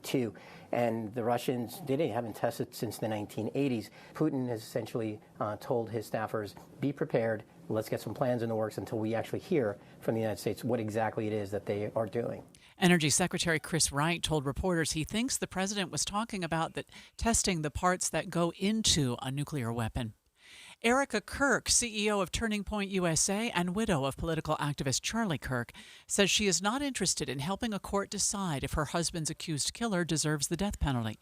2. And the Russians haven't tested since the 1980s. Putin has essentially told his staffers, be prepared, let's get some plans in the works until we actually hear from the United States what exactly it is that they are doing. Energy Secretary Chris Wright told reporters he thinks the president was talking about testing the parts that go into a nuclear weapon. Erica Kirk, CEO of Turning Point USA and widow of political activist Charlie Kirk, says she is not interested in helping a court decide if her husband's accused killer deserves the death penalty.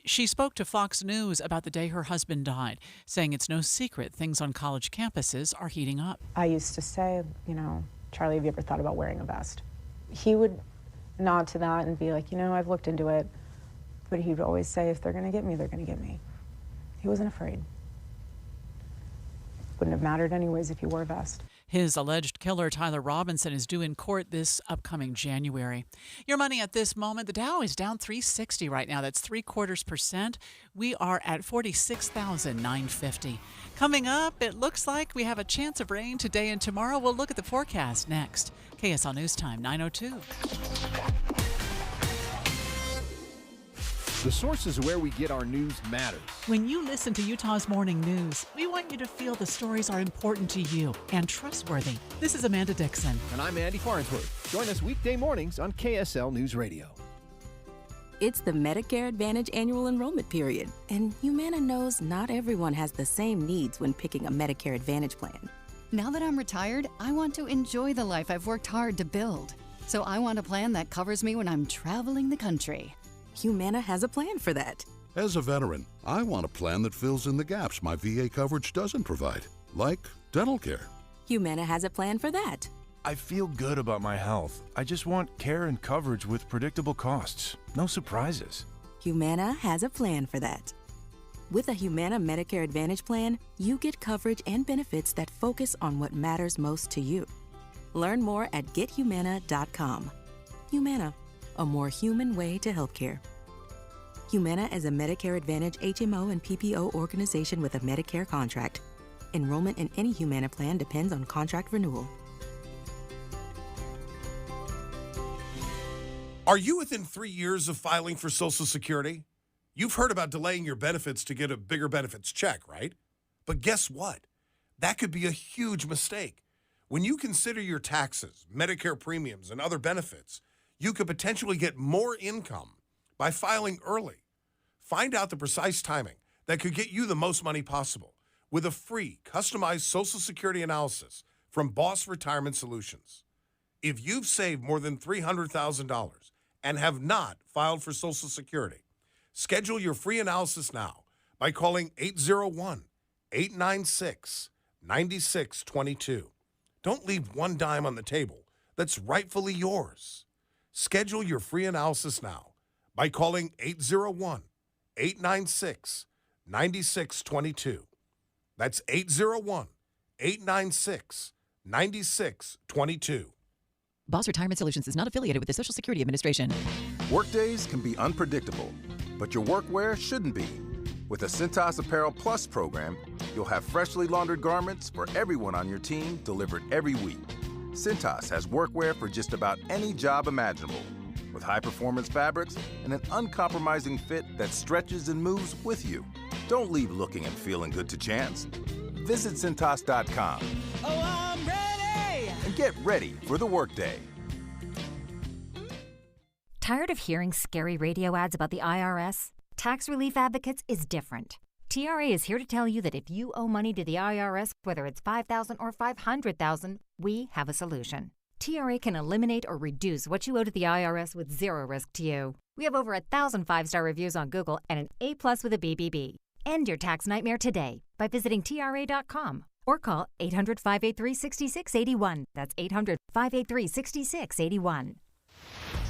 She spoke to Fox News about the day her husband died, saying it's no secret things on college campuses are heating up. I used to say, Charlie, have you ever thought about wearing a vest? He would nod to that and be like, I've looked into it. But he would always say, if they're going to get me, they're going to get me. He wasn't afraid. Wouldn't have mattered anyways if he wore a vest. His alleged killer, Tyler Robinson, is due in court this upcoming January. Your money at this moment, the Dow is down 360 right now. That's 0.75%. We are at 46,950. Coming up, it looks like we have a chance of rain today and tomorrow. We'll look at the forecast next. KSL News Time, 9:02. The sources where we get our news matters. When you listen to Utah's Morning News, we want you to feel the stories are important to you and trustworthy. This is Amanda Dixon. And I'm Andy Farnsworth. Join us weekday mornings on KSL News Radio. It's the Medicare Advantage annual enrollment period, and Humana knows not everyone has the same needs when picking a Medicare Advantage plan. Now that I'm retired, I want to enjoy the life I've worked hard to build. So I want a plan that covers me when I'm traveling the country. Humana has a plan for that. As a veteran, I want a plan that fills in the gaps my VA coverage doesn't provide, like dental care. Humana has a plan for that. I feel good about my health. I just want care and coverage with predictable costs. No surprises. Humana has a plan for that. With a Humana Medicare Advantage plan, you get coverage and benefits that focus on what matters most to you. Learn more at gethumana.com. Humana, a more human way to healthcare. Humana is a Medicare Advantage HMO and PPO organization with a Medicare contract. Enrollment in any Humana plan depends on contract renewal. Are you within 3 years of filing for Social Security? You've heard about delaying your benefits to get a bigger benefits check, right? But guess what? That could be a huge mistake. When you consider your taxes, Medicare premiums, and other benefits, you could potentially get more income by filing early. Find out the precise timing that could get you the most money possible with a free, customized Social Security analysis from Boss Retirement Solutions. If you've saved more than $300,000 and have not filed for Social Security, schedule your free analysis now by calling 801-896-9622. Don't leave one dime on the table that's rightfully yours. Schedule your free analysis now by calling 801-896-9622. That's 801-896-9622. Boss Retirement Solutions is not affiliated with the Social Security Administration. Workdays can be unpredictable, but your workwear shouldn't be. With the Cintas Apparel Plus program, you'll have freshly laundered garments for everyone on your team delivered every week. Cintas has workwear for just about any job imaginable, with high-performance fabrics and an uncompromising fit that stretches and moves with you. Don't leave looking and feeling good to chance. Visit Cintas.com. Oh, I'm ready! And get ready for the workday. Tired of hearing scary radio ads about the IRS? Tax Relief Advocates is different. TRA is here to tell you that if you owe money to the IRS, whether it's $5,000 or $500,000, we have a solution. TRA can eliminate or reduce what you owe to the IRS with zero risk to you. We have over 1,000 5-star reviews on Google and an A+ with a BBB. End your tax nightmare today by visiting TRA.com or call 800-583-6681. That's 800-583-6681.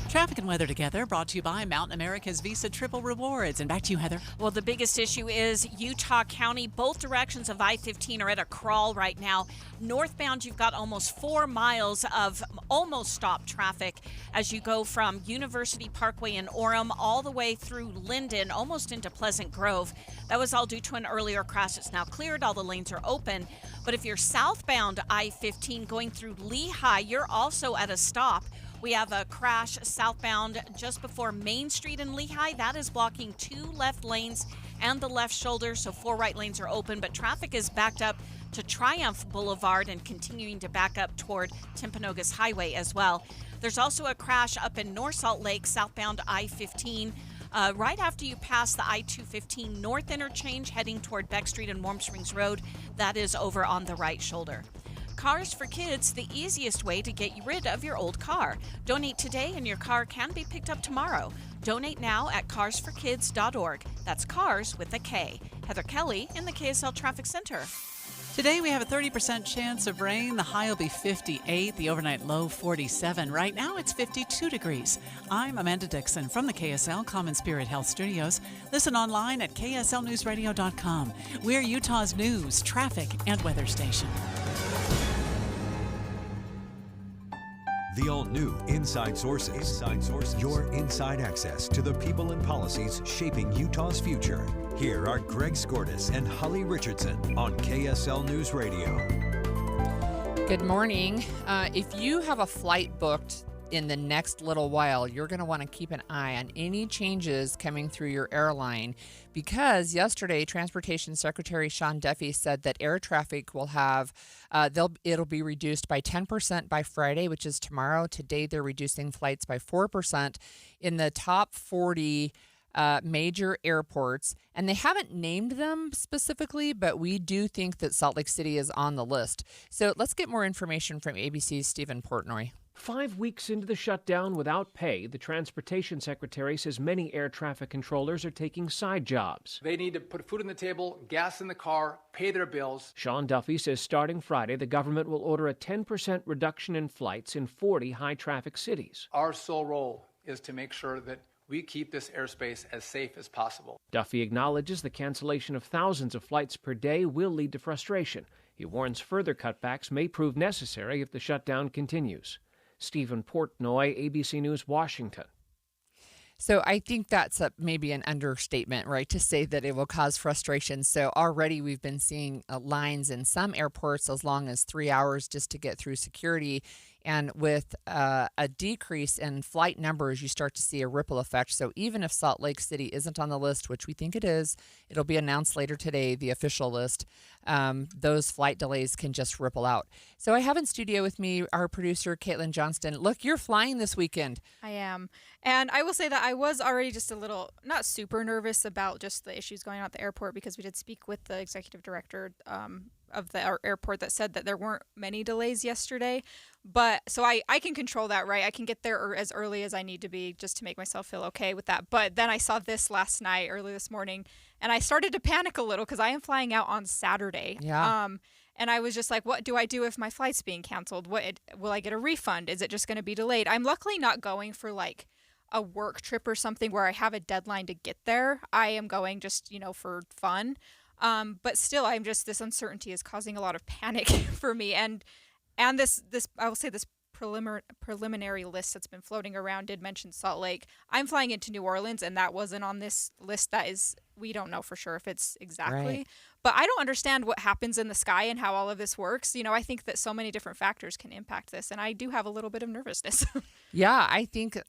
Traffic and weather together, brought to you by Mountain America's Visa Triple Rewards. And back to you, Heather. Well, the biggest issue is Utah County. Both directions of I-15 are at a crawl right now. Northbound, you've got almost 4 miles of almost stopped traffic as you go from University Parkway in Orem all the way through Linden, almost into Pleasant Grove. That was all due to an earlier crash. It's now cleared. All the lanes are open. But if you're southbound I-15 going through Lehigh, you're also at a stop. We have a crash southbound just before Main Street in Lehigh. That is blocking 2 left lanes and the left shoulder, so 4 right lanes are open, but traffic is backed up to Triumph Boulevard and continuing to back up toward Timpanogos Highway as well. There's also a crash up in North Salt Lake, southbound I-15, right after you pass the I-215 North interchange heading toward Beck Street and Warm Springs Road. That is over on the right shoulder. Cars for Kids, the easiest way to get rid of your old car. Donate today and your car can be picked up tomorrow. Donate now at carsforkids.org. That's cars with a K. Heather Kelly in the KSL Traffic Center. Today we have a 30% chance of rain. The high will be 58, the overnight low 47. Right now it's 52 degrees. I'm Amanda Dixon from the KSL Common Spirit Health Studios. Listen online at kslnewsradio.com. We're Utah's news, traffic, and weather station. The all-new Inside Sources. Your inside access to the people and policies shaping Utah's future. Here are Greg Skordas and Holly Richardson on KSL News Radio. Good morning. If you have a flight booked in the next little while, you're going to want to keep an eye on any changes coming through your airline, because yesterday Transportation Secretary Sean Duffy said that air traffic will have it'll be reduced by 10% by Friday, which is tomorrow. Today they're reducing flights by 4% in the top 40 major airports, and they haven't named them specifically, but we do think that Salt Lake City is on the list. So let's get more information from ABC's Stephen Portnoy. 5 weeks into the shutdown without pay, the Transportation Secretary says many air traffic controllers are taking side jobs. They need to put food on the table, gas in the car, pay their bills. Sean Duffy says starting Friday, the government will order a 10% reduction in flights in 40 high-traffic cities. Our sole role is to make sure that we keep this airspace as safe as possible. Duffy acknowledges the cancellation of thousands of flights per day will lead to frustration. He warns further cutbacks may prove necessary if the shutdown continues. Stephen Portnoy, ABC News, Washington. So I think that's maybe an understatement, right, to say that it will cause frustration. So already we've been seeing lines in some airports as long as 3 hours just to get through security. And with a decrease in flight numbers, you start to see a ripple effect. So even if Salt Lake City isn't on the list, which we think it is, it'll be announced later today, the official list, those flight delays can just ripple out. So I have in studio with me our producer, Caitlin Johnston. Look, you're flying this weekend. I am. And I will say that I was already just a little, not super nervous about just the issues going on at the airport, because we did speak with the executive director of the airport that said that there weren't many delays yesterday. But so I can control that, right? I can get there as early as I need to be just to make myself feel okay with that. But then I saw this last night, early this morning, and I started to panic a little because I am flying out on Saturday. Yeah. And I was just like, what do I do if my flight's being canceled? Will I get a refund? Is it just going to be delayed? I'm luckily not going for like a work trip or something where I have a deadline to get there. I am going just, for fun. But still, this uncertainty is causing a lot of panic for me. And this I will say this preliminary list that's been floating around did mention Salt Lake. I'm flying into New Orleans, and that wasn't on this list. We don't know for sure if it's exactly. Right. But I don't understand what happens in the sky and how all of this works. I think that so many different factors can impact this, and I do have a little bit of nervousness. Yeah, I think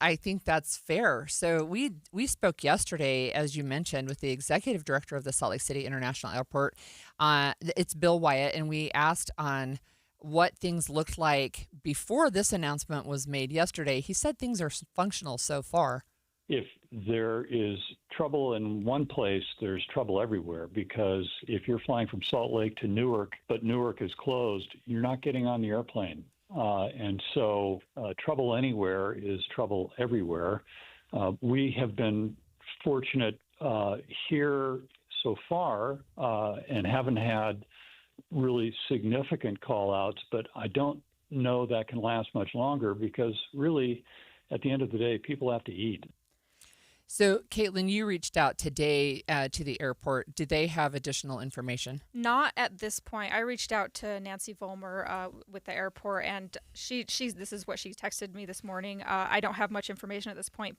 that's fair. So we spoke yesterday, as you mentioned, with the executive director of the Salt Lake City International Airport. It's Bill Wyatt, and we asked on what things looked like before this announcement was made yesterday. He said things are functional so far. If there is trouble in one place, there's trouble everywhere, because if you're flying from Salt Lake to Newark, but Newark is closed, you're not getting on the airplane. And so trouble anywhere is trouble everywhere. We have been fortunate here so far and haven't had really significant call-outs, but I don't know that can last much longer, because really, at the end of the day, people have to eat. So, Caitlin, you reached out today to the airport. Did they have additional information? Not at this point. I reached out to Nancy Vollmer with the airport, and this is what she texted me this morning. I don't have much information at this point.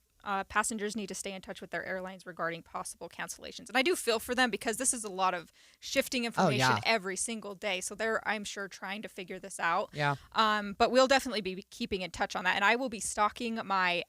Passengers need to stay in touch with their airlines regarding possible cancellations. And I do feel for them because this is a lot of shifting information every single day. So they're, I'm sure, trying to figure this out. Yeah. But we'll definitely be keeping in touch on that. And I will be stalking my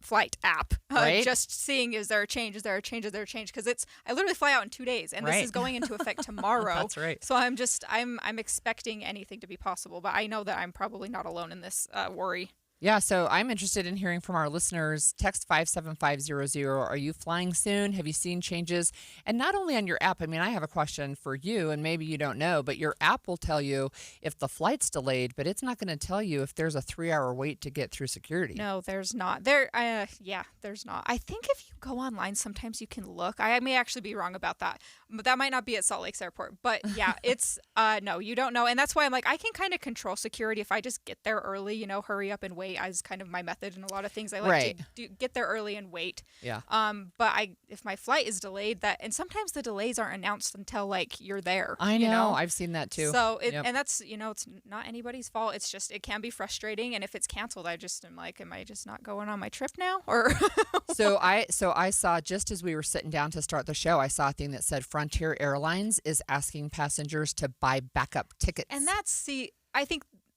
flight app, right? Just seeing, is there a change? Is there a change? Is there a change? Because I literally fly out in 2 days, and this is going into effect tomorrow. That's right. So I'm expecting anything to be possible, but I know that I'm probably not alone in this worry. Yeah, so I'm interested in hearing from our listeners. Text 57500. Are you flying soon? Have you seen changes? And not only on your app. I mean, I have a question for you, and maybe you don't know, but your app will tell you if the flight's delayed, but it's not going to tell you if there's a 3-hour wait to get through security. No, there's not. There's not. I think if you go online, sometimes you can look. I may actually be wrong about that, but that might not be at Salt Lakes Airport. But yeah, it's no, you don't know, and that's why I'm like, I can kind of control security if I just get there early. Hurry up and wait. Is kind of my method in a lot of things. I like to get there early and wait. Yeah. But if my flight is delayed, and sometimes the delays aren't announced until like you're there. I know. I've seen that too. So and that's it's not anybody's fault. It's just it can be frustrating. And if it's canceled, I just am like, am I just not going on my trip now? Or So I saw, just as we were sitting down to start the show, I saw a thing that said Frontier Airlines is asking passengers to buy backup tickets. And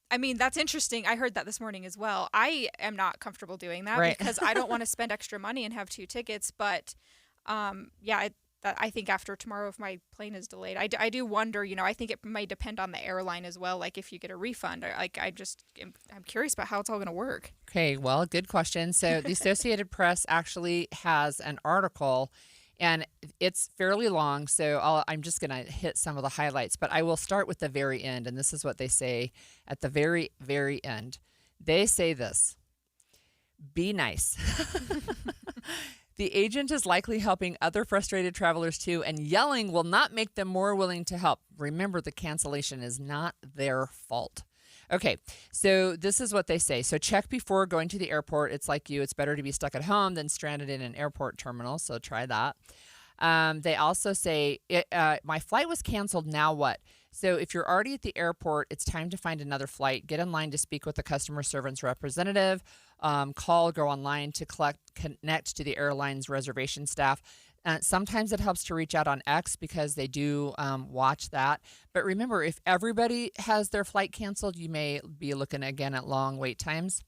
I mean, that's interesting. I heard that this morning as well. I am not comfortable doing that because I don't want to spend extra money and have 2 tickets. But I think after tomorrow, if my plane is delayed, I do wonder, I think it might depend on the airline as well. Like if you get a refund, I'm curious about how it's all going to work. Okay, well, good question. So the Associated Press actually has an article, and it's fairly long, so I'm just going to hit some of the highlights. But I will start with the very end, and this is what they say at the very, very end. They say this: be nice. The agent is likely helping other frustrated travelers too, and yelling will not make them more willing to help. Remember, the cancellation is not their fault. Okay, so this is what they say. So check before going to the airport. It's like you. It's better to be stuck at home than stranded in an airport terminal, so try that. They also say, my flight was canceled, now what? So if you're already at the airport, it's time to find another flight. Get in line to speak with the customer service representative. Call, go online to connect to the airline's reservation staff. Sometimes it helps to reach out on X because they do watch that. But remember, if everybody has their flight canceled, you may be looking again at long wait times.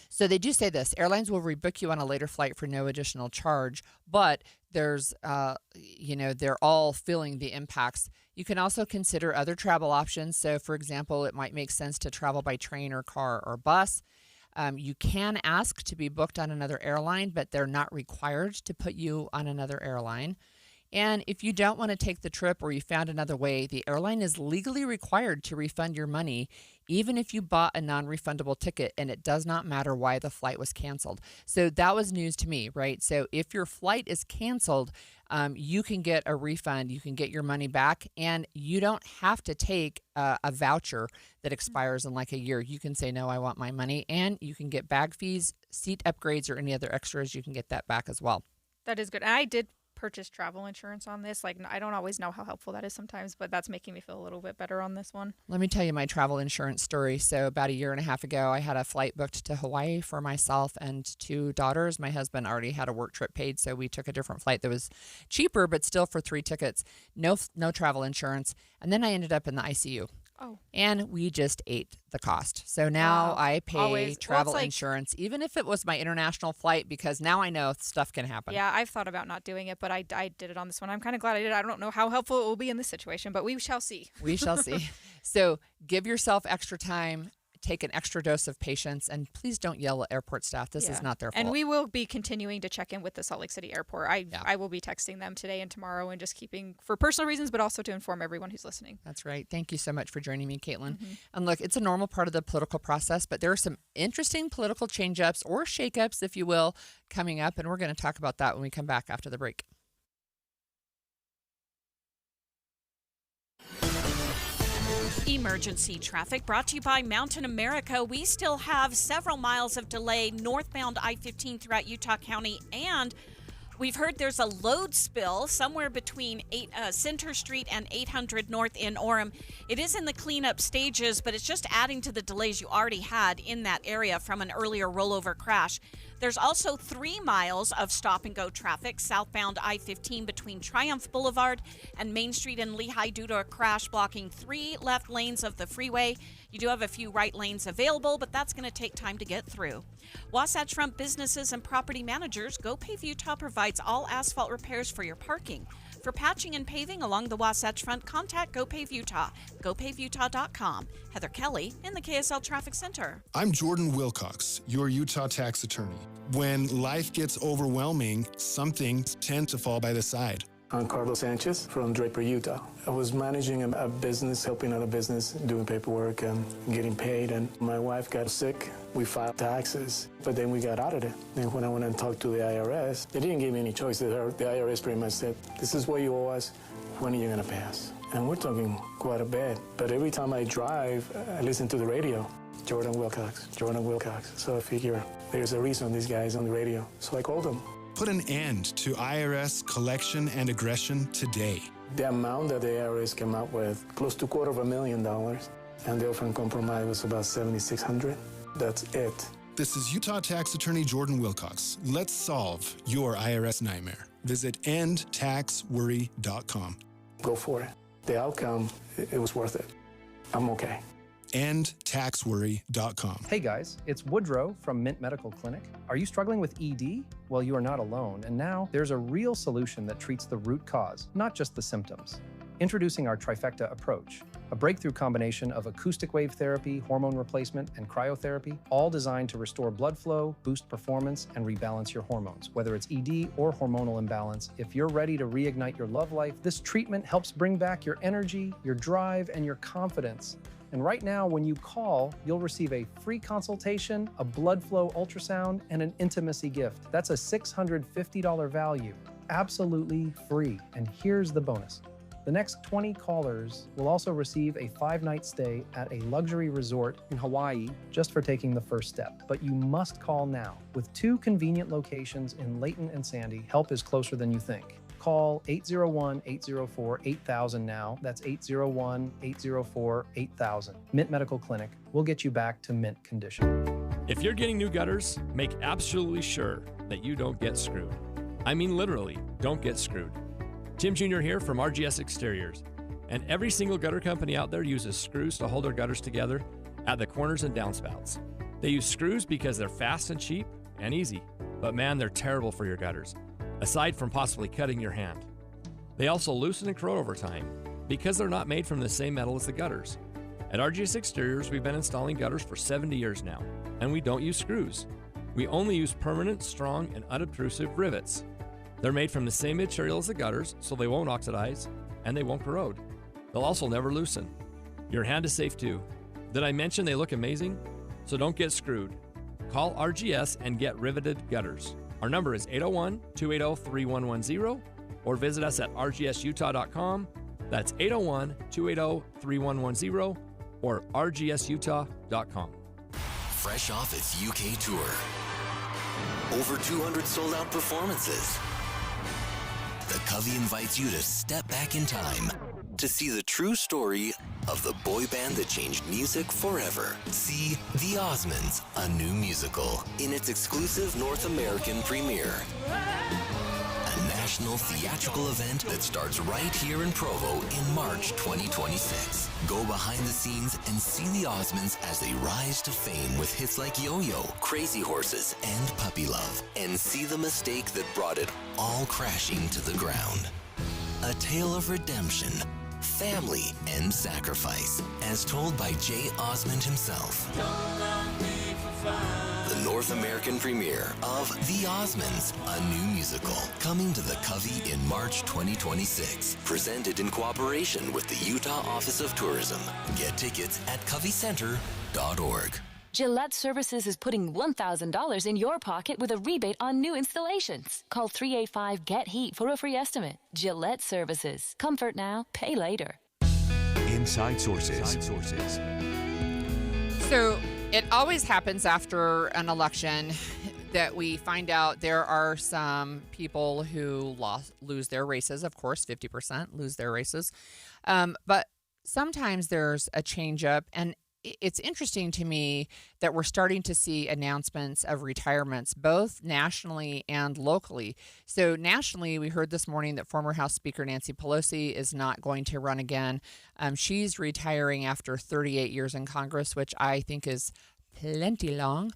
So they do say this: airlines will rebook you on a later flight for no additional charge, but there's, they're all feeling the impacts. You can also consider other travel options. So, for example, it might make sense to travel by train or car or bus. You can ask to be booked on another airline, but they're not required to put you on another airline. And if you don't want to take the trip or you found another way, the airline is legally required to refund your money, even if you bought a non-refundable ticket, and it does not matter why the flight was canceled. So that was news to me, right? So if your flight is canceled, you can get a refund, you can get your money back, and you don't have to take a voucher that expires in like a year. You can say, no, I want my money, and you can get bag fees, seat upgrades, or any other extras. You can get that back as well. That is good. And I did purchase travel insurance on this. Like, I don't always know how helpful that is sometimes, but that's making me feel a little bit better on this one. Let me tell you my travel insurance story. So about a year and a half ago, I had a flight booked to Hawaii for myself and 2 daughters. My husband already had a work trip paid, so we took a different flight that was cheaper, but still for 3 tickets. No travel insurance. And then I ended up in the ICU. Oh. And we just ate the cost. So now I pay travel insurance, even if it was my international flight, because now I know stuff can happen. Yeah, I've thought about not doing it, but I did it on this one. I'm kind of glad I did. I don't know how helpful it will be in this situation, but we shall see. We shall see. So give yourself extra time. Take an extra dose of patience, and please don't yell at airport staff. This is not their fault. And we will be continuing to check in with the Salt Lake City Airport. I will be texting them today and tomorrow, and just keeping, for personal reasons, but also to inform everyone who's listening. That's right. Thank you so much for joining me, Caitlin. And look, it's a normal part of the political process, but there are some interesting political change-ups or shake-ups, if you will, coming up, and we're going to talk about that when we come back after the break. Emergency traffic brought to you by Mountain America. We still have several miles of delay northbound I-15 throughout Utah County, and we've heard there's a load spill somewhere between Center Street and 800 North in Orem. It is in the cleanup stages, but it's just adding to the delays you already had in that area from an earlier rollover crash. There's also 3 miles of stop-and-go traffic southbound I-15 between Triumph Boulevard and Main Street in Lehigh due to a crash blocking 3 left lanes of the freeway. You do have a few right lanes available, but that's going to take time to get through. Wasatch Front businesses and property managers, GoPave Utah provides all asphalt repairs for your parking. For patching and paving along the Wasatch Front, contact GoPave Utah, GoPaveUtah.com. Heather Kelly in the KSL Traffic Center. I'm Jordan Wilcox, your Utah tax attorney. When life gets overwhelming, some things tend to fall by the side. I'm Carlos Sanchez from Draper, Utah. I was managing a business, helping out a business, doing paperwork and getting paid, and my wife got sick. We filed taxes, but then we got out of it. And when I went and talked to the IRS, they didn't give me any choice. The IRS pretty much said, this is what you owe us, when are you gonna pay us? And we're talking quite a bit. But every time I drive, I listen to the radio. Jordan Wilcox, Jordan Wilcox. So I figure there's a reason this guy's on the radio. So I called him. Put an end to IRS collection and aggression today. The amount that the IRS came up with, close to $250,000, and the offer in compromise was about $7,600. That's it. This is Utah tax attorney Jordan Wilcox. Let's solve your IRS nightmare. Visit endtaxworry.com. Go for it. The outcome, it was worth it. I'm okay. endtaxworry.com. Hey guys, it's Woodrow from Mint Medical Clinic. Are you struggling with ED? Well, you are not alone, and now there's a real solution that treats the root cause, not just the symptoms. Introducing our Trifecta approach, a breakthrough combination of acoustic wave therapy, hormone replacement, and cryotherapy, all designed to restore blood flow, boost performance, and rebalance your hormones. Whether it's ED or hormonal imbalance, if you're ready to reignite your love life, this treatment helps bring back your energy, your drive, and your confidence. And right now, when you call, you'll receive a free consultation, a blood flow ultrasound, and an intimacy gift. That's a $650 value, absolutely free. And here's the bonus. The next 20 callers will also receive a 5-night stay at a luxury resort in Hawaii just for taking the first step. But you must call now. With 2 convenient locations in Layton and Sandy, help is closer than you think. Call 801-804-8000 now. That's 801-804-8000. Mint Medical Clinic. We'll get you back to mint condition. If you're getting new gutters, make absolutely sure that you don't get screwed. I mean literally, don't get screwed. Tim Jr. here from RGS Exteriors. And every single gutter company out there uses screws to hold their gutters together at the corners and downspouts. They use screws because they're fast and cheap and easy. But man, they're terrible for your gutters, aside from possibly cutting your hand. They also loosen and corrode over time because they're not made from the same metal as the gutters. At RGS Exteriors, we've been installing gutters for 70 years now, and we don't use screws. We only use permanent, strong, and unobtrusive rivets. They're made from the same material as the gutters, so they won't oxidize and they won't corrode. They'll also never loosen. Your hand is safe too. Did I mention they look amazing? So don't get screwed. Call RGS and get riveted gutters. Our number is 801-280-3110 or visit us at rgsutah.com. That's 801-280-3110 or rgsutah.com. Fresh off its UK tour. Over 200 sold-out performances. The Covey invites you to step back in time to see the true story of the boy band that changed music forever. See The Osmonds, a new musical, in its exclusive North American premiere. A national theatrical event that starts right here in Provo in March 2026. Go behind the scenes and see the Osmonds as they rise to fame with hits like Yo-Yo, Crazy Horses, and Puppy Love. And see the mistake that brought it all crashing to the ground. A tale of redemption, family, and sacrifice, as told by Jay Osmond himself. The North American premiere of The Osmonds, a new musical, coming to the Covey in March 2026. Presented in cooperation with the Utah Office of Tourism. Get tickets at coveycenter.org. Gillette Services is putting $1,000 in your pocket with a rebate on new installations. Call 385-GET-HEAT for a free estimate. Gillette Services. Comfort now, pay later. Inside Sources. So it always happens after an election that we find out there are some people who lose their races. Of course, 50% lose their races. But sometimes there's a change up, and it's interesting to me that we're starting to see announcements of retirements, both nationally and locally. So nationally, we heard this morning that former House Speaker Nancy Pelosi is not going to run again. She's retiring after 38 years in Congress, which I think is plenty long.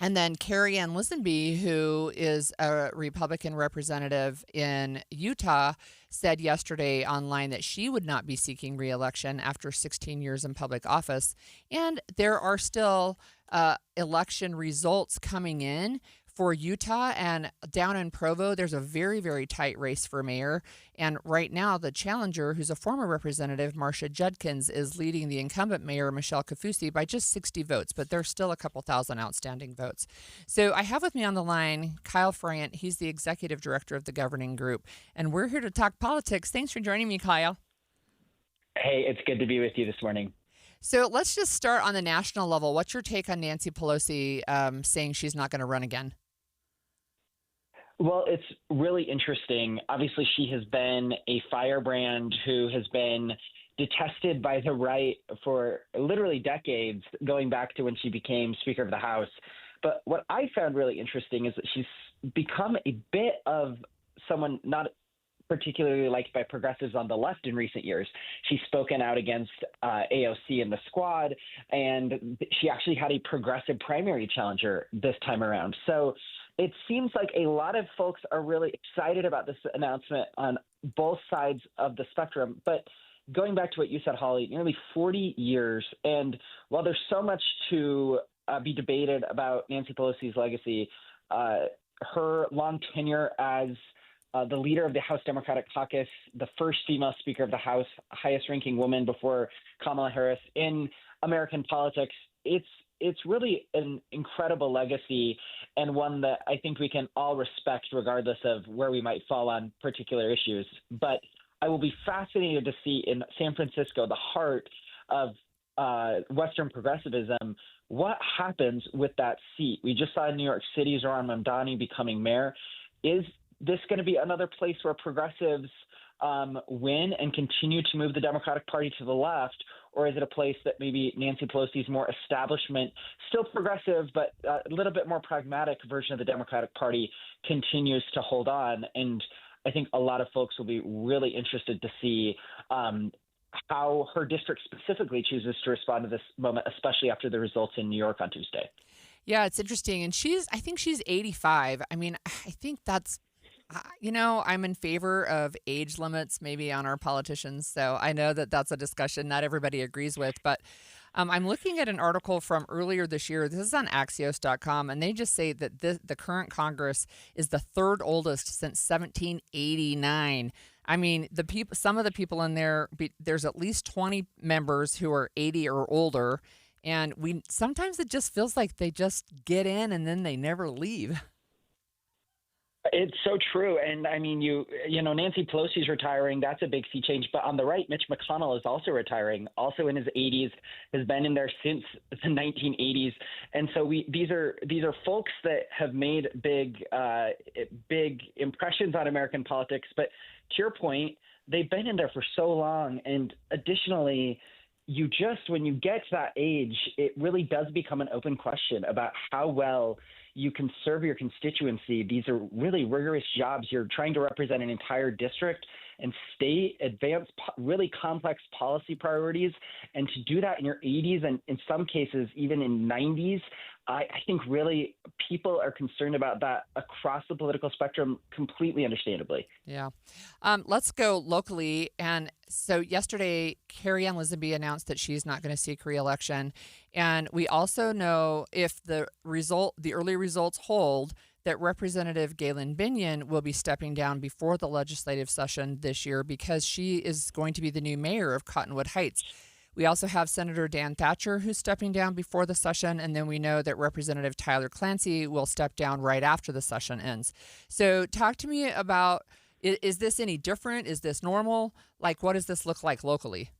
And then Carrie Ann Lisenby, who is a Republican representative in Utah, said yesterday online that she would not be seeking re-election after 16 years in public office. And there are still election results coming in for Utah, and down in Provo, there's a very, very tight race for mayor. And right now, the challenger, who's a former representative, Marcia Judkins, is leading the incumbent mayor, Michelle Kaufusi, by just 60 votes, but there's still a couple thousand outstanding votes. So I have with me on the line Kyle Friant. He's the executive director of the governing group, and we're here to talk politics. Thanks for joining me, Kyle. Hey, it's good to be with you this morning. So let's just start on the national level. What's your take on Nancy Pelosi saying she's not going to run again? Well, it's really interesting. Obviously, she has been a firebrand who has been detested by the right for literally decades, going back to when she became Speaker of the House. But what I found really interesting is that she's become a bit of someone not particularly liked by progressives on the left in recent years. She's spoken out against AOC and the Squad, and she actually had a progressive primary challenger this time around. So it seems like a lot of folks are really excited about this announcement on both sides of the spectrum. But going back to what you said, Holly, nearly 40 years. And while there's so much to be debated about Nancy Pelosi's legacy, her long tenure as the leader of the House Democratic Caucus, the first female Speaker of the House, highest-ranking woman before Kamala Harris in American politics, it's really an incredible legacy, and one that I think we can all respect regardless of where we might fall on particular issues. But I will be fascinated to see in San Francisco, the heart of Western progressivism, what happens with that seat. We just saw in New York City, Zohran Mamdani becoming mayor. Is this going to be another place where progressives win and continue to move the Democratic Party to the left, or is it a place that maybe Nancy Pelosi's more establishment, still progressive, but a little bit more pragmatic version of the Democratic Party continues to hold on? And I think a lot of folks will be really interested to see how her district specifically chooses to respond to this moment, especially after the results in New York on Tuesday. Yeah, it's interesting. And I think she's 85. I mean, I think that's, I'm in favor of age limits maybe on our politicians. So I know that that's a discussion not everybody agrees with. But I'm looking at an article from earlier this year. This is on Axios.com, and they just say that the current Congress is the third oldest since 1789. I mean, some of the people in there, there's at least 20 members who are 80 or older. And sometimes it just feels like they just get in and then they never leave. It's so true. And I mean, you know, Nancy Pelosi's retiring. That's a big sea change. But on the right, Mitch McConnell is also retiring, also in his 80s, has been in there since the 1980s. And so these are folks that have made big impressions on American politics. But to your point, they've been in there for so long. And additionally, when you get to that age, it really does become an open question about how well you can serve your constituency. These are really rigorous jobs. You're trying to represent an entire district and state, advance really complex policy priorities. And to do that in your 80s and in some cases even in 90s, I think really people are concerned about that across the political spectrum, completely understandably. Yeah. Let's go locally. And so yesterday, Carrie Ann Lisenby announced that she's not going to seek re-election. And we also know if the early results hold, that Representative Galen Binion will be stepping down before the legislative session this year because she is going to be the new mayor of Cottonwood Heights. We also have Senator Dan Thatcher, who's stepping down before the session, and then we know that Representative Tyler Clancy will step down right after the session ends. So talk to me about Is this any different? Is this normal? Like, what does this look like locally?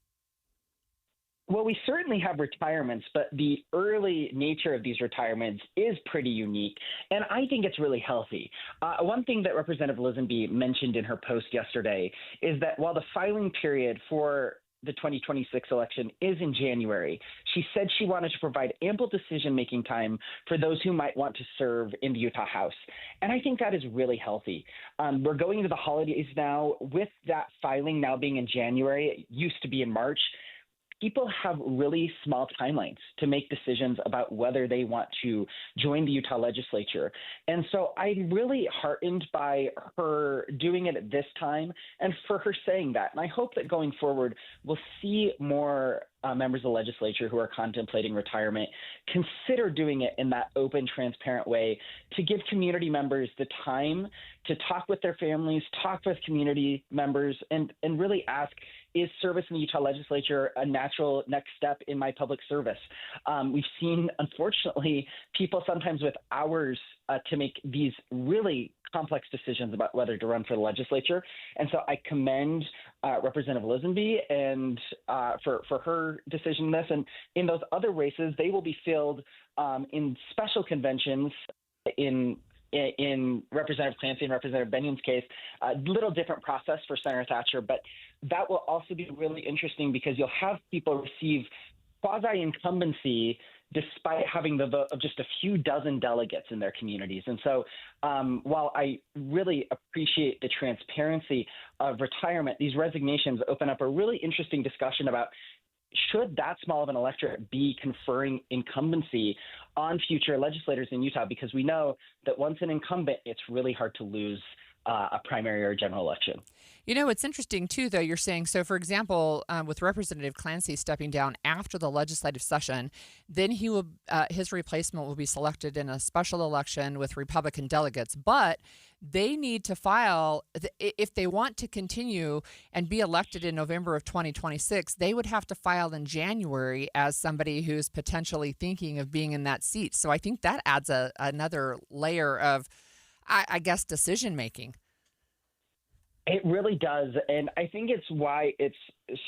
Well, we certainly have retirements, but the early nature of these retirements is pretty unique, and I think it's really healthy. One thing that Representative Lisenby mentioned in her post yesterday is that while the filing period for the 2026 election is in January, she said she wanted to provide ample decision-making time for those who might want to serve in the Utah House. And I think that is really healthy. We're going into the holidays now. With that filing now being in January, it used to be in March. People have really small timelines to make decisions about whether they want to join the Utah legislature. And so I'm really heartened by her doing it at this time and for her saying that. And I hope that going forward, we'll see more members of the legislature who are contemplating retirement consider doing it in that open, transparent way to give community members the time to talk with their families, talk with community members, and really ask, is service in the Utah legislature a natural next step in my public service? We've seen, unfortunately, people sometimes with hours to make these really complex decisions about whether to run for the legislature. And so I commend Representative Lisenby and for her decision in this. And in those other races, they will be filled in special conventions in Representative Clancy and Representative Benyon's case, a little different process for Senator Thatcher, but that will also be really interesting because you'll have people receive quasi-incumbency despite having the vote of just a few dozen delegates in their communities. And so while I really appreciate the transparency of retirement, these resignations open up a really interesting discussion about should that small of an electorate be conferring incumbency on future legislators in Utah? Because we know that once an incumbent, it's really hard to lose a primary or general election. You know, it's interesting, too, though, you're saying, so, for example, with Representative Clancy stepping down after the legislative session, then he will his replacement will be selected in a special election with Republican delegates. But they need to file, if they want to continue and be elected in November of 2026, they would have to file in January as somebody who's potentially thinking of being in that seat. So I think that adds another layer of, I guess, decision making. It really does. And I think it's why it's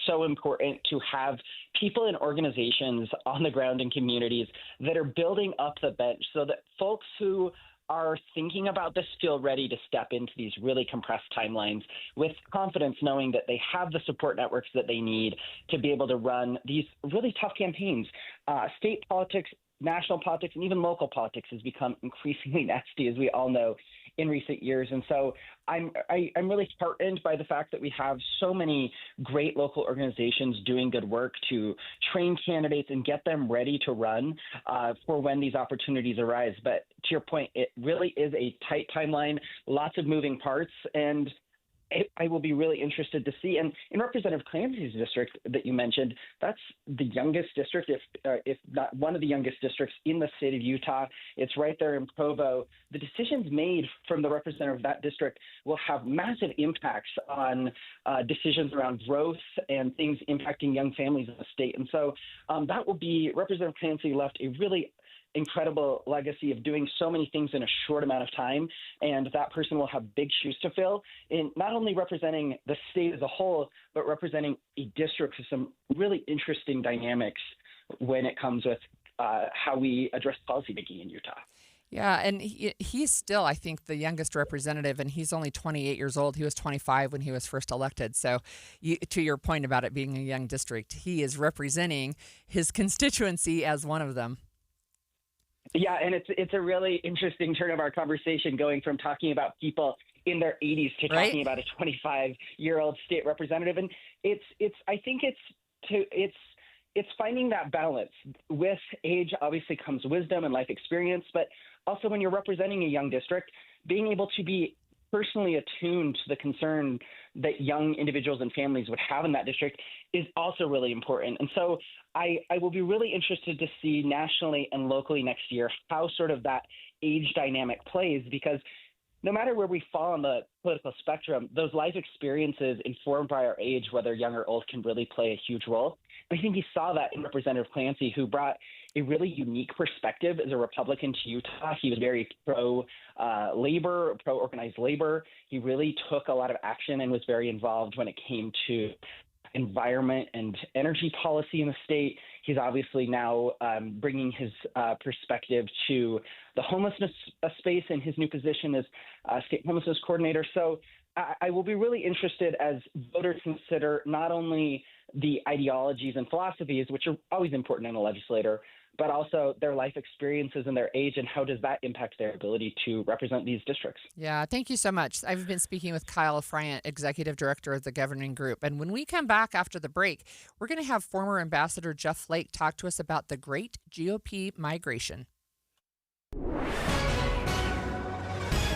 so important to have people and organizations on the ground in communities that are building up the bench so that folks who are thinking about this feel ready to step into these really compressed timelines with confidence, knowing that they have the support networks that they need to be able to run these really tough campaigns. State politics, national politics, and even local politics has become increasingly nasty, as we all know, in recent years. And so I'm really heartened by the fact that we have so many great local organizations doing good work to train candidates and get them ready to run for when these opportunities arise. But to your point, it really is a tight timeline, lots of moving parts, and I will be really interested to see. And in Representative Clancy's district that you mentioned, that's the youngest district, if not one of the youngest districts in the state of Utah. It's right there in Provo. The decisions made from the representative of that district will have massive impacts on decisions around growth and things impacting young families in the state. And so that will be, Representative Clancy left a really incredible legacy of doing so many things in a short amount of time, and that person will have big shoes to fill in not only representing the state as a whole, but representing a district with some really interesting dynamics when it comes with how we address policymaking in Utah. Yeah, and he's still, I think, the youngest representative, and he's only 28 years old. He was 25 when he was first elected. So to your point about it being a young district, he is representing his constituency as one of them. Yeah, and it's a really interesting turn of our conversation going from talking about people in their 80s to talking about a 25-year-old state representative. And I think it's finding that balance. With age obviously comes wisdom and life experience, but also when you're representing a young district, being able to be personally attuned to the concern that young individuals and families would have in that district is also really important. And so I will be really interested to see nationally and locally next year how sort of that age dynamic plays, because no matter where we fall on the political spectrum, those life experiences informed by our age, whether young or old, can really play a huge role. And I think he saw that in Representative Clancy, who brought a really unique perspective as a Republican to Utah. He was very pro-labor, pro-organized labor. He really took a lot of action and was very involved when it came to environment and energy policy in the state. He's obviously now bringing his perspective to the homelessness space in his new position as state homelessness coordinator. So I will be really interested as voters consider not only the ideologies and philosophies, which are always important in a legislator, but also their life experiences and their age, and how does that impact their ability to represent these districts. Yeah, thank you so much. I've been speaking with Kyle Friant, Executive Director of the Governing Group. And when we come back after the break, we're going to have former Ambassador Jeff Flake talk to us about the great GOP migration.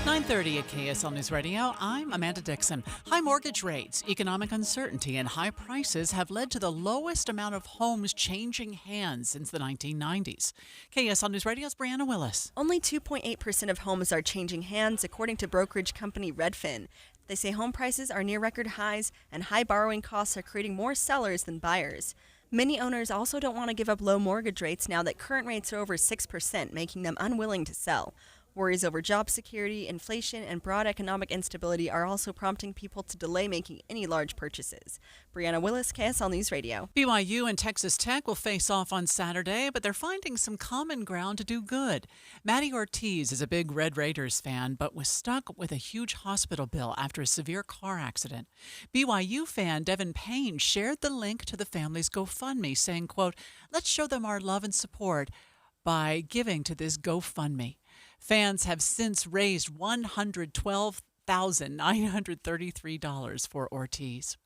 9:30 at KSL News Radio. I'm Amanda Dixon. High mortgage rates, economic uncertainty, and high prices have led to the lowest amount of homes changing hands since the 1990s. KSL News Radio's Brianna Willis. Only 2.8% of homes are changing hands, according to brokerage company Redfin. They say home prices are near record highs, and high borrowing costs are creating more sellers than buyers. Many owners also don't want to give up low mortgage rates now that current rates are over 6%, making them unwilling to sell. Worries over job security, inflation, and broad economic instability are also prompting people to delay making any large purchases. Brianna Willis, KSL News Radio. BYU and Texas Tech will face off on Saturday, but they're finding some common ground to do good. Maddie Ortiz is a big Red Raiders fan, but was stuck with a huge hospital bill after a severe car accident. BYU fan Devin Payne shared the link to the family's GoFundMe, saying, quote, "Let's show them our love and support by giving to this GoFundMe." Fans have since raised $112,933 for Ortiz.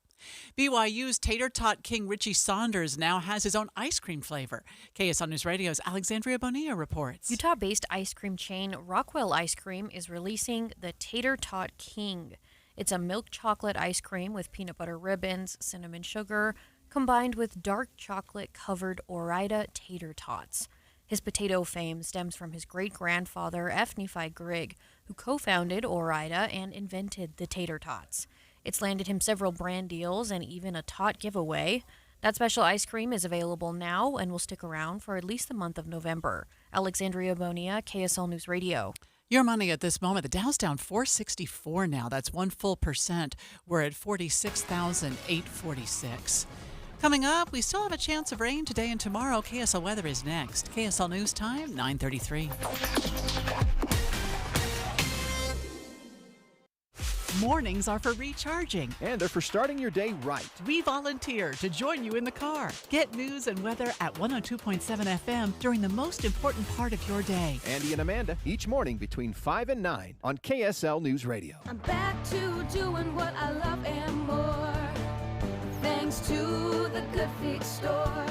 BYU's Tater Tot King Richie Saunders now has his own ice cream flavor. KSL News Radio's Alexandria Bonilla reports. Utah-based ice cream chain Rockwell Ice Cream is releasing the Tater Tot King. It's a milk chocolate ice cream with peanut butter ribbons, cinnamon sugar, combined with dark chocolate-covered Ore-Ida tater tots. His potato fame stems from his great-grandfather, F. Nephi Grigg, who co-founded Ore-Ida and invented the tater tots. It's landed him several brand deals and even a tot giveaway. That special ice cream is available now and will stick around for at least the month of November. Alexandria Bonilla, KSL News Radio. Your money at this moment. The Dow's down 464 now. That's 1 full percent. We're at 46,846. Coming up, we still have a chance of rain today and tomorrow. KSL weather is next. KSL News Time, 9:33. Mornings are for recharging. And they're for starting your day right. We volunteer to join you in the car. Get news and weather at 102.7 FM during the most important part of your day. Andy and Amanda, each morning between 5 and 9 on KSL News Radio. I'm back to doing what I love and more. Thanks to the Good Feet store.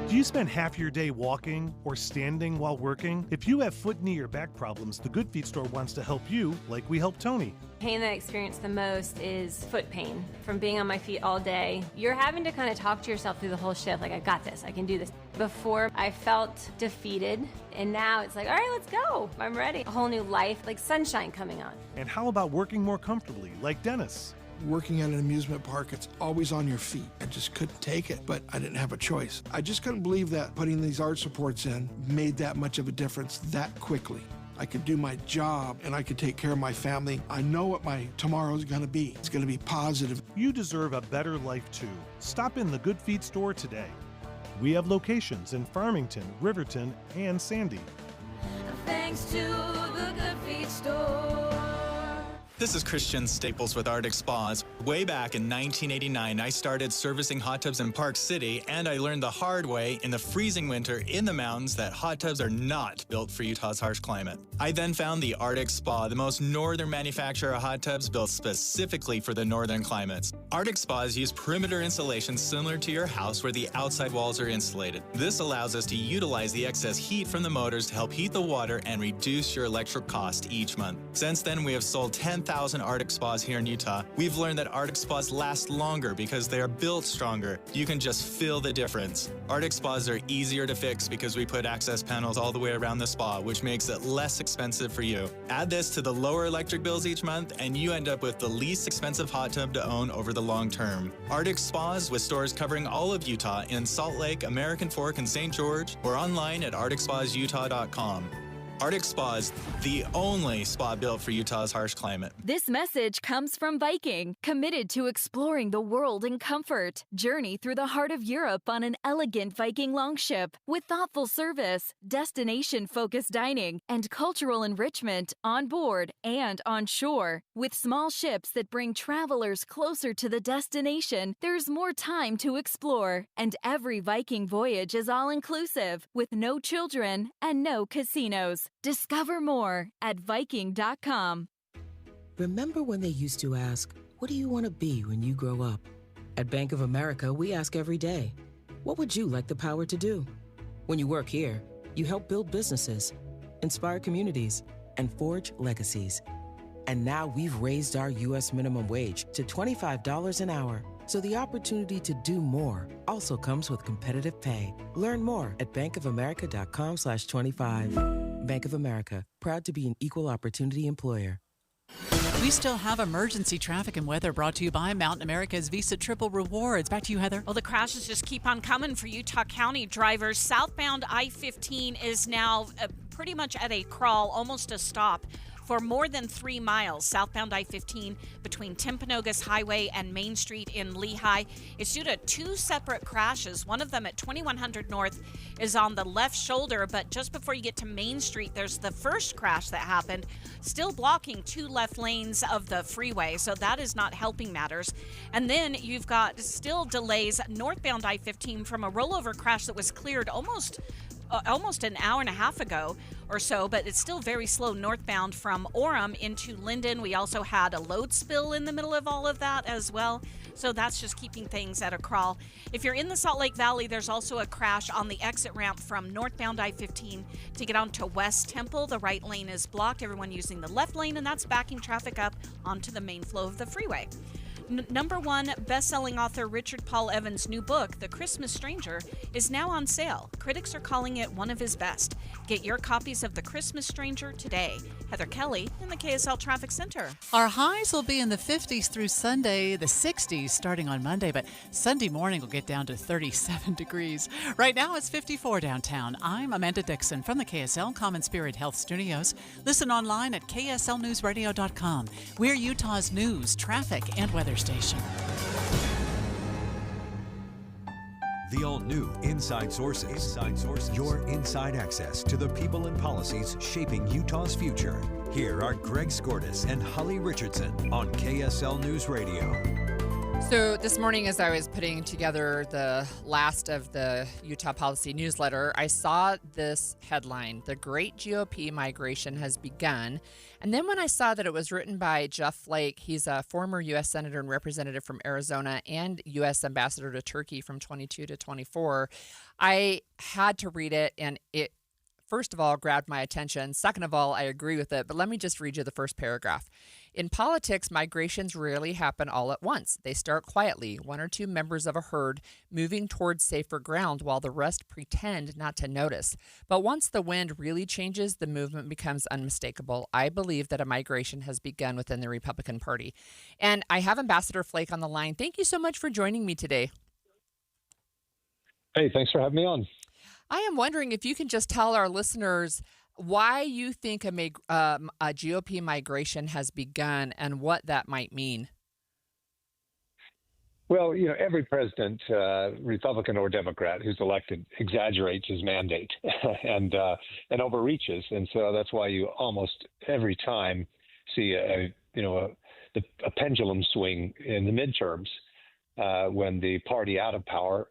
Do you spend half your day walking or standing while working? If you have foot, knee, or back problems, the Good Feet store wants to help you like we helped Tony. Pain that I experience the most is foot pain from being on my feet all day. You're having to kind of talk to yourself through the whole shift, like, I got this, I can do this. Before, I felt defeated, and now it's like, all right, let's go. I'm ready. A whole new life, like sunshine coming on. And how about working more comfortably, like Dennis? Working at an amusement park, it's always on your feet. I just couldn't take it, but I didn't have a choice. I just couldn't believe that putting these arch supports in made that much of a difference that quickly. I could do my job and I could take care of my family. I know what my tomorrow's gonna be. It's gonna be positive. You deserve a better life too. Stop in the Good Feet store today. We have locations in Farmington, Riverton, and Sandy. Thanks to the Good Feet store. This is Christian Staples with Arctic Spas. Way back in 1989, I started servicing hot tubs in Park City, and I learned the hard way in the freezing winter in the mountains that hot tubs are not built for Utah's harsh climate. I then found the Arctic Spa, the most northern manufacturer of hot tubs built specifically for the northern climates. Arctic Spas use perimeter insulation similar to your house where the outside walls are insulated. This allows us to utilize the excess heat from the motors to help heat the water and reduce your electric cost each month. Since then, we have sold 10,000 10,000 Arctic spas here in Utah, we've learned that Arctic spas last longer because they are built stronger. You can just feel the difference. Arctic spas are easier to fix because we put access panels all the way around the spa, which makes it less expensive for you. Add this to the lower electric bills each month, and you end up with the least expensive hot tub to own over the long term. Arctic Spas, with stores covering all of Utah in Salt Lake, American Fork, and St. George, or online at arcticspasutah.com. Arctic Spas, the only spa built for Utah's harsh climate. This message comes from Viking, committed to exploring the world in comfort. Journey through the heart of Europe on an elegant Viking longship with thoughtful service, destination-focused dining, and cultural enrichment on board and on shore. With small ships that bring travelers closer to the destination, there's more time to explore. And every Viking voyage is all-inclusive, with no children and no casinos. Discover more at Viking.com. Remember when they used to ask, what do you want to be when you grow up? At Bank of America, we ask every day, what would you like the power to do? When you work here, you help build businesses, inspire communities, and forge legacies. And now we've raised our U.S. minimum wage to $25 an hour. So the opportunity to do more also comes with competitive pay. Learn more at bankofamerica.com/25. Bank of America, proud to be an equal opportunity employer. We still have emergency traffic and weather brought to you by Mountain America's Visa Triple Rewards. Back to you, Heather. Well, the crashes just keep on coming for Utah County drivers. Southbound I-15 is now pretty much at a crawl, almost a stop, for more than 3 miles. Southbound I-15 between Timpanogos Highway and Main Street in Lehigh. It's due to 2 separate crashes. One of them at 2100 North is on the left shoulder, but just before you get to Main Street, there's the first crash that happened, still blocking 2 left lanes of the freeway, so that is not helping matters. And then you've got still delays northbound I-15 from a rollover crash that was cleared almost an hour and a half ago or so, but it's still very slow northbound from Orem into Linden. We also had a load spill in the middle of all of that as well, so that's just keeping things at a crawl. If you're in the Salt Lake Valley, there's also a crash on the exit ramp from northbound I-15 to get onto West Temple. The right lane is blocked, everyone using the left lane, and that's backing traffic up onto the main flow of the freeway. Number 1 best-selling author Richard Paul Evans' new book, The Christmas Stranger, is now on sale. Critics are calling it one of his best. Get your copies of The Christmas Stranger today. Heather Kelly in the KSL Traffic Center. Our highs will be in the 50s through Sunday, the 60s starting on Monday, but Sunday morning will get down to 37 degrees. Right now it's 54 downtown. I'm Amanda Dixon from the KSL Common Spirit Health Studios. Listen online at kslnewsradio.com. We're Utah's news, traffic, and weather station. The all-new Inside Sources. Your inside access to the people and policies shaping Utah's future. Here are Greg Skordas and Holly Richardson on KSL News Radio. So this morning, as I was putting together the last of the Utah Policy newsletter, I saw this headline, "The Great GOP Migration Has Begun." And then when I saw that it was written by Jeff Flake, he's a former U.S. Senator and Representative from Arizona and U.S. Ambassador to Turkey from 22 to 24, I had to read it, and it, first of all, grabbed my attention. Second of all, I agree with it, but let me just read you the first paragraph. In politics, migrations rarely happen all at once. They start quietly, 1 or 2 members of a herd moving towards safer ground while the rest pretend not to notice. But once the wind really changes, the movement becomes unmistakable. I believe that a migration has begun within the Republican Party. And I have Ambassador Flake on the line. Thank you so much for joining me today. Hey, thanks for having me on. I am wondering if you can just tell our listeners why you think a GOP migration has begun and what that might mean. Well, every president, Republican or Democrat, who's elected exaggerates his mandate and overreaches, and so that's why you almost every time see a pendulum swing in the midterms when the party out of power,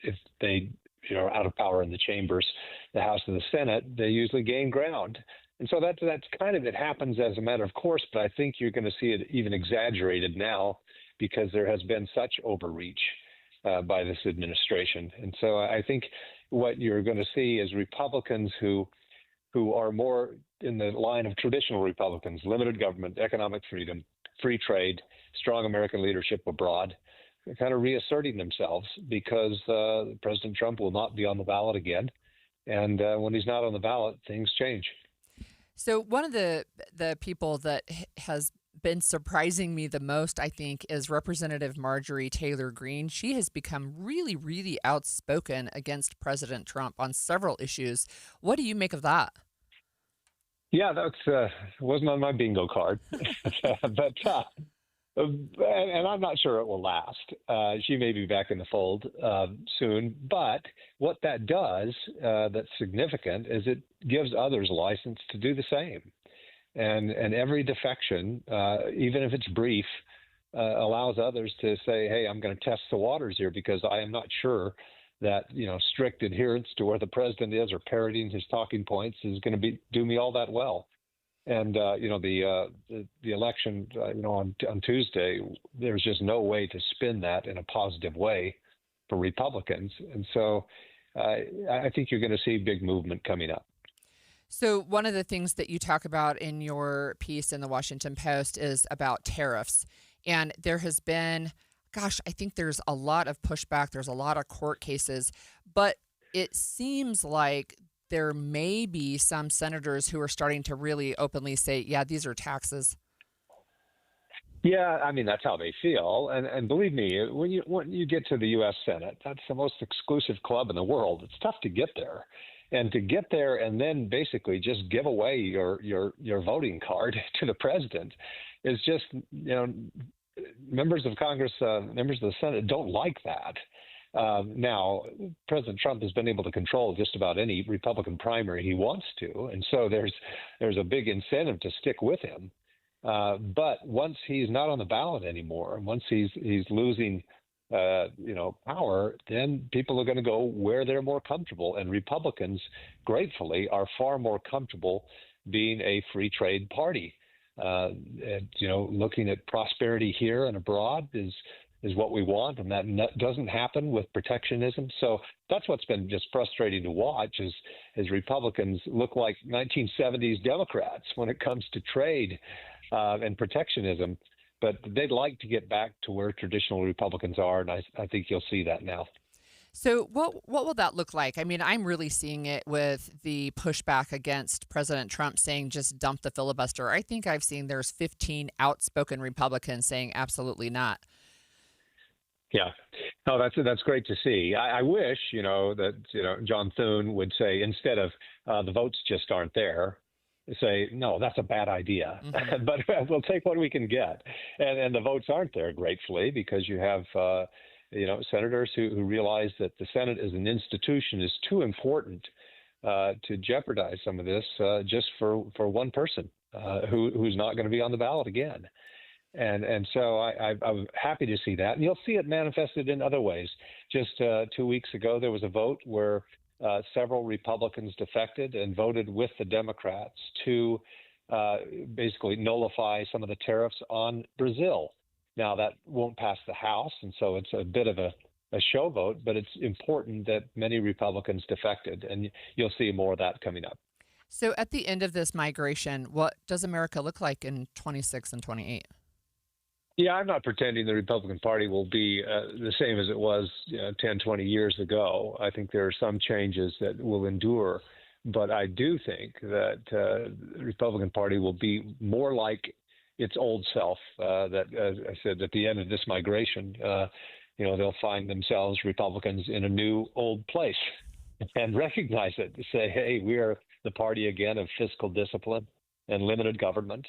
if they are out of power in the chambers, the House and the Senate, they usually gain ground. And so that's kind of, it happens as a matter of course, but I think you're going to see it even exaggerated now because there has been such overreach by this administration. And so I think what you're going to see is Republicans who who are more in the line of traditional Republicans: limited government, economic freedom, free trade, strong American leadership abroad, kind of reasserting themselves because President Trump will not be on the ballot again. And when he's not on the ballot, things change. So one of the people that has been surprising me the most, I think, is Representative Marjorie Taylor Greene. She has become really, really outspoken against President Trump on several issues. What do you make of that? Yeah, that's wasn't on my bingo card, but and I'm not sure it will last. She may be back in the fold soon, but what that does that's significant is it gives others license to do the same. And every defection, even if it's brief, allows others to say, hey, I'm going to test the waters here because I am not sure that, strict adherence to where the president is or parroting his talking points is going to do me all that well. And, the election, on Tuesday, there's just no way to spin that in a positive way for Republicans. And so I think you're going to see big movement coming up. So one of the things that you talk about in your piece in the Washington Post is about tariffs. And there has been, I think there's a lot of pushback. There's a lot of court cases. But it seems like there may be some senators who are starting to really openly say, yeah, these are taxes. Yeah, I mean, that's how they feel. And believe me, when you get to the U.S. Senate, that's the most exclusive club in the world. It's tough to get there. And to get there and then basically just give away your voting card to the president is just, members of Congress, members of the Senate don't like that. Now, President Trump has been able to control just about any Republican primary he wants to. And so there's a big incentive to stick with him. But once he's not on the ballot anymore, once he's losing power, then people are going to go where they're more comfortable. And Republicans, gratefully, are far more comfortable being a free trade party. Looking at prosperity here and abroad is what we want, and that doesn't happen with protectionism. So that's what's been just frustrating to watch is Republicans look like 1970s Democrats when it comes to trade and protectionism. But they'd like to get back to where traditional Republicans are, and I think you'll see that now. So what will that look like? I mean, I'm really seeing it with the pushback against President Trump saying just dump the filibuster. I think I've seen there's 15 outspoken Republicans saying absolutely not. Yeah, no, that's great to see. I wish, that, John Thune would say, instead of the votes just aren't there, say, no, that's a bad idea, but we'll take what we can get. And the votes aren't there, gratefully, because you have, senators who realize that the Senate as an institution is too important to jeopardize some of this just for one person who's not going to be on the ballot again. And so I'm happy to see that. And you'll see it manifested in other ways. Just 2 weeks ago, there was a vote where several Republicans defected and voted with the Democrats to basically nullify some of the tariffs on Brazil. Now, that won't pass the House, and so it's a bit of a show vote, but it's important that many Republicans defected, and you'll see more of that coming up. So at the end of this migration, what does America look like in 26 and 28? Yeah, I'm not pretending the Republican Party will be the same as it was 10, 20 years ago. I think there are some changes that will endure. But I do think that the Republican Party will be more like its old self, that, as I said, at the end of this migration, they'll find themselves, Republicans, in a new old place and recognize it, to say, hey, we are the party again of fiscal discipline and limited government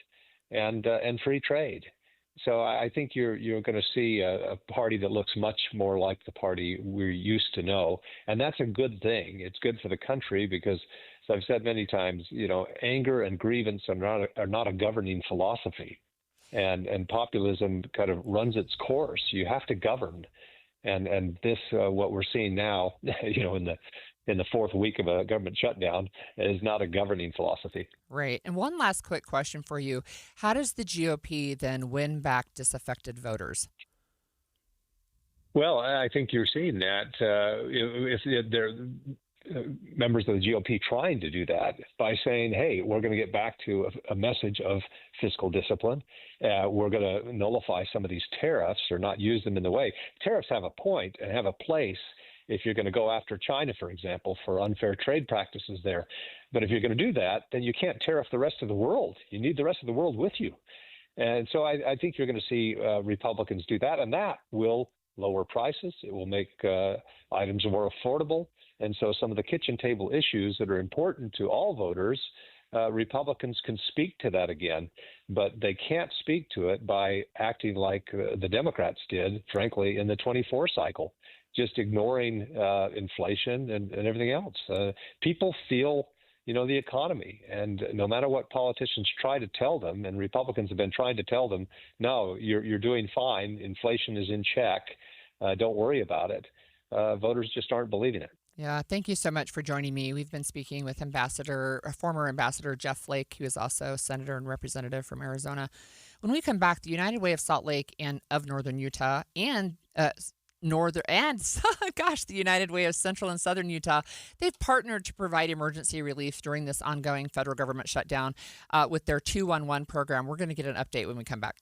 and free trade. So I think you're going to see a party that looks much more like the party we're used to know. And that's a good thing. It's good for the country because, as I've said many times, anger and grievance are not a governing philosophy. And populism kind of runs its course. You have to govern. And this, what we're seeing now, in the fourth week of a government shutdown, is not a governing philosophy. Right. And one last quick question for you. How does the GOP then win back disaffected voters? Well, I think you're seeing that. members of the GOP trying to do that by saying, hey, we're going to get back to a message of fiscal discipline. We're going to nullify some of these tariffs or not use them in the way. Tariffs have a point and have a place if you're going to go after China, for example, for unfair trade practices there. But if you're going to do that, then you can't tariff the rest of the world. You need the rest of the world with you. And so I think you're going to see Republicans do that, and that will lower prices. It will make items more affordable. And so some of the kitchen table issues that are important to all voters, Republicans can speak to that again, but they can't speak to it by acting like the Democrats did, frankly, in the 24 cycle, just ignoring inflation and everything else. People feel, the economy, and no matter what politicians try to tell them, and Republicans have been trying to tell them, no, you're doing fine, inflation is in check, don't worry about it. Voters just aren't believing it. Yeah, thank you so much for joining me. We've been speaking with former Ambassador Jeff Flake, who is also Senator and Representative from Arizona. When we come back, the United Way of Salt Lake and of Northern Utah and the United Way of Central and Southern Utah, they've partnered to provide emergency relief during this ongoing federal government shutdown with their 211 program. We're going to get an update when we come back.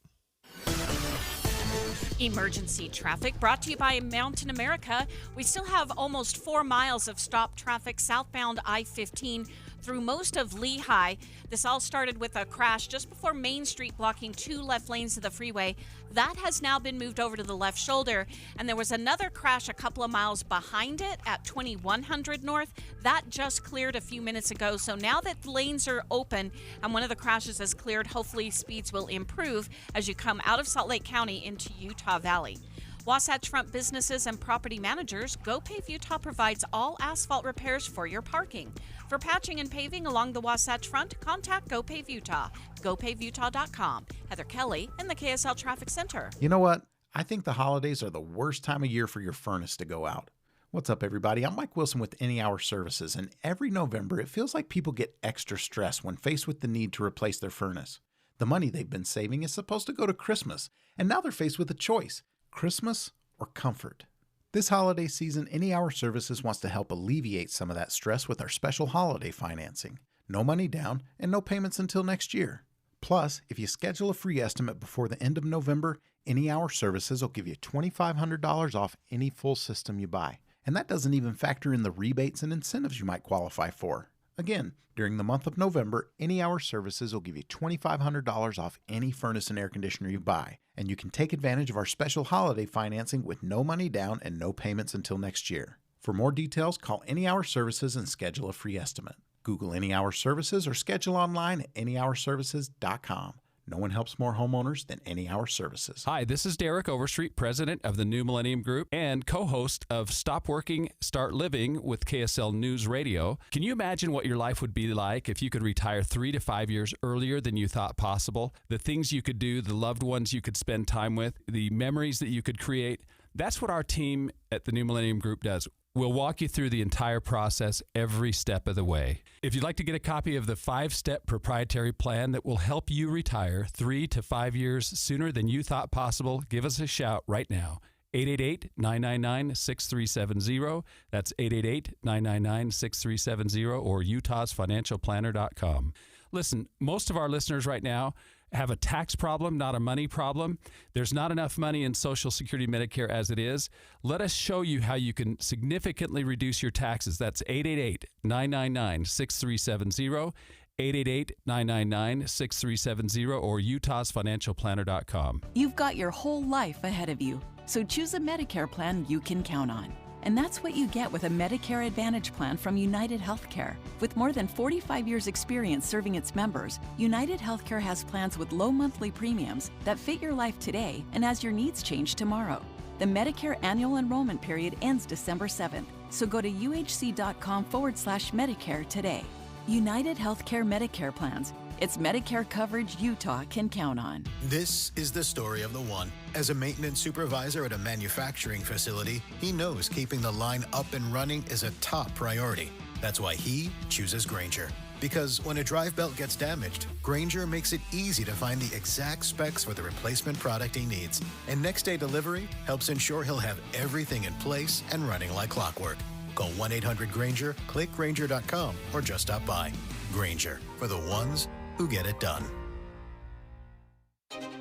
Emergency traffic brought to you by Mountain America. We still have almost 4 miles of stopped traffic southbound I-15 through most of Lehigh. This all started with a crash just before Main Street, blocking 2 left lanes of the freeway. That has now been moved over to the left shoulder, and there was another crash a couple of miles behind it at 2100 North. That just cleared a few minutes ago, so now that the lanes are open and one of the crashes is cleared, hopefully speeds will improve as you come out of Salt Lake County into Utah Valley. Wasatch Front businesses and property managers, GoPave Utah provides all asphalt repairs for your parking. For patching and paving along the Wasatch Front, contact GoPave Utah, gopavutah.com. Heather Kelly in the KSL Traffic Center. You know what? I think the holidays are the worst time of year for your furnace to go out. What's up, everybody? I'm Mike Wilson with Any Hour Services, and every November it feels like people get extra stressed when faced with the need to replace their furnace. The money they've been saving is supposed to go to Christmas, and now they're faced with a choice: Christmas or comfort. This holiday season, Any Hour Services wants to help alleviate some of that stress with our special holiday financing. No money down and no payments until next year. Plus, if you schedule a free estimate before the end of November, Any Hour Services will give you $2,500 off any full system you buy. And that doesn't even factor in the rebates and incentives you might qualify for. Again, during the month of November, Any Hour Services will give you $2,500 off any furnace and air conditioner you buy. And you can take advantage of our special holiday financing with no money down and no payments until next year. For more details, call Any Hour Services and schedule a free estimate. Google Any Hour Services or schedule online at anyhourservices.com. No one helps more homeowners than Any Hour Services. Hi, this is Derek Overstreet, president of the New Millennium Group and co-host of Stop Working, Start Living with KSL News Radio. Can you imagine what your life would be like if you could retire 3 to 5 years earlier than you thought possible? The things you could do, the loved ones you could spend time with, the memories that you could create. That's what our team at the New Millennium Group does. We'll walk you through the entire process every step of the way. If you'd like to get a copy of the 5-step proprietary plan that will help you retire 3 to 5 years sooner than you thought possible, give us a shout right now. 888-999-6370. That's 888-999-6370 or utahsfinancialplanner.com. Listen, most of our listeners right now have a tax problem, not a money problem. There's not enough money in Social Security Medicare as it is. Let us show you how you can significantly reduce your taxes. That's 888-999-6370, 888-999-6370, or utahsfinancialplanner.com. You've got your whole life ahead of you, so choose a Medicare plan you can count on. And that's what you get with a Medicare Advantage plan from United Healthcare. With more than 45 years' experience serving its members, United Healthcare has plans with low monthly premiums that fit your life today and as your needs change tomorrow. The Medicare annual enrollment period ends December 7th, so go to uhc.com/Medicare today. United Healthcare Medicare plans. It's Medicare coverage Utah can count on. This is the story of the one. As a maintenance supervisor at a manufacturing facility, he knows keeping the line up and running is a top priority. That's why he chooses Grainger. Because when a drive belt gets damaged, Grainger makes it easy to find the exact specs for the replacement product he needs. And next day delivery helps ensure he'll have everything in place and running like clockwork. Call 1-800-GRANGER, click Grainger.com, or just stop by. Grainger, for the ones who get it done.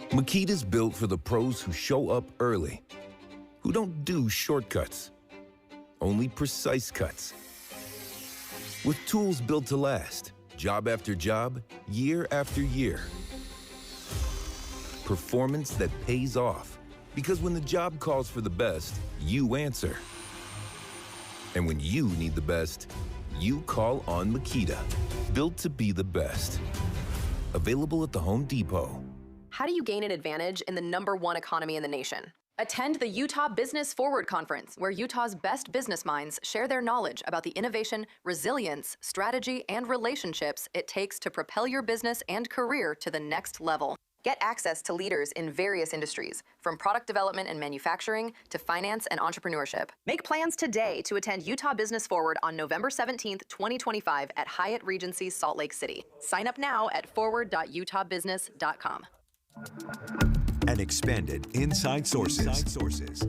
Makita's built for the pros who show up early, who don't do shortcuts, only precise cuts. With tools built to last, job after job, year after year. Performance that pays off, because when the job calls for the best, you answer. And when you need the best, you call on Makita. Built to be the best. Available at the Home Depot. How do you gain an advantage in the #1 economy in the nation? Attend the Utah Business Forward Conference, where Utah's best business minds share their knowledge about the innovation, resilience, strategy, and relationships it takes to propel your business and career to the next level. Get access to leaders in various industries, from product development and manufacturing to finance and entrepreneurship. Make plans today to attend Utah Business Forward on November 17th, 2025 at Hyatt Regency Salt Lake City. Sign up now at forward.utahbusiness.com. An expanded Inside Sources.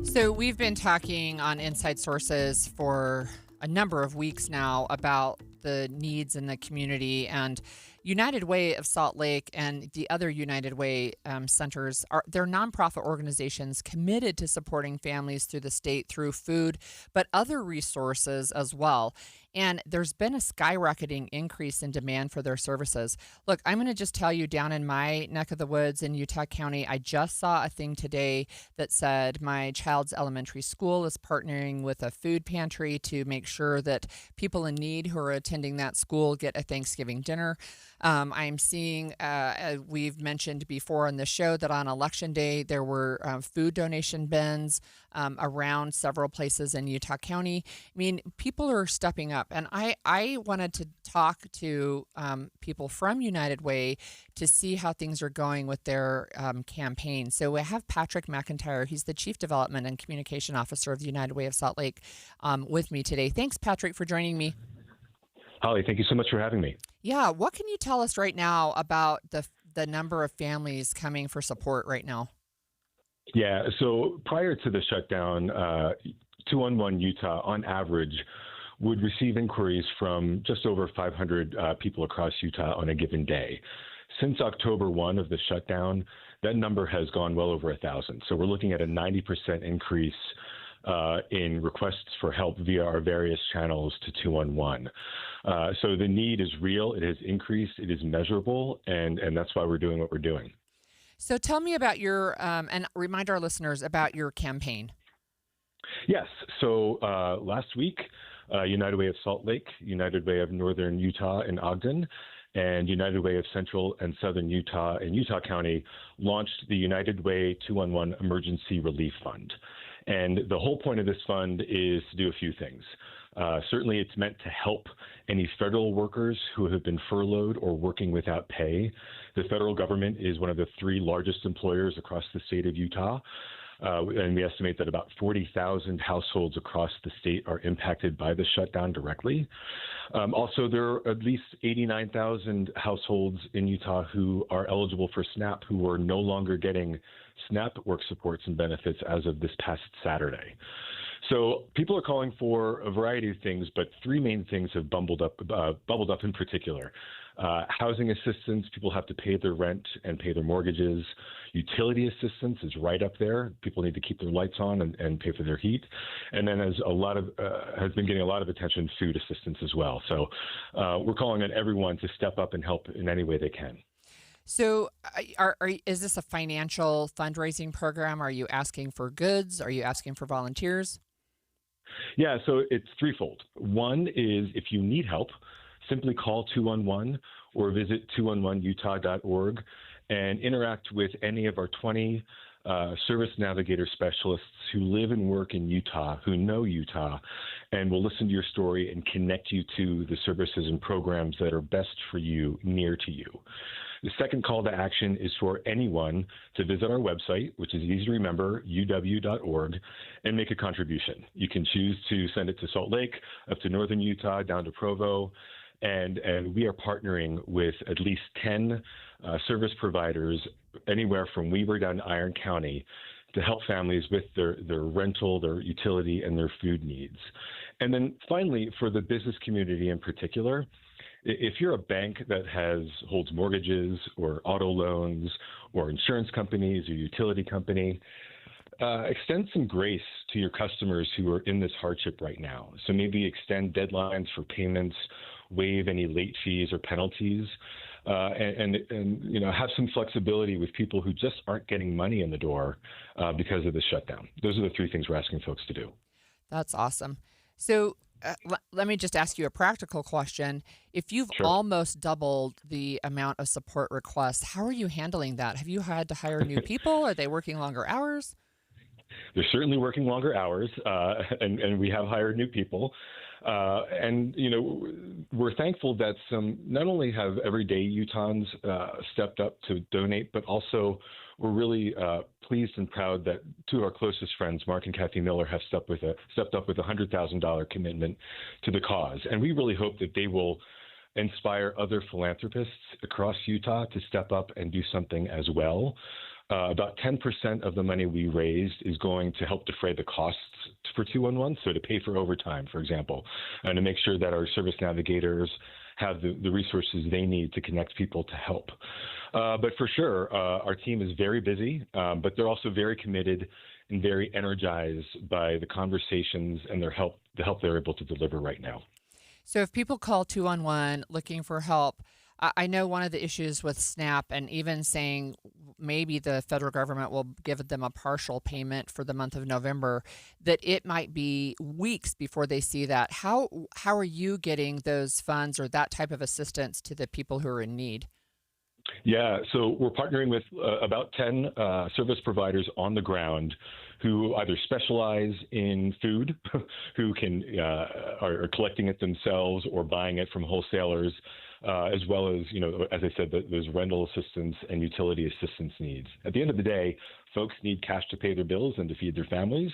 So we've been talking on Inside Sources for a number of weeks now about the needs in the community, and United Way of Salt Lake and the other United Way centers they're nonprofit organizations committed to supporting families through the state through food, but other resources as well. And there's been a skyrocketing increase in demand for their services. Look, I'm going to just tell you, down in my neck of the woods in Utah County, I just saw a thing today that said my child's elementary school is partnering with a food pantry to make sure that people in need who are attending that school get a Thanksgiving dinner. I'm seeing, we've mentioned before on the show, that on Election Day, there were food donation bins around several places in Utah County. I mean, people are stepping up. And I wanted to talk to people from United Way to see how things are going with their campaign. So we have Patrick McIntyre. He's the Chief Development and Communication Officer of the United Way of Salt Lake with me today. Thanks, Patrick, for joining me. Holly, thank you so much for having me. Yeah. What can you tell us right now about the number of families coming for support right now? Yeah. So prior to the shutdown, 211 Utah, on average, would receive inquiries from just over 500 people across Utah on a given day. Since October 1 of the shutdown, that number has gone well over 1,000. So we're looking at a 90% increase in requests for help via our various channels to 211. So the need is real. It has increased. It is measurable. And that's why we're doing what we're doing. So tell me about your, and remind our listeners about your campaign. Yes. So last week, United Way of Salt Lake, United Way of Northern Utah in Ogden, and United Way of Central and Southern Utah in Utah County launched the United Way 211 Emergency Relief Fund. And the whole point of this fund is to do a few things. Certainly, it's meant to help any federal workers who have been furloughed or working without pay. The federal government is one of the 3 largest employers across the state of Utah. And we estimate that about 40,000 households across the state are impacted by the shutdown directly. Also, there are at least 89,000 households in Utah who are eligible for SNAP who are no longer getting SNAP work supports and benefits as of this past Saturday. So people are calling for a variety of things, but 3 main things have bubbled up in particular. Housing assistance, people have to pay their rent and pay their mortgages. Utility assistance is right up there. People need to keep their lights on and pay for their heat. And then has been getting a lot of attention, food assistance as well. So we're calling on everyone to step up and help in any way they can. So is this a financial fundraising program? Are you asking for goods? Are you asking for volunteers? Yeah, so it's threefold. One is if you need help, simply call 211 or visit 211utah.org and interact with any of our 20 service navigator specialists who live and work in Utah, who know Utah, and will listen to your story and connect you to the services and programs that are best for you, near to you. The second call to action is for anyone to visit our website, which is easy to remember, uw.org, and make a contribution. You can choose to send it to Salt Lake, up to Northern Utah, down to Provo, and we are partnering with at least 10 service providers anywhere from Weber down to Iron County to help families with their rental, their utility, and their food needs. And then finally, for the business community in particular, if you're a bank that holds mortgages or auto loans or insurance companies or utility company, extend some grace to your customers who are in this hardship right now. So maybe extend deadlines for payments, waive any late fees or penalties, and have some flexibility with people who just aren't getting money in the door because of the shutdown. Those are the three things we're asking folks to do. That's awesome. So let me just ask you a practical question. If you've Sure. almost doubled the amount of support requests, how are you handling that? Have you had to hire new people? Are they working longer hours? They're certainly working longer hours, and we have hired new people. And we're thankful that not only have everyday Utahns stepped up to donate, but also we're really pleased and proud that two of our closest friends, Mark and Kathy Miller, have stepped up with a $100,000 commitment to the cause. And we really hope that they will inspire other philanthropists across Utah to step up and do something as well. About 10% of the money we raised is going to help defray the costs for 211, so to pay for overtime, for example, and to make sure that our service navigators have the resources they need to connect people to help. But for sure, our team is very busy, but they're also very committed and very energized by the conversations and the help they're able to deliver right now. So if people call 211 looking for help, I know one of the issues with SNAP and even saying maybe the federal government will give them a partial payment for the month of November, that it might be weeks before they see that. How are you getting those funds or that type of assistance to the people who are in need? Yeah, so we're partnering with about 10 service providers on the ground who either specialize in food, who are collecting it themselves or buying it from wholesalers, as well as, as I said, those rental assistance and utility assistance needs. At the end of the day, folks need cash to pay their bills and to feed their families.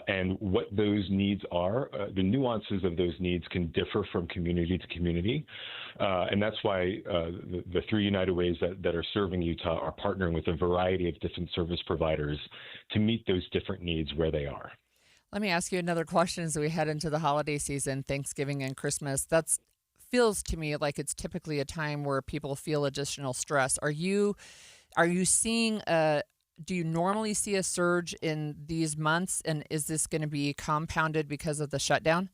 And what those needs are, the nuances of those needs can differ from community to community. And that's why the three United Ways that are serving Utah are partnering with a variety of different service providers to meet those different needs where they are. Let me ask you another question as we head into the holiday season, Thanksgiving and Christmas. That feels to me like it's typically a time where people feel additional stress. Are you seeing do you normally see a surge in these months, and is this going to be compounded because of the shutdown?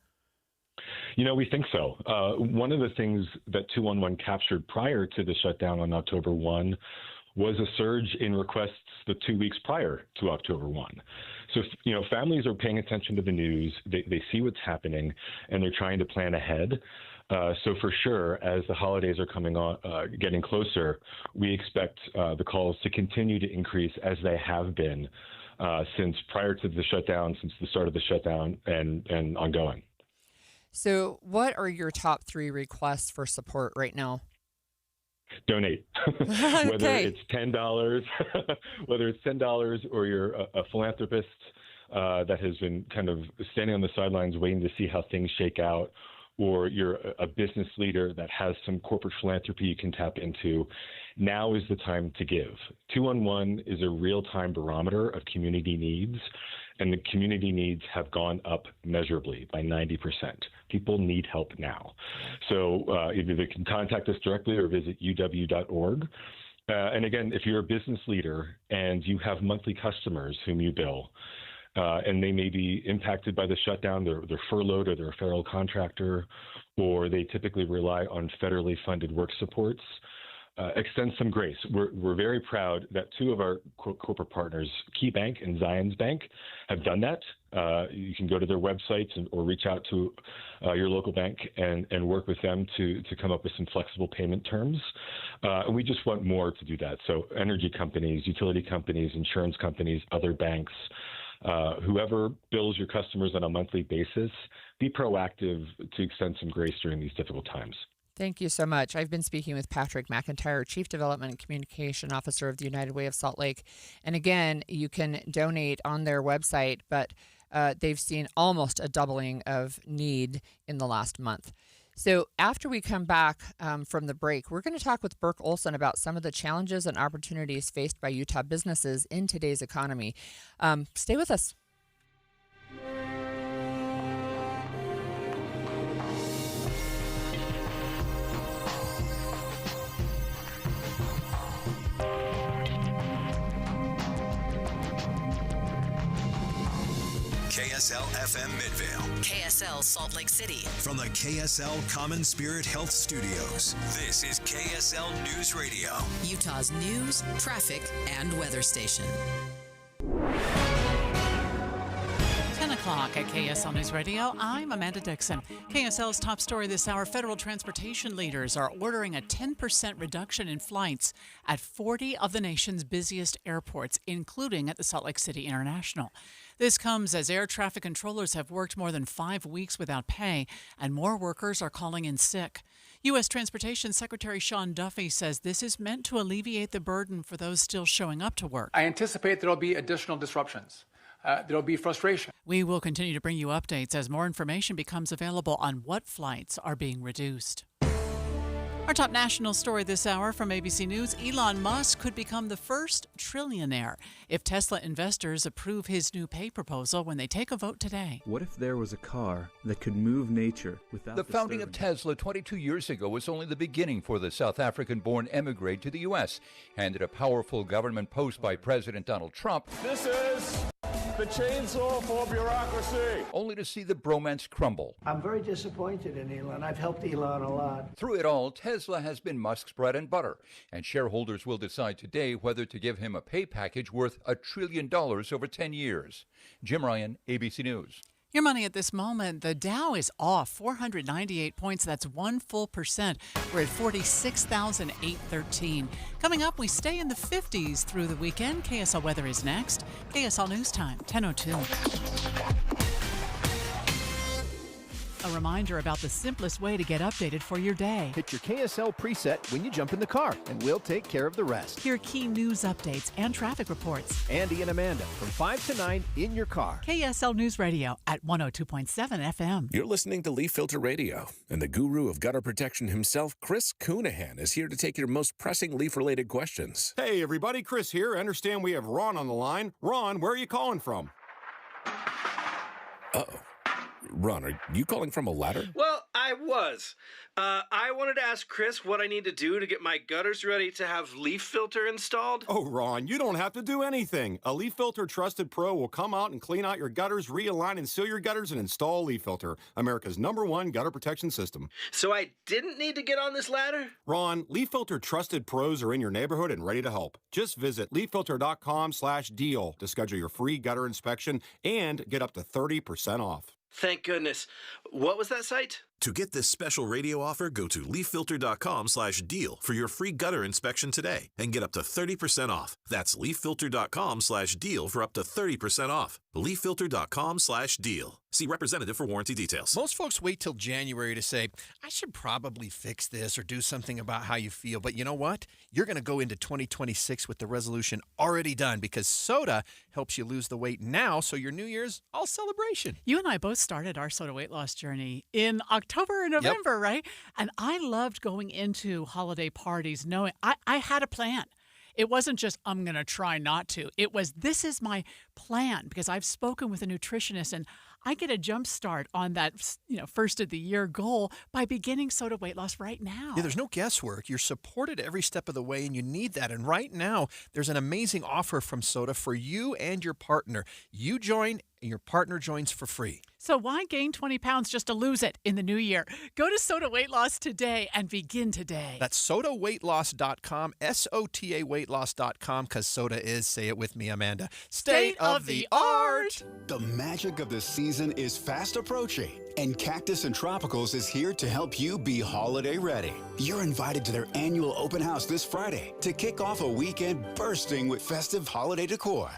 We think so. One of the things that 211 captured prior to the shutdown on October 1 was a surge in requests the 2 weeks prior to October 1. So, families are paying attention to the news. They see what's happening, and they're trying to plan ahead. So for sure, as the holidays are coming on, getting closer, we expect the calls to continue to increase as they have been since prior to the shutdown, since the start of the shutdown and ongoing. So what are your top three requests for support right now? Donate. Whether it's $10, or you're a philanthropist that has been kind of standing on the sidelines waiting to see how things shake out, or you're a business leader that has some corporate philanthropy you can tap into, now is the time to give. 211 is a real-time barometer of community needs, and the community needs have gone up measurably by 90%. People need help now. So either they can contact us directly or visit uw.org. And again, if you're a business leader and you have monthly customers whom you bill, and they may be impacted by the shutdown, they're furloughed or they're a federal contractor, or they typically rely on federally funded work supports, extend some grace. We're very proud that two of our corporate partners, KeyBank and Zions Bank, have done that. You can go to their websites or reach out to your local bank and work with them to come up with some flexible payment terms. And we just want more to do that. So energy companies, utility companies, insurance companies, other banks, whoever bills your customers on a monthly basis, be proactive to extend some grace during these difficult times. Thank you so much. I've been speaking with Patrick McIntyre, Chief Development and Communication Officer of the United Way of Salt Lake. And again, you can donate on their website, but they've seen almost a doubling of need in the last month. So after we come back from the break, we're going to talk with Burke Olson about some of the challenges and opportunities faced by Utah businesses in today's economy. Stay with us. KSL FM Midvale. KSL Salt Lake City. From the KSL Common Spirit Health Studios, this is KSL News Radio. Utah's news, traffic, and weather station. 10 o'clock at KSL News Radio. I'm Amanda Dixon. KSL's top story this hour, federal transportation leaders are ordering a 10% reduction in flights at 40 of the nation's busiest airports, including at the Salt Lake City International. This comes as air traffic controllers have worked more than 5 weeks without pay, and more workers are calling in sick. U.S. Transportation Secretary Sean Duffy says this is meant to alleviate the burden for those still showing up to work. I anticipate there will be additional disruptions. There will be frustration. We will continue to bring you updates as more information becomes available on what flights are being reduced. Our top national story this hour from ABC News, Elon Musk could become the first trillionaire if Tesla investors approve his new pay proposal when they take a vote today. What if there was a car that could move nature without The founding of Tesla 22 years ago was only the beginning for the South African-born emigrant to the U.S. Handed a powerful government post by President Donald Trump. This is the chainsaw for bureaucracy. Only to see the bromance crumble. I'm very disappointed in Elon. I've helped Elon a lot. Through it all, Tesla has been Musk's bread and butter, and shareholders will decide today whether to give him a pay package worth $1 trillion over 10 years. Jim Ryan, ABC News. Your money at this moment, the Dow is off 498 points. That's 1%. We're at 46,813. Coming up, we stay in the 50s through the weekend. KSL weather is next. KSL News Time, 10:02. A reminder about the simplest way to get updated for your day. Hit your KSL preset when you jump in the car, and we'll take care of the rest. Hear key news updates and traffic reports. Andy and Amanda from 5 to 9 in your car. KSL News Radio at 102.7 FM. You're listening to Leaf Filter Radio, and the guru of gutter protection himself, Chris Coonahan, is here to take your most pressing leaf-related questions. Hey, everybody, Chris here. I understand we have Ron on the line. Ron, where are you calling from? Uh-oh. Ron, are you calling from a ladder? Well, I was. I wanted to ask Chris what I need to do to get my gutters ready to have Leaf Filter installed. Oh, Ron, you don't have to do anything. A Leaf Filter Trusted Pro will come out and clean out your gutters, realign and seal your gutters, and install Leaf Filter, America's #1 gutter protection system. So I didn't need to get on this ladder? Ron, Leaf Filter Trusted Pros are in your neighborhood and ready to help. Just visit leaffilter.com/deal to schedule your free gutter inspection and get up to 30% off. Thank goodness. What was that site? To get this special radio offer, go to leaffilter.com/deal for your free gutter inspection today and get up to 30% off. That's leaffilter.com/deal for up to 30% off. leaffilter.com/deal. See representative for warranty details. Most folks wait till January to say, I should probably fix this or do something about how you feel. But you know what? You're going to go into 2026 with the resolution already done because Soda helps you lose the weight now, so your New Year's all celebration. You and I both started our Soda weight loss journey in October and November, right? And I loved going into holiday parties knowing I had a plan. It wasn't just, I'm going to try not to. It was, this is my plan because I've spoken with a nutritionist and I get a jump start on that, first of the year goal by beginning Soda weight loss right now. Yeah, there's no guesswork. You're supported every step of the way and you need that. And right now, there's an amazing offer from Soda for you and your partner. You join and your partner joins for free. So why gain 20 pounds just to lose it in the new year? Go to Soda Weight Loss today and begin today. That's sodaweightloss.com, SOTA weightloss.com, because Soda is, say it with me, Amanda, state of the art. The magic of the season is fast approaching, and Cactus and Tropicals is here to help you be holiday ready. You're invited to their annual open house this Friday to kick off a weekend bursting with festive holiday decor.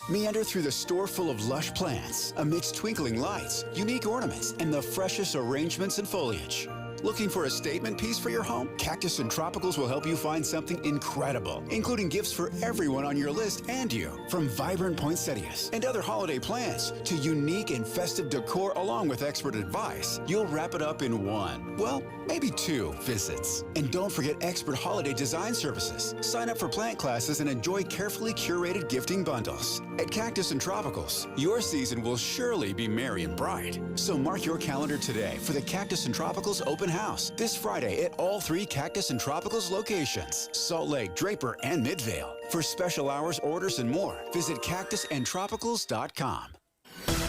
Meander through the store full of lush plants, amidst twinkling lights, unique ornaments, and the freshest arrangements and foliage. Looking for a statement piece for your home? Cactus and Tropicals will help you find something incredible, including gifts for everyone on your list and you. From vibrant poinsettias and other holiday plants to unique and festive decor along with expert advice, you'll wrap it up in one, well, maybe 2 visits. And don't forget expert holiday design services. Sign up for plant classes and enjoy carefully curated gifting bundles. At Cactus and Tropicals, your season will surely be merry and bright. So mark your calendar today for the Cactus and Tropicals open house this Friday at all 3 Cactus and Tropicals locations, Salt Lake, Draper, and Midvale. For special hours, orders, and more, visit cactusandtropicals.com.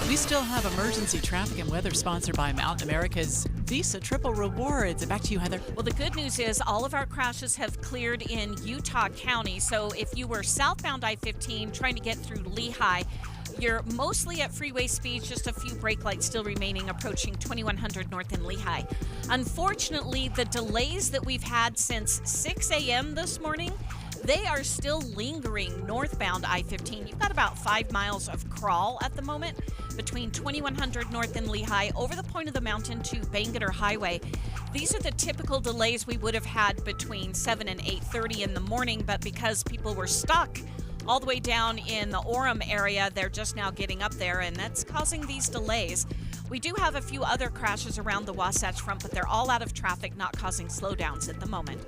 We still have emergency traffic and weather sponsored by Mountain America's Visa Triple Rewards. Back to you, Heather. Well, the good news is all of our crashes have cleared in Utah County. So if you were southbound I-15 trying to get through Lehigh, you're mostly at freeway speeds, just a few brake lights still remaining approaching 2100 north in Lehigh. Unfortunately, the delays that we've had since 6 a.m. this morning, they are still lingering northbound I-15. You've got about 5 miles of crawl at the moment between 2100 north in Lehigh over the point of the mountain to Bangerter Highway. These are the typical delays we would have had between 7 and 8:30 in the morning, but because people were stuck all the way down in the Orem area, they're just now getting up there, and that's causing these delays. We do have a few other crashes around the Wasatch Front, but they're all out of traffic, not causing slowdowns at the moment.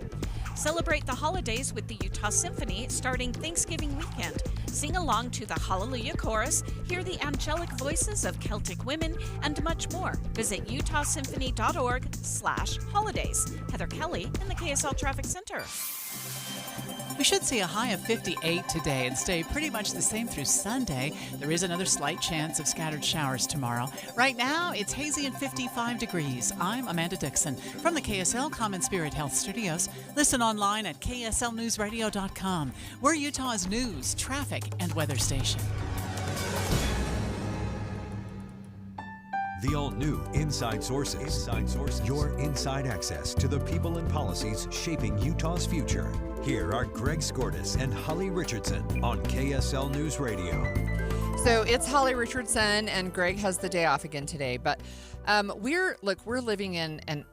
Celebrate the holidays with the Utah Symphony starting Thanksgiving weekend. Sing along to the Hallelujah Chorus, hear the angelic voices of Celtic women, and much more. Visit utahsymphony.org/holidays. Heather Kelly in the KSL Traffic Center. We should see a high of 58 today and stay pretty much the same through Sunday. There is another slight chance of scattered showers tomorrow. Right now, it's hazy and 55 degrees. I'm Amanda Dixon from the KSL Common Spirit Health Studios. Listen online at kslnewsradio.com. We're Utah's news, traffic, and weather station. The all-new Inside Sources. Your inside access to the people and policies shaping Utah's future. Here are Greg Skordas and Holly Richardson on KSL News Radio. So it's Holly Richardson, and Greg has the day off again today. But we're living in an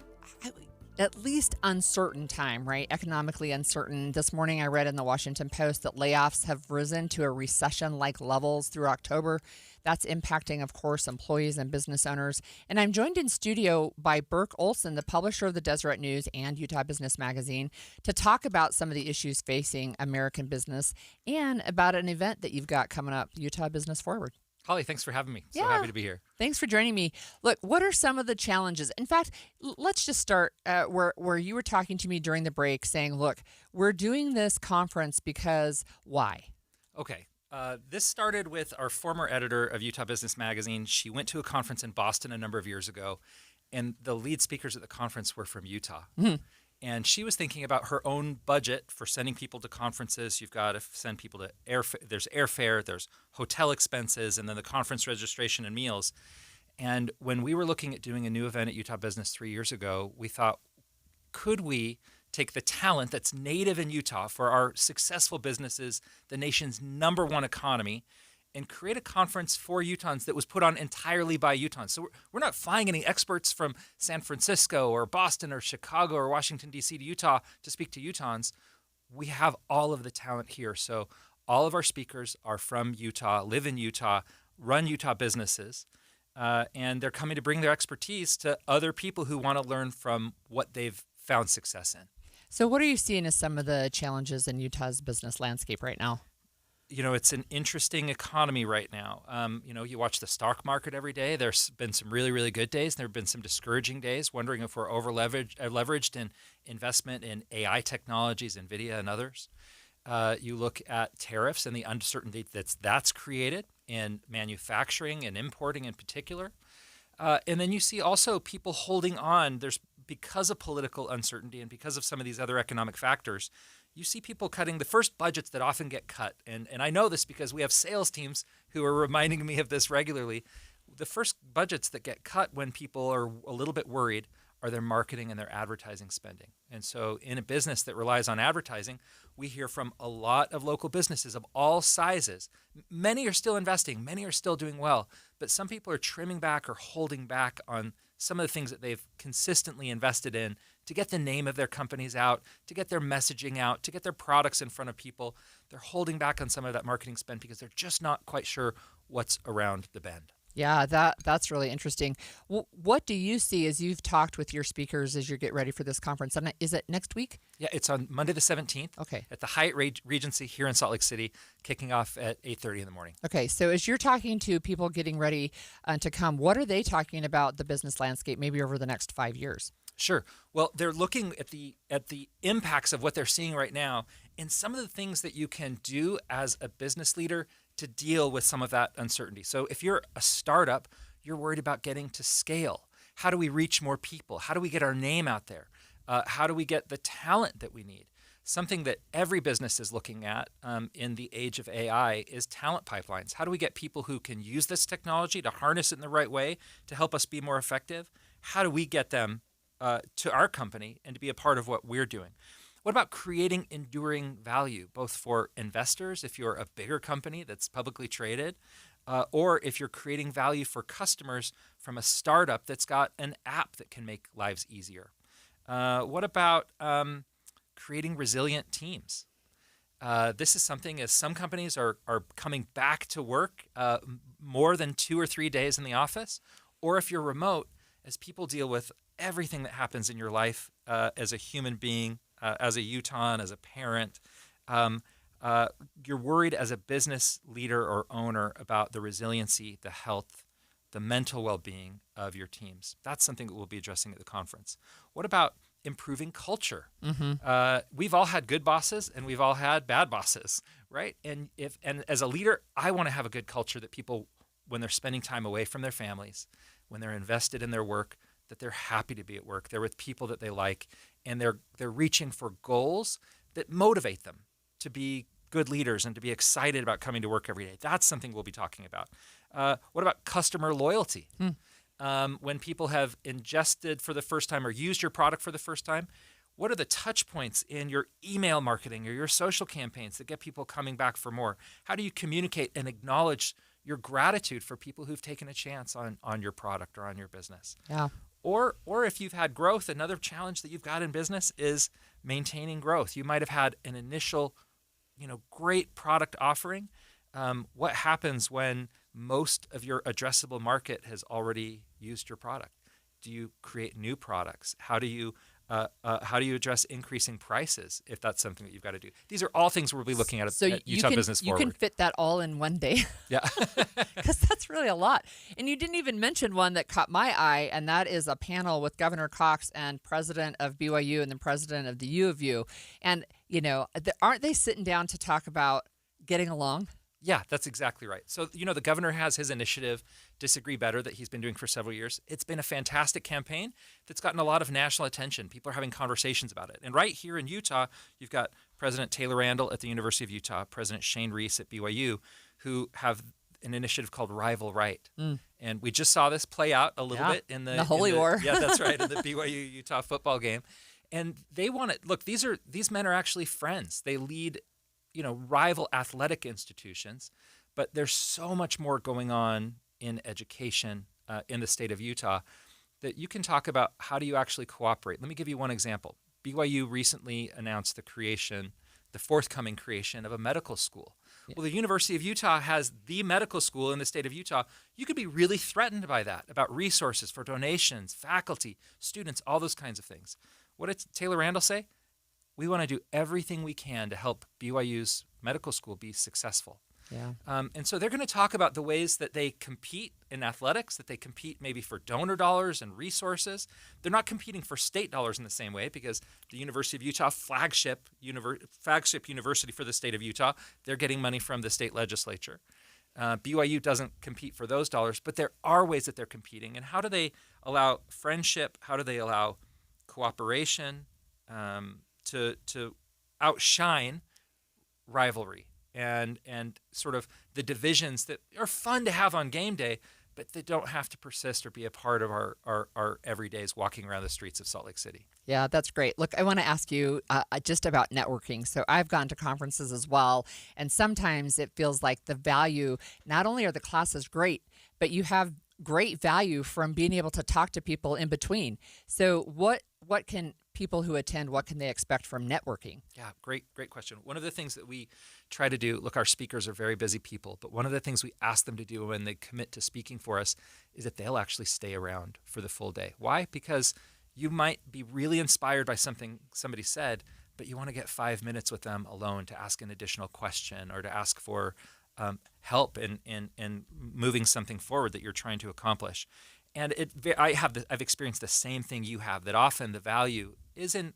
at least uncertain time, right? Economically uncertain. This morning I read in the Washington Post that layoffs have risen to a recession-like levels through October. That's impacting, of course, employees and business owners. And I'm joined in studio by Burke Olson, the publisher of the Deseret News and Utah Business Magazine, to talk about some of the issues facing American business and about an event that you've got coming up, Utah Business Forward. Holly, thanks for having me. So happy to be here. Thanks for joining me. Look, what are some of the challenges? In fact, let's just start where you were talking to me during the break saying, look, we're doing this conference because why? Okay. This started with our former editor of Utah Business Magazine. She went to a conference in Boston a number of years ago, and the lead speakers at the conference were from Utah. Mm-hmm. And she was thinking about her own budget for sending people to conferences. You've got to send people to there's airfare, there's hotel expenses, and then the conference registration and meals. And when we were looking at doing a new event at Utah Business 3 years ago, we thought, could we take the talent that's native in Utah for our successful businesses, the nation's #1 economy, and create a conference for Utahns that was put on entirely by Utahns. So we're not flying any experts from San Francisco or Boston or Chicago or Washington, D.C. to Utah to speak to Utahns. We have all of the talent here. So all of our speakers are from Utah, live in Utah, run Utah businesses, and they're coming to bring their expertise to other people who want to learn from what they've found success in. So what are you seeing as some of the challenges in Utah's business landscape right now? You know, it's an interesting economy right now. You watch the stock market every day. There's been some really, really good days. There have been some discouraging days, wondering if we're leveraged in investment in AI technologies, NVIDIA and others. You look at tariffs and the uncertainty that's created in manufacturing and importing in particular. And then you see also people holding on. Because of political uncertainty and because of some of these other economic factors, you see people cutting the first budgets that often get cut. And I know this because we have sales teams who are reminding me of this regularly. The first budgets that get cut when people are a little bit worried are their marketing and their advertising spending. And so in a business that relies on advertising, we hear from a lot of local businesses of all sizes. Many are still investing, many are still doing well, but some people are trimming back or holding back on some of the things that they've consistently invested in to get the name of their companies out, to get their messaging out, to get their products in front of people. They're holding back on some of that marketing spend because they're just not quite sure what's around the bend. Yeah, that's really interesting. What do you see as you've talked with your speakers as you get ready for this conference? And is it next week? Yeah, it's on Monday the 17th. Okay. At the Hyatt Regency here in Salt Lake City, kicking off at 8:30 in the morning. Okay, so as you're talking to people getting ready to come, what are they talking about the business landscape maybe over the next 5 years? Sure. Well, they're looking at the impacts of what they're seeing right now and some of the things that you can do as a business leader to deal with some of that uncertainty. So if you're a startup, you're worried about getting to scale. How do we reach more people? How do we get our name out there? How do we get the talent that we need? Something that every business is looking at in the age of AI is talent pipelines. How do we get people who can use this technology to harness it in the right way to help us be more effective? How do we get them to our company and to be a part of what we're doing? What about creating enduring value, both for investors, if you're a bigger company that's publicly traded, or if you're creating value for customers from a startup that's got an app that can make lives easier? What about creating resilient teams? This is something as some companies are coming back to work more than 2 or 3 days in the office, or if you're remote, as people deal with everything that happens in your life as a human being, as a Utahn, as a parent, you're worried as a business leader or owner about the resiliency, the health, the mental well-being of your teams. That's something that we'll be addressing at the conference. What about improving culture? We've all had good bosses and we've all had bad bosses, right? And as a leader, I want to have a good culture that people, when they're spending time away from their families, when they're invested in their work, that they're happy to be at work. They're with people that they like, and they're reaching for goals that motivate them to be good leaders and to be excited about coming to work every day. That's something we'll be talking about. What about customer loyalty? When people have ingested for the first time or used your product for the first time, what are the touch points in your email marketing or your social campaigns that get people coming back for more? How do you communicate and acknowledge your gratitude for people who've taken a chance on your product or on your business? Yeah. Or if you've had growth, another challenge that you've got in business is maintaining growth. You might have had an initial, great product offering. What happens when most of your addressable market has already used your product? Do you create new products? How do you address increasing prices if that's something that you've got to do? These are all things we'll be looking at Utah Business Forward. You can fit that all in one day. Yeah. Because that's really a lot. And you didn't even mention one that caught my eye, and that is a panel with Governor Cox and president of BYU and the president of the U of U. And, aren't they sitting down to talk about getting along? Yeah, that's exactly right. So, the governor has his initiative, Disagree Better, that he's been doing for several years. It's been a fantastic campaign that's gotten a lot of national attention. People are having conversations about it. And right here in Utah, you've got President Taylor Randall at the University of Utah, President Shane Reese at BYU, who have an initiative called Rival Right. And we just saw this play out a little bit in the Holy War. Yeah, that's right, in the BYU-Utah football game. And they want to, look, these men are actually friends. They lead rival athletic institutions, but there's so much more going on in education in the state of Utah that you can talk about how do you actually cooperate. Let me give you one example. BYU recently announced the forthcoming creation of a medical school. Yeah. Well, the University of Utah has the medical school in the state of Utah. You could be really threatened by that, about resources for donations, faculty, students, all those kinds of things. What did Taylor Randall say? We want to do everything we can to help BYU's medical school be successful. Yeah. And so they're going to talk about the ways that they compete in athletics, that they compete maybe for donor dollars and resources. They're not competing for state dollars in the same way because the University of Utah, flagship university for the state of Utah, they're getting money from the state legislature. BYU doesn't compete for those dollars, but there are ways that they're competing. And how do they allow friendship? How do they allow cooperation to outshine rivalry and sort of the divisions that are fun to have on game day, but they don't have to persist or be a part of our everydays walking around the streets of Salt Lake City. Yeah, that's great. Look, I want to ask you just about networking. So I've gone to conferences as well, and sometimes it feels like the value, not only are the classes great, but you have great value from being able to talk to people in between. So what can people who attend, what can they expect from networking? Yeah, great question. One of the things that we try to do, look, our speakers are very busy people, but one of the things we ask them to do when they commit to speaking for us is that they'll actually stay around for the full day. Why? Because you might be really inspired by something somebody said, but you want to get 5 minutes with them alone to ask an additional question or to ask for help in moving something forward that you're trying to accomplish. And I've experienced the same thing you have, that often the value is in,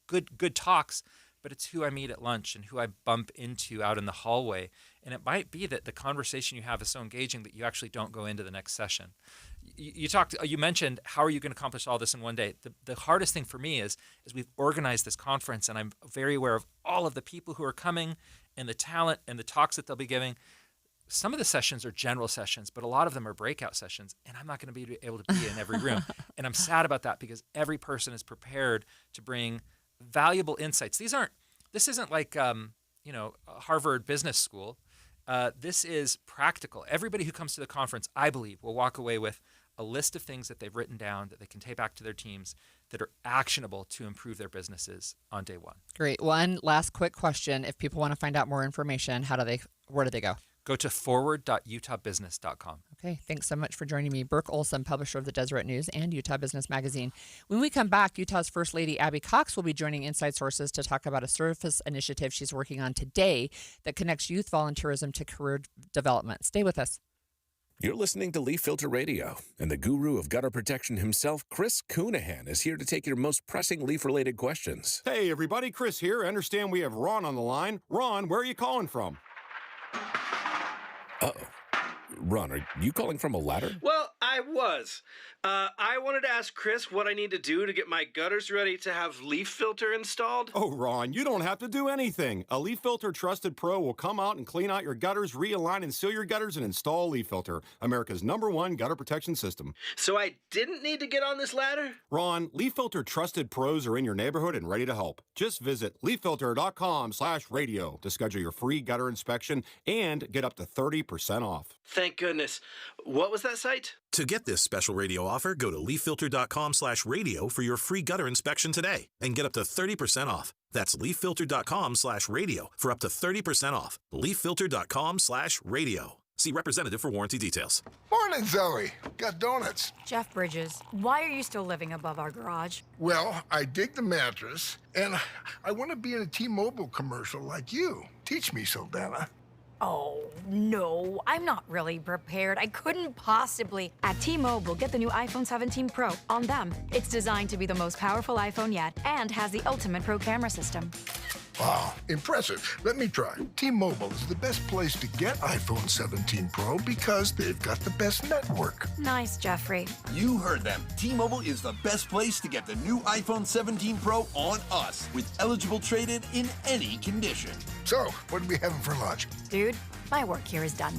good talks, but it's who I meet at lunch and who I bump into out in the hallway. And it might be that the conversation you have is so engaging that you actually don't go into the next session. You mentioned, how are you going to accomplish all this in one day? The hardest thing for me is we've organized this conference, and I'm very aware of all of the people who are coming and the talent and the talks that they'll be giving. Some of the sessions are general sessions, but a lot of them are breakout sessions, and I'm not going to be able to be in every room. And I'm sad about that, because every person is prepared to bring valuable insights. This isn't like Harvard Business School. This is practical. Everybody who comes to the conference, I believe, will walk away with a list of things that they've written down that they can take back to their teams that are actionable to improve their businesses on day one. Great. One last quick question. If people want to find out more information, where do they go? Go to forward.utahbusiness.com. Okay, thanks so much for joining me. Burke Olson, publisher of the Deseret News and Utah Business Magazine. When we come back, Utah's First Lady Abby Cox will be joining Inside Sources to talk about a service initiative she's working on today that connects youth volunteerism to career development. Stay with us. You're listening to Leaf Filter Radio, and the guru of gutter protection himself, Chris Coonahan, is here to take your most pressing leaf-related questions. Hey, everybody, Chris here. I understand we have Ron on the line. Ron, where are you calling from? Uh-oh. Ron, are you calling from a ladder? Well, I was. I wanted to ask Chris what I need to do to get my gutters ready to have Leaf Filter installed. Oh, Ron, you don't have to do anything. A Leaf Filter Trusted Pro will come out and clean out your gutters, realign and seal your gutters, and install Leaf Filter, America's #1 gutter protection system. So I didn't need to get on this ladder? Ron, Leaf Filter Trusted Pros are in your neighborhood and ready to help. Just visit leaffilter.com/radio to schedule your free gutter inspection and get up to 30% off. Thank goodness. What was that site? To get this special radio offer, go to leaffilter.com/radio for your free gutter inspection today and get up to 30% off. That's leaffilter.com/radio for up to 30% off. leaffilter.com/radio. See representative for warranty details. Morning, Zoe. Got donuts. Jeff Bridges, why are you still living above our garage? Well, I dig the mattress, and I want to be in a T-Mobile commercial like you. Teach me, Saldana. Oh, no, I'm not really prepared. I couldn't possibly. At T-Mobile, get the new iPhone 17 Pro on them. It's designed to be the most powerful iPhone yet and has the ultimate pro camera system. Wow, impressive. Let me try. T-Mobile is the best place to get iPhone 17 Pro because they've got the best network. Nice, Jeffrey. You heard them. T-Mobile is the best place to get the new iPhone 17 Pro on us with eligible trade-in in any condition. So, what are we having for lunch? Dude, my work here is done.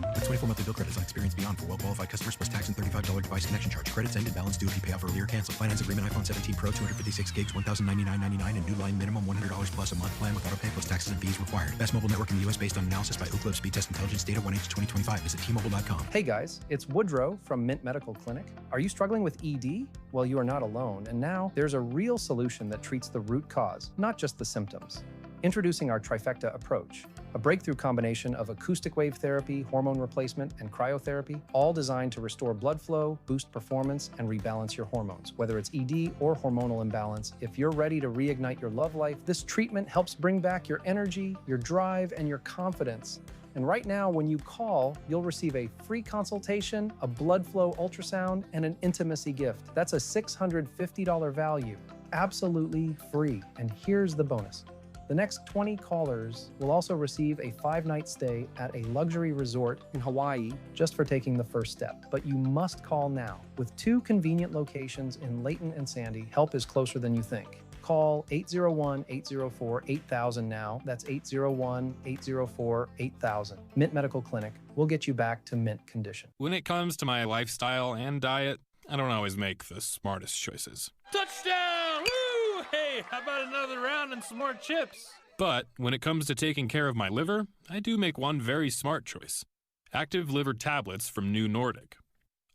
A 24 monthly bill credits on Experience Beyond for well-qualified customers plus tax and $35 device connection charge. Credits end and balance due if you pay off early or cancel. Finance agreement iPhone 17 Pro, 256 gigs, $1,099.99 and new line minimum $100 plus a month plan with auto pay plus taxes and fees required. Best mobile network in the U.S. based on analysis by Oak Cliff Speed Test Intelligence data 1H2025. Visit T-Mobile.com. Hey guys, it's Woodrow from Mint Medical Clinic. Are you struggling with ED? Well, you are not alone, and now there's a real solution that treats the root cause, not just the symptoms. Introducing our Trifecta approach, a breakthrough combination of acoustic wave therapy, hormone replacement, and cryotherapy, all designed to restore blood flow, boost performance, and rebalance your hormones. Whether it's ED or hormonal imbalance, if you're ready to reignite your love life, this treatment helps bring back your energy, your drive, and your confidence. And right now, when you call, you'll receive a free consultation, a blood flow ultrasound, and an intimacy gift. That's a $650 value, absolutely free. And here's the bonus. The next 20 callers will also receive a 5-night stay at a luxury resort in Hawaii just for taking the first step. But you must call now. With 2 convenient locations in Layton and Sandy, help is closer than you think. Call 801-804-8000 now. That's 801-804-8000. Mint Medical Clinic. We'll get you back to mint condition. When it comes to my lifestyle and diet, I don't always make the smartest choices. Touchdown! Woo! Hey, how about another round and some more chips? But when it comes to taking care of my liver, I do make one very smart choice. Active Liver Tablets from New Nordic.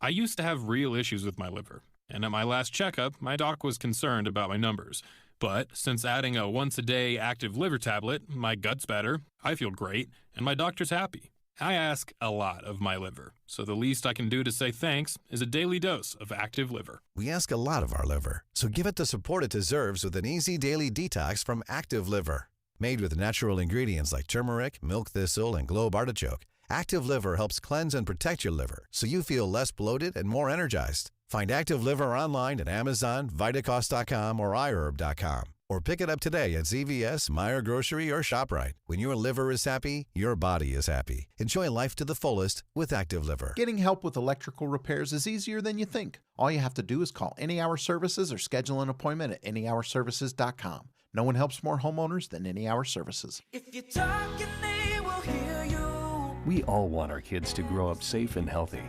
I used to have real issues with my liver, And at my last checkup, my doc was concerned about my numbers. But since adding a once-a-day active liver tablet, my gut's better, I feel great, and my doctor's happy. I ask a lot of my liver, so the least I can do to say thanks is a daily dose of active liver. We ask a lot of our liver, so give it the support it deserves with an easy daily detox from Active Liver. Made with natural ingredients like turmeric, milk thistle, and globe artichoke, Active Liver helps cleanse and protect your liver so you feel less bloated and more energized. Find Active Liver online at Amazon, Vitacost.com, or iHerb.com. Or pick it up today at CVS, Meijer Grocery, or ShopRite. When your liver is happy, your body is happy. Enjoy life to the fullest with Active Liver. Getting help with electrical repairs is easier than you think. All you have to do is call Any Hour Services or schedule an appointment at anyhourservices.com. No one helps more homeowners than Any Hour Services. If you talk and they will hear you. We all want our kids to grow up safe and healthy,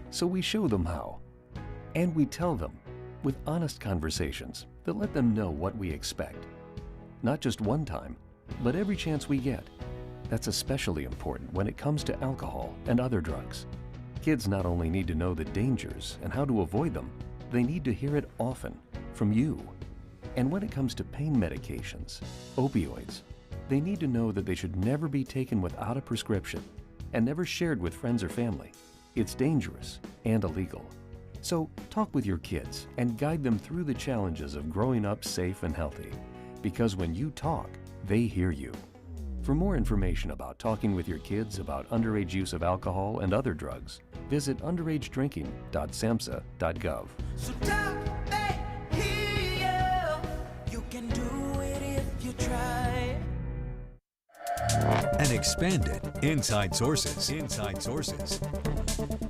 so we show them how. And we tell them with honest conversations that let them know what we expect. Not just one time, but every chance we get. That's especially important when it comes to alcohol and other drugs. Kids not only need to know the dangers and how to avoid them, they need to hear it often from you. And when it comes to pain medications, opioids, they need to know that they should never be taken without a prescription and never shared with friends or family. It's dangerous and illegal. So talk with your kids and guide them through the challenges of growing up safe and healthy. Because when you talk, they hear you. For more information about talking with your kids about underage use of alcohol and other drugs, visit underagedrinking.samhsa.gov. So talk, they hear you. You can do it if you try. And expanded Inside Sources. Inside Sources.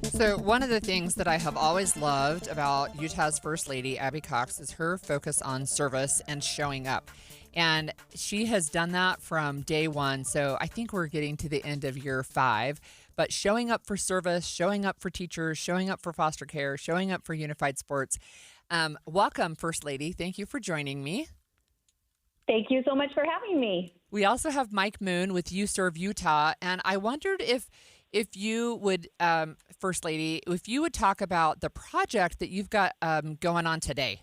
So one of the things that I have always loved about Utah's First Lady, Abby Cox, is her focus on service and showing up. And she has done that from day one. So I think we're getting to the end of year 5. But showing up for service, showing up for teachers, showing up for foster care, showing up for Unified Sports. Welcome, First Lady. Thank you for joining me. Thank you so much for having me. We also have Mike Moon with You Serve Utah. And I wondered if you would, First Lady, if you would talk about the project that you've got going on today.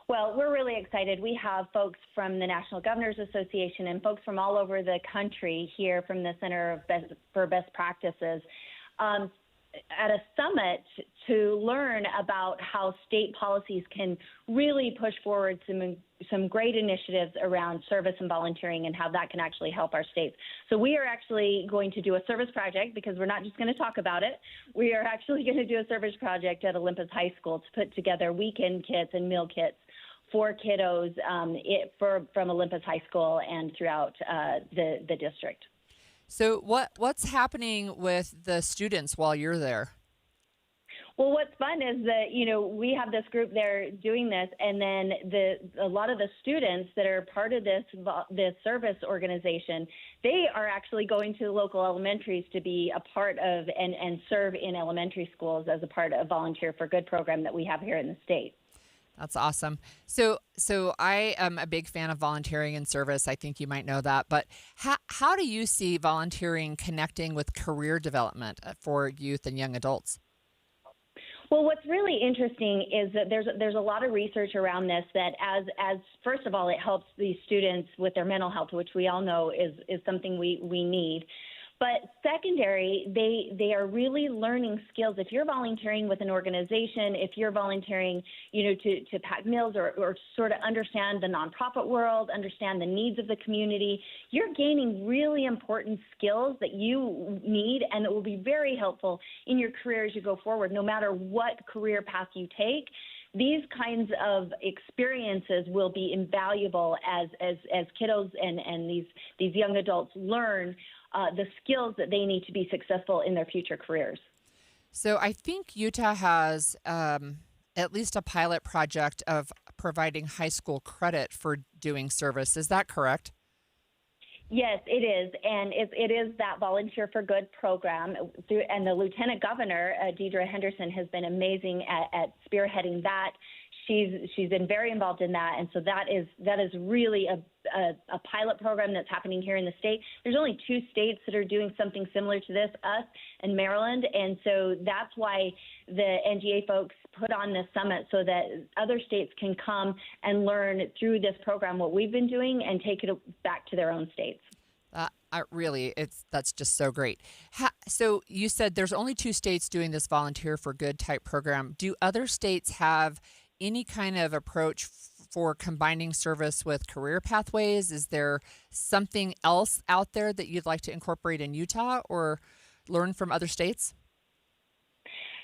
Well, we're really excited. We have folks from the National Governors Association and folks from all over the country here from the Center for Best Practices at a summit to learn about how state policies can really push forward some great initiatives around service and volunteering and how that can actually help our states. So we are actually going to do a service project because we're not just going to talk about it. We are actually going to do a service project at Olympus High School to put together weekend kits and meal kits for kiddos from Olympus High School and throughout the district. So what's happening with the students while you're there? Well, what's fun is that, we have this group there doing this, and then a lot of the students that are part of this service organization, they are actually going to local elementaries to be a part of and serve in elementary schools as a part of Volunteer for Good program that we have here in the state. That's awesome. So I am a big fan of volunteering and service. I think you might know that. But how do you see volunteering connecting with career development for youth and young adults? Well, what's really interesting is that there's a lot of research around this that as first of all, it helps these students with their mental health, which we all know is something we need. But secondary, they are really learning skills. If you're volunteering with an organization, if you're volunteering, to pack meals or sort of understand the nonprofit world, understand the needs of the community, you're gaining really important skills that you need and that will be very helpful in your career as you go forward, no matter what career path you take. These kinds of experiences will be invaluable as kiddos and these young adults learn the skills that they need to be successful in their future careers. So I think Utah has at least a pilot project of providing high school credit for doing service. Is that correct? Yes, it is. And it is that Volunteer for Good program. And the Lieutenant Governor, Deidre Henderson, has been amazing at spearheading that. she's been very involved in that, and so that is really a pilot program that's happening here in the state. There's only 2 states that are doing something similar to this, us and Maryland, and so that's why the NGA folks put on this summit so that other states can come and learn through this program what we've been doing and take it back to their own states. That's just so great. So you said there's only 2 states doing this Volunteer for Good type program. Do other states have any kind of approach for combining service with career pathways? Is there something else out there that you'd like to incorporate in Utah or learn from other states?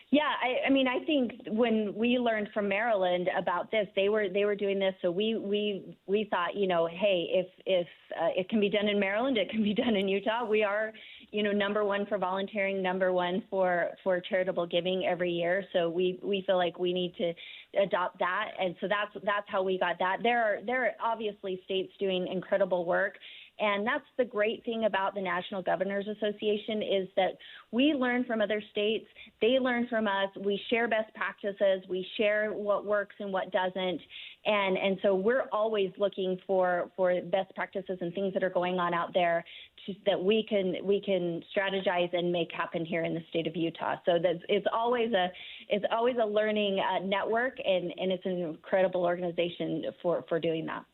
Yeah, I mean, I think when we learned from Maryland about this, they were doing this, so we thought, hey, if it can be done in Maryland, it can be done in Utah. We are, number 1 for volunteering, number 1 for charitable giving every year. So we feel like we need to adopt that, and so that's how we got that. There are obviously states doing incredible work. And that's the great thing about the National Governors Association is that we learn from other states. They learn from us. We share best practices. We share what works and what doesn't. And so we're always looking for best practices and things that are going on out there that we can strategize and make happen here in the state of Utah. So it's always a learning network, and it's an incredible organization for doing that.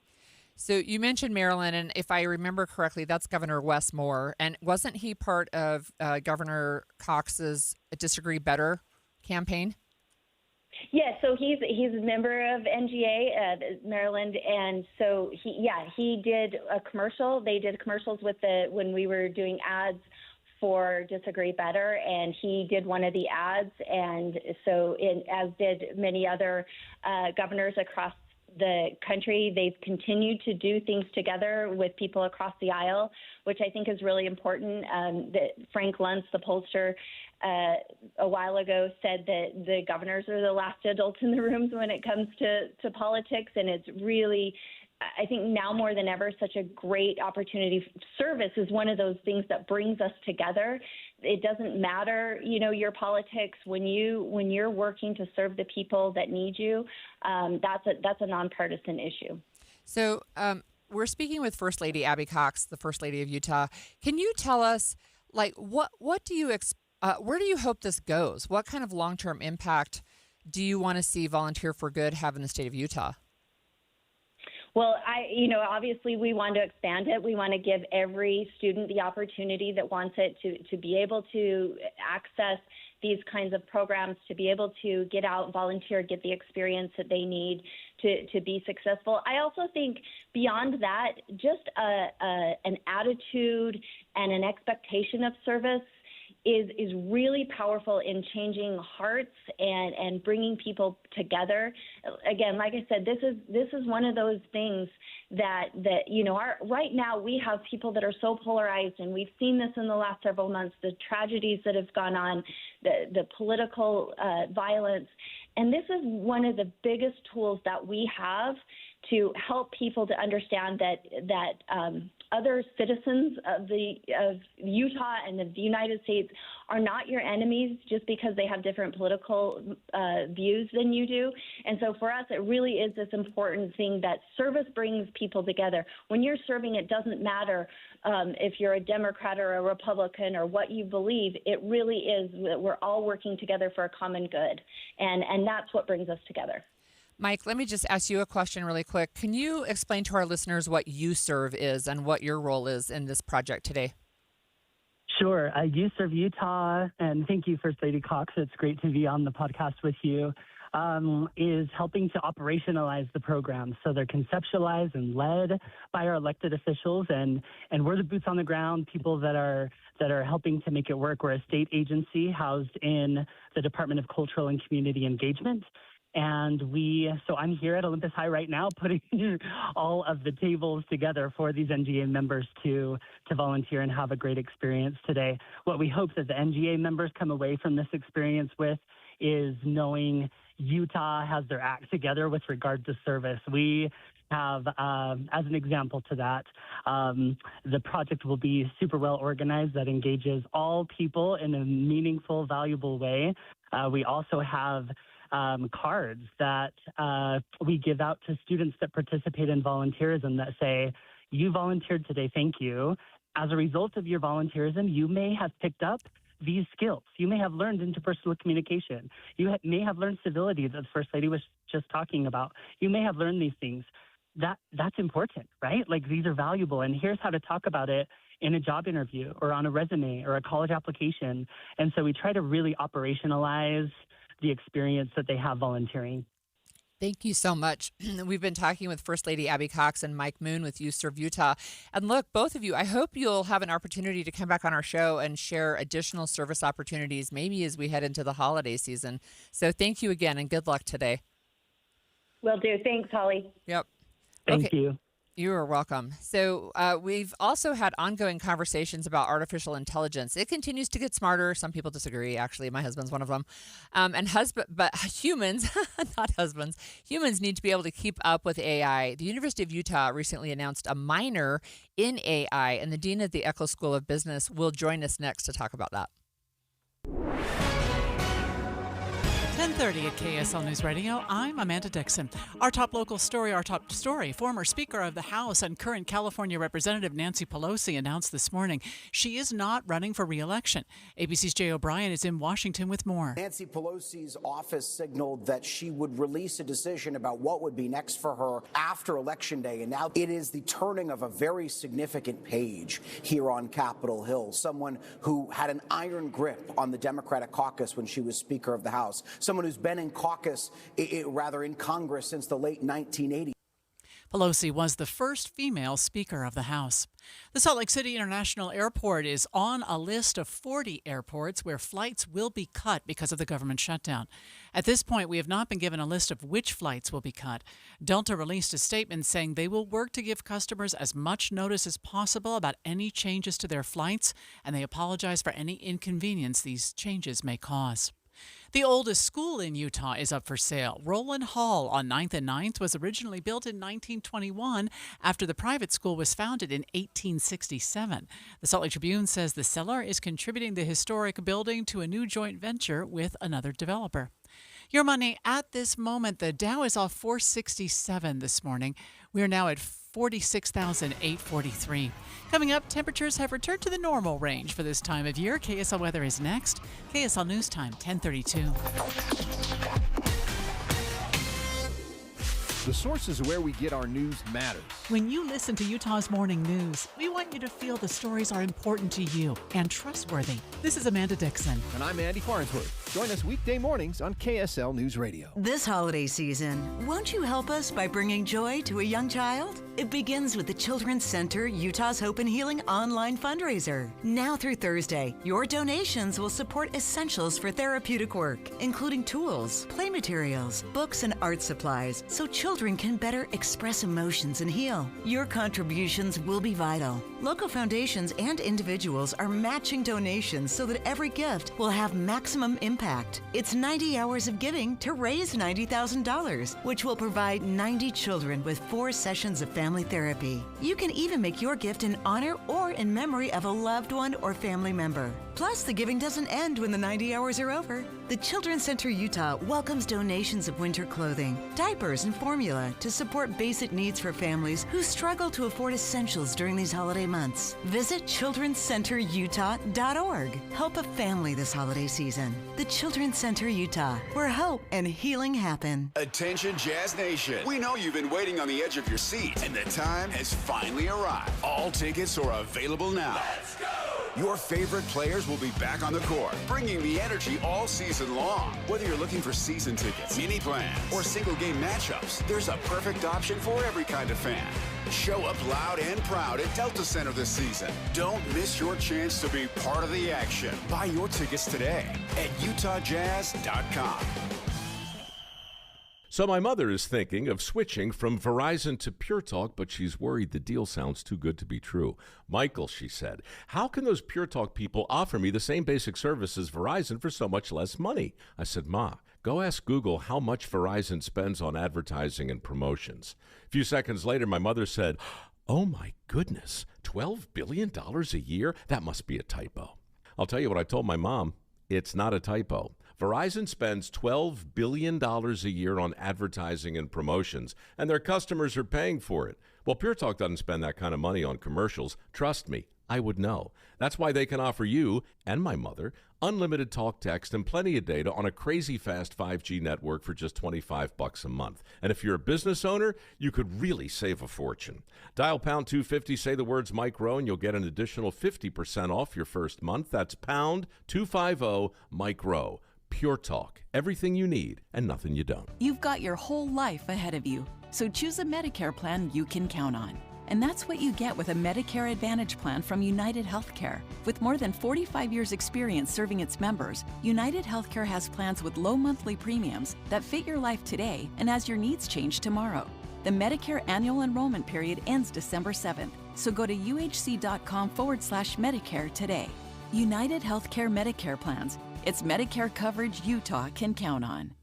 So you mentioned Maryland, and if I remember correctly, that's Governor Wes Moore. And wasn't he part of Governor Cox's Disagree Better campaign? Yeah, so he's a member of NGA, Maryland, and so he did a commercial. They did commercials when we were doing ads for Disagree Better, and he did one of the ads, and so as did many other governors across the country. They've continued to do things together with people across the aisle, which I think is really important. Frank Luntz, the pollster, a while ago said that the governors are the last adults in the rooms when it comes to politics, and it's really, I think now more than ever, such a great opportunity. Service is one of those things that brings us together. It doesn't matter, your politics. When you're working to serve the people that need you, that's a nonpartisan issue. So we're speaking with First Lady Abby Cox, the First Lady of Utah. Can you tell us, what do you where do you hope this goes? What kind of long-term impact do you want to see Volunteer for Good have in the state of Utah? Well, obviously we want to expand it. We want to give every student the opportunity that wants it to be able to access these kinds of programs, to be able to get out, volunteer, get the experience that they need to be successful. I also think beyond that, just an attitude and an expectation of service is really powerful in changing hearts and bringing people together. Again, like I said, this is one of those things that right now we have people that are so polarized, and we've seen this in the last several months, the tragedies that have gone on, the political violence. And this is one of the biggest tools that we have to help people to understand that other citizens of Utah and of the United States are not your enemies just because they have different political views than you do. And so for us, it really is this important thing that service brings people together. When you're serving, it doesn't matter if you're a Democrat or a Republican or what you believe. It really is that we're all working together for a common good. And that's what brings us together. Mike, let me just ask you a question really quick. Can you explain to our listeners what YouServe is and what your role is in this project today? Sure. YouServe Utah, and thank you, First Lady Cox. It's great to be on the podcast with you, is helping to operationalize the program. So they're conceptualized and led by our elected officials, and we're the boots on the ground, people that are helping to make it work. We're a state agency housed in the Department of Cultural and Community Engagement. And so I'm here at Olympus High right now putting all of the tables together for these NGA members to volunteer and have a great experience today. What we hope that the NGA members come away from this experience with is knowing Utah has their act together with regard to service. We have, as an example to that, the project will be super well organized that engages all people in a meaningful, valuable way. We also have cards that we give out to students that participate in volunteerism that say, you volunteered today, thank you. As a result of your volunteerism, you may have picked up these skills. You may have learned interpersonal communication. You may have learned civility that the First Lady was just talking about. You may have learned these things. That's important, right? Like, these are valuable, and here's how to talk about it in a job interview or on a resume or a college application. And so we try to really operationalize the experience that they have volunteering. Thank you so much. We've been talking with First Lady Abby Cox and Mike Moon with Youth Serve Utah. And look, both of you, I hope you'll have an opportunity to come back on our show and share additional service opportunities, maybe as we head into the holiday season. So thank you again, and good luck today. Will do. Thanks, Holly. Yep. Thank you. You are welcome. So we've also had ongoing conversations about artificial intelligence. It continues to get smarter. Some people disagree. Actually, my husband's one of them. But humans, not husbands, humans need to be able to keep up with AI. The University of Utah recently announced a minor in AI, and the dean of the Eccles School of Business will join us next to talk about that. 10:30 at KSL News Radio. I'm Amanda Dixon. Our top story, former Speaker of the House and current California Representative Nancy Pelosi announced this morning she is not running for re-election. ABC's Jay O'Brien is in Washington with more. Nancy Pelosi's office signaled that she would release a decision about what would be next for her after Election Day, and now it is the turning of a very significant page here on Capitol Hill. Someone who had an iron grip on the Democratic caucus when she was Speaker of the House. Someone who's been in in Congress since the late 1980s. Pelosi was the first female Speaker of the House. The Salt Lake City International Airport is on a list of 40 airports where flights will be cut because of the government shutdown. At this point, we have not been given a list of which flights will be cut. Delta released a statement saying they will work to give customers as much notice as possible about any changes to their flights, and they apologize for any inconvenience these changes may cause. The oldest school in Utah is up for sale. Roland Hall on 9th and 9th was originally built in 1921 after the private school was founded in 1867. The Salt Lake Tribune says the seller is contributing the historic building to a new joint venture with another developer. Your money at this moment, the Dow is off 467 this morning. We are now at 46,843. Coming up, temperatures have returned to the normal range for this time of year. KSL weather is next. KSL News Time, 10:32. The sources where we get our news matters. When you listen to Utah's Morning News, we want you to feel the stories are important to you and trustworthy. This is Amanda Dixon. And I'm Andy Farnsworth. Join us weekday mornings on KSL News Radio. This holiday season, won't you help us by bringing joy to a young child? It begins with the Children's Center Utah's Hope and Healing online fundraiser. Now through Thursday, your donations will support essentials for therapeutic work, including tools, play materials, books, and art supplies, so children can better express emotions and heal. Your contributions will be vital. Local foundations and individuals are matching donations so that every gift will have maximum impact. It's 90 hours of giving to raise $90,000, which will provide 90 children with 4 sessions of family therapy. You can even make your gift in honor or in memory of a loved one or family member. Plus, the giving doesn't end when the 90 hours are over. The Children's Center Utah welcomes donations of winter clothing, diapers, and formula to support basic needs for families who struggle to afford essentials during these holiday months. Visit childrenscenterutah.org. Help a family this holiday season. The Children's Center Utah, where hope and healing happen. Attention Jazz Nation. We know you've been waiting on the edge of your seat, and the time has finally arrived. All tickets are available now. Let's go! Your favorite players will be back on the court, bringing the energy all season long. Whether you're looking for season tickets, mini plans, or single game matchups, there's a perfect option for every kind of fan. Show up loud and proud at Delta Center this season. Don't miss your chance to be part of the action. Buy your tickets today at utahjazz.com. So my mother is thinking of switching from Verizon to Pure Talk, but she's worried the deal sounds too good to be true. Michael, she said, how can those Pure Talk people offer me the same basic service as Verizon for so much less money? I said, Ma, go ask Google how much Verizon spends on advertising and promotions. A few seconds later, my mother said, oh my goodness, $12 billion a year? That must be a typo. I'll tell you what I told my mom. It's not a typo. Verizon spends $12 billion a year on advertising and promotions, and their customers are paying for it. Well, Pure Talk doesn't spend that kind of money on commercials. Trust me, I would know. That's why they can offer you and my mother unlimited talk, text, and plenty of data on a crazy fast 5G network for just $25 a month. And if you're a business owner, you could really save a fortune. Dial pound 250, say the words Mike Rowe, and you'll get an additional 50% off your first month. That's pound 250 Mike Rowe. Pure Talk. Everything you need and nothing you don't. You've got your whole life ahead of you, so choose a Medicare plan you can count on. And that's what you get with a Medicare Advantage plan from United Healthcare. With more than 45 years' experience serving its members, United Healthcare has plans with low monthly premiums that fit your life today and as your needs change tomorrow. The Medicare annual enrollment period ends December 7th, so go to uhc.com/Medicare today. United Healthcare Medicare plans. It's Medicare coverage Utah can count on.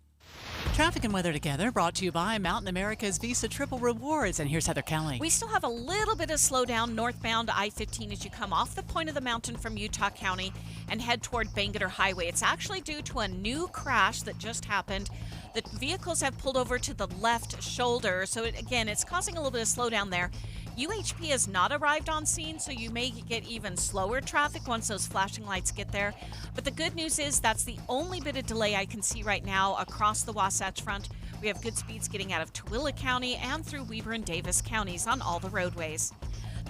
Traffic and weather together, brought to you by Mountain America's Visa Triple Rewards. And here's Heather Kelly. We still have a little bit of slowdown northbound I-15 as you come off the point of the mountain from Utah County and head toward Bangerter Highway. It's actually due to a new crash that just happened. The vehicles have pulled over to the left shoulder, so it's causing a little bit of slowdown there. UHP has not arrived on scene, so you may get even slower traffic once those flashing lights get there. But the good news is that's the only bit of delay I can see right now across the Wasatch Front. We have good speeds getting out of Tooele County and through Weber and Davis counties on all the roadways.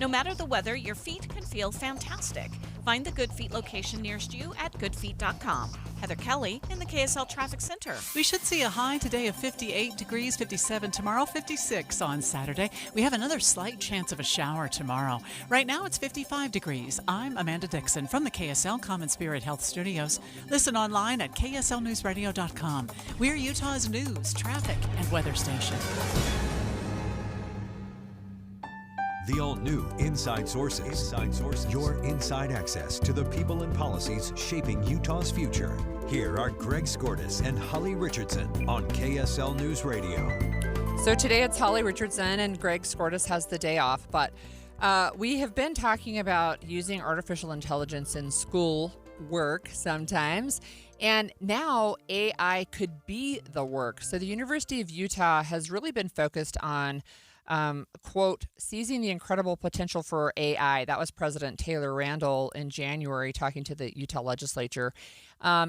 No matter the weather, your feet can feel fantastic. Find the Good Feet location nearest you at goodfeet.com. Heather Kelly in the KSL Traffic Center. We should see a high today of 58 degrees, 57 tomorrow, 56 on Saturday. We have another slight chance of a shower tomorrow. Right now it's 55 degrees. I'm Amanda Dixon from the KSL Common Spirit Health Studios. Listen online at kslnewsradio.com. We're Utah's news, traffic, and weather station. The all-new Inside Sources. Your inside access to the people and policies shaping Utah's future. Here are Greg Skordas and Holly Richardson on KSL News Radio. So today it's Holly Richardson and Greg Skordas has the day off, but we have been talking about using artificial intelligence in school work sometimes, and now AI could be the work. So the University of Utah has really been focused on quote, seizing the incredible potential for AI. That was President Taylor Randall in January talking to the Utah legislature.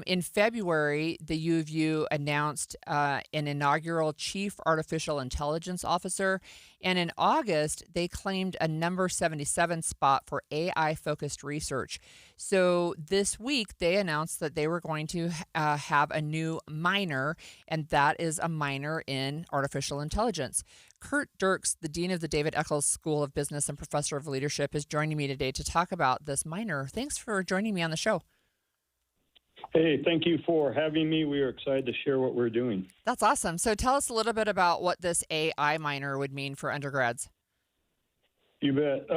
In February, the U of U announced an inaugural Chief Artificial Intelligence Officer. And in August, they claimed a number 77 spot for AI-focused research. So this week, they announced that they were going to have a new minor, and that is a minor in artificial intelligence. Kurt Dirks, the Dean of the David Eccles School of Business and Professor of Leadership, is joining me today to talk about this minor. Thanks for joining me on the show. Hey, thank you for having me. We are excited to share what we're doing. That's awesome. So tell us a little bit about what this AI minor would mean for undergrads. You bet.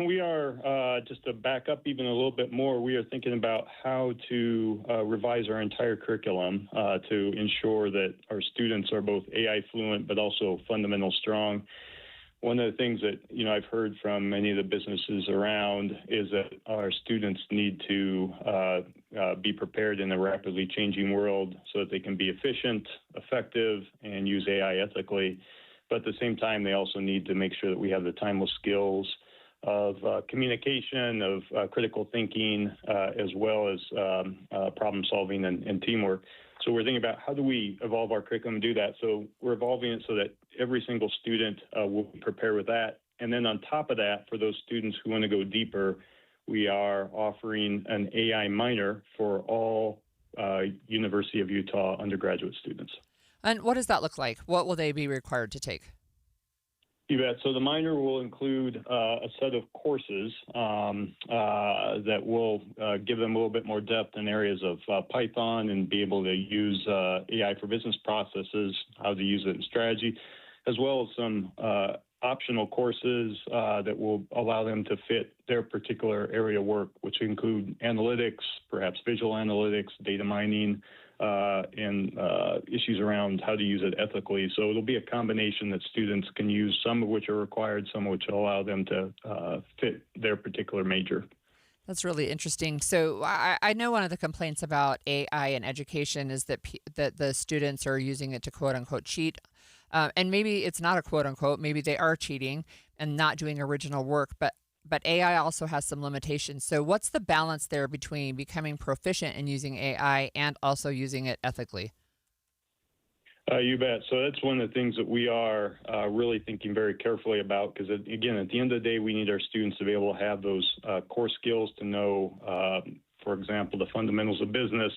We are, just to back up even a little bit more, we are thinking about how to revise our entire curriculum to ensure that our students are both AI fluent but also fundamental strong. One of the things that, I've heard from many of the businesses around is that our students need to be prepared in a rapidly changing world so that they can be efficient, effective, and use AI ethically. But at the same time, they also need to make sure that we have the timeless skills of communication, of critical thinking, as well as problem solving and teamwork. So we're thinking about how do we evolve our curriculum and do that. So we're evolving it so that every single student will be prepared with that. And then on top of that, for those students who want to go deeper, we are offering an AI minor for all University of Utah undergraduate students. And what does that look like? What will they be required to take? You bet. So the minor will include a set of courses that will give them a little bit more depth in areas of Python and be able to use AI for business processes, how to use it in strategy, as well as some optional courses that will allow them to fit their particular area of work, which include analytics, perhaps visual analytics, data mining, and issues around how to use it ethically. So it'll be a combination that students can use, some of which are required, some of which will allow them to fit their particular major. That's really interesting. So I know one of the complaints about AI in education is that that the students are using it to quote unquote cheat. And maybe it's not a quote unquote, maybe they are cheating and not doing original work, but AI also has some limitations. So what's the balance there between becoming proficient in using AI and also using it ethically? You bet. So that's one of the things that we are really thinking very carefully about, because, again, at the end of the day, we need our students to be able to have those core skills to know, for example, the fundamentals of business,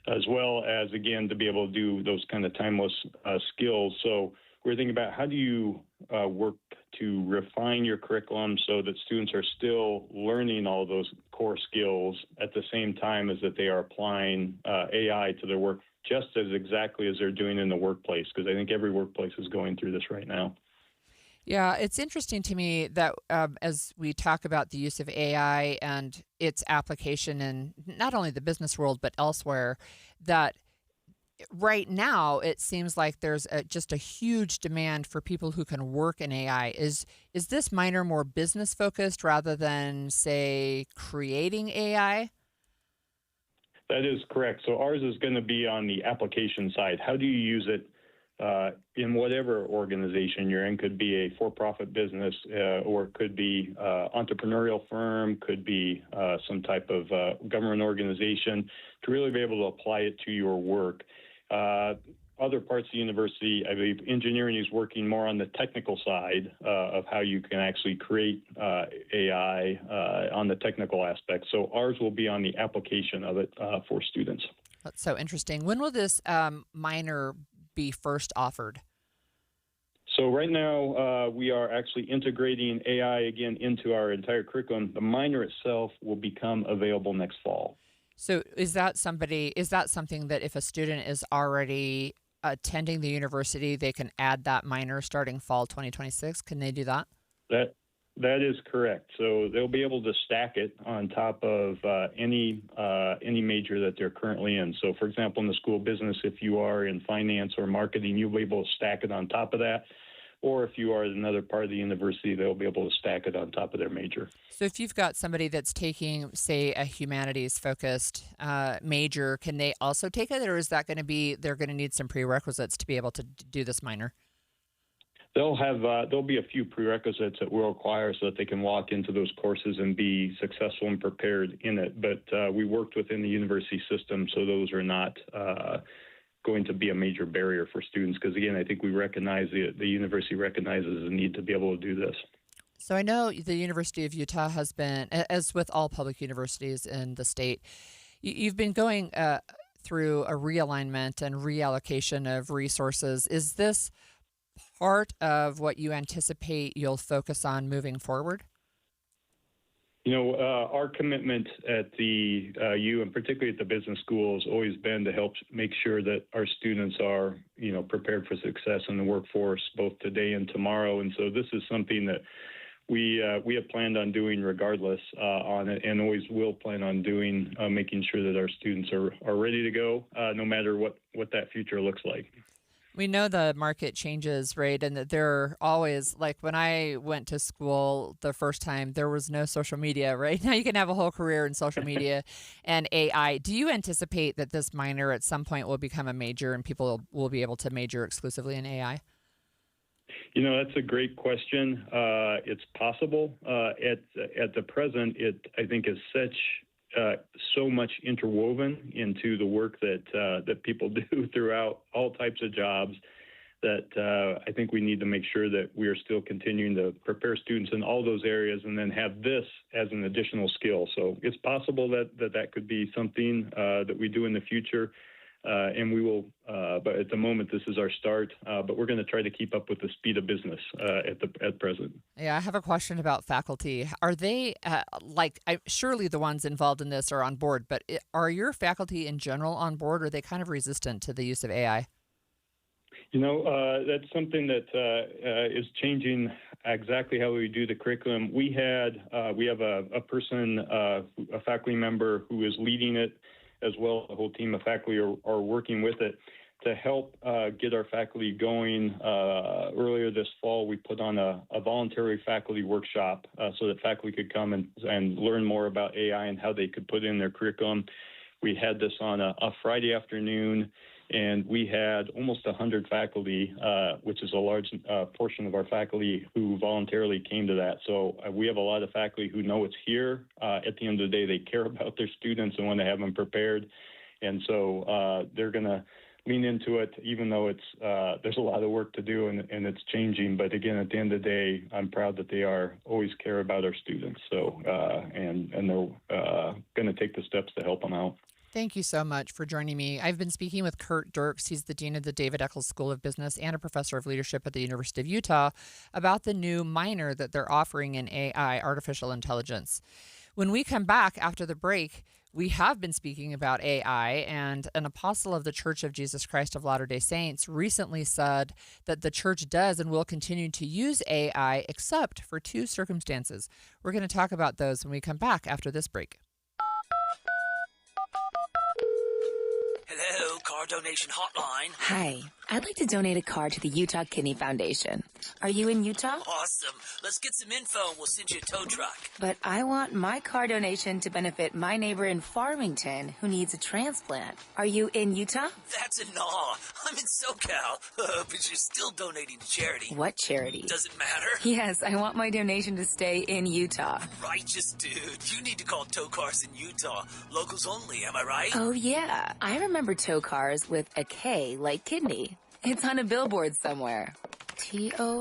as well as, again, to be able to do those kind of timeless skills. So we're thinking about how do you work to refine your curriculum so that students are still learning all those core skills at the same time as that they are applying AI to their work, just as exactly as they're doing in the workplace, because I think every workplace is going through this right now. Yeah, it's interesting to me that as we talk about the use of AI and its application in not only the business world, but elsewhere, that right now it seems like there's just a huge demand for people who can work in AI. Is this minor more business focused rather than, say, creating AI? That is correct. So ours is going to be on the application side. How do you use it in whatever organization you're in? Could be a for-profit business, or it could be entrepreneurial firm, could be some type of government organization, to really be able to apply it to your work. Other parts of the university, I believe engineering is working more on the technical side of how you can actually create AI on the technical aspect. So ours will be on the application of it for students. That's so interesting. When will this minor be first offered? So right now we are actually integrating AI again into our entire curriculum. The minor itself will become available next fall. So is that something that if a student is already attending the university, they can add that minor starting fall 2026? Can they do that? That is correct. So they'll be able to stack it on top of any major that they're currently in. So, for example, in the school of business, if you are in finance or marketing, you'll be able to stack it on top of that. Or if you are in another part of the university, they'll be able to stack it on top of their major. So if you've got somebody that's taking, say, a humanities-focused major, can they also take it? Or is that going to be, they're going to need some prerequisites to be able to do this minor? There'll be a few prerequisites that we'll require so that they can walk into those courses and be successful and prepared in it. But we worked within the university system, so those are not going to be a major barrier for students, because, again, I think we recognize the university recognizes the need to be able to do this. So I know the University of Utah has been, as with all public universities in the state, you've been going through a realignment and reallocation of resources. Is this part of what you anticipate you'll focus on moving forward? You know, our commitment at the U, and particularly at the business school, has always been to help make sure that our students are, prepared for success in the workforce, both today and tomorrow. And so this is something that we have planned on doing regardless on it, and always will plan on doing, making sure that our students are ready to go, no matter what that future looks like. We know the market changes, right? And that there are always, like when I went to school the first time, there was no social media, right? Now you can have a whole career in social media and AI. Do you anticipate that this minor at some point will become a major and people will be able to major exclusively in AI? That's a great question. It's possible. At the present, it, I think, is so much interwoven into the work that people do throughout all types of jobs that I think we need to make sure that we are still continuing to prepare students in all those areas and then have this as an additional skill. So it's possible that could be something that we do in the future. And we will, but at the moment, this is our start. But we're going to try to keep up with the speed of business at present. Yeah, I have a question about faculty. Are they, surely the ones involved in this are on board, but are your faculty in general on board, or are they kind of resistant to the use of AI? That's something that is changing exactly how we do the curriculum. We have a person, a faculty member who is leading it, as well as the whole team of faculty are working with it. to help get our faculty going, earlier this fall, we put on a voluntary faculty workshop so that faculty could come and learn more about AI and how they could put it in their curriculum. We had this on a Friday afternoon, and we had almost 100 faculty, which is a large portion of our faculty who voluntarily came to that. So we have a lot of faculty who know it's here. At the end of the day, they care about their students and want to have them prepared. And so they're going to lean into it, even though it's there's a lot of work to do and it's changing. But again, at the end of the day, I'm proud that they always care about our students. So and they're going to take the steps to help them out. Thank you so much for joining me. I've been speaking with Kurt Dirks. He's the dean of the David Eccles School of Business and a professor of leadership at the University of Utah, about the new minor that they're offering in AI, artificial intelligence. When we come back after the break, we have been speaking about AI, and an apostle of the Church of Jesus Christ of Latter-day Saints recently said that the church does and will continue to use AI except for 2 circumstances. We're going to talk about those when we come back after this break. Hello, car donation hotline. Hi, I'd like to donate a car to the Utah Kidney Foundation. Are you in Utah? Awesome. Let's get some info and we'll send you a tow truck. But I want my car donation to benefit my neighbor in Farmington who needs a transplant. Are you in Utah? That's a no. I'm in SoCal, but you're still donating to charity. What charity? Doesn't matter. Yes, I want my donation to stay in Utah. Righteous dude. You need to call Tow Cars in Utah. Locals only, am I right? Oh, yeah. I remember tow cars with a K like kidney. It's on a billboard somewhere. TOWKARS.org.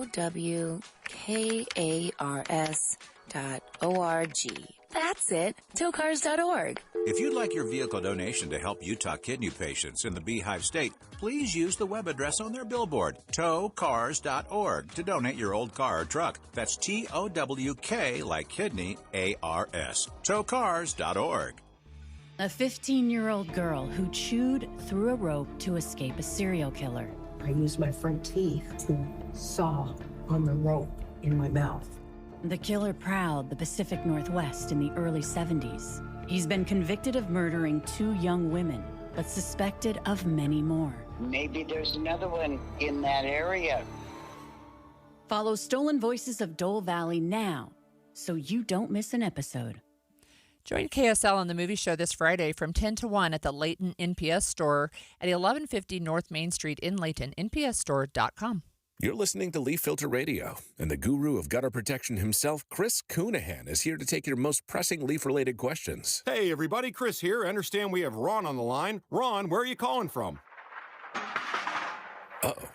That's it. Towcars.org. If you'd like your vehicle donation to help Utah kidney patients in the Beehive State, please use the web address on their billboard, towcars.org, to donate your old car or truck. That's TOWK like kidney, ARS. Towcars.org. A 15-year-old girl who chewed through a rope to escape a serial killer. I used my front teeth to saw on the rope in my mouth. The killer prowled the Pacific Northwest in the early 70s. He's been convicted of murdering 2 young women, but suspected of many more. Maybe there's another one in that area. Follow Stolen Voices of Dole Valley now, so you don't miss an episode. Join KSL on the movie show this Friday from 10 to 1 at the Layton NPS store at 1150 North Main Street in Layton, npsstore.com. You're listening to Leaf Filter Radio, and the guru of gutter protection himself, Chris Coonahan, is here to take your most pressing leaf-related questions. Hey, everybody, Chris here. I understand we have Ron on the line. Ron, where are you calling from? Uh-oh.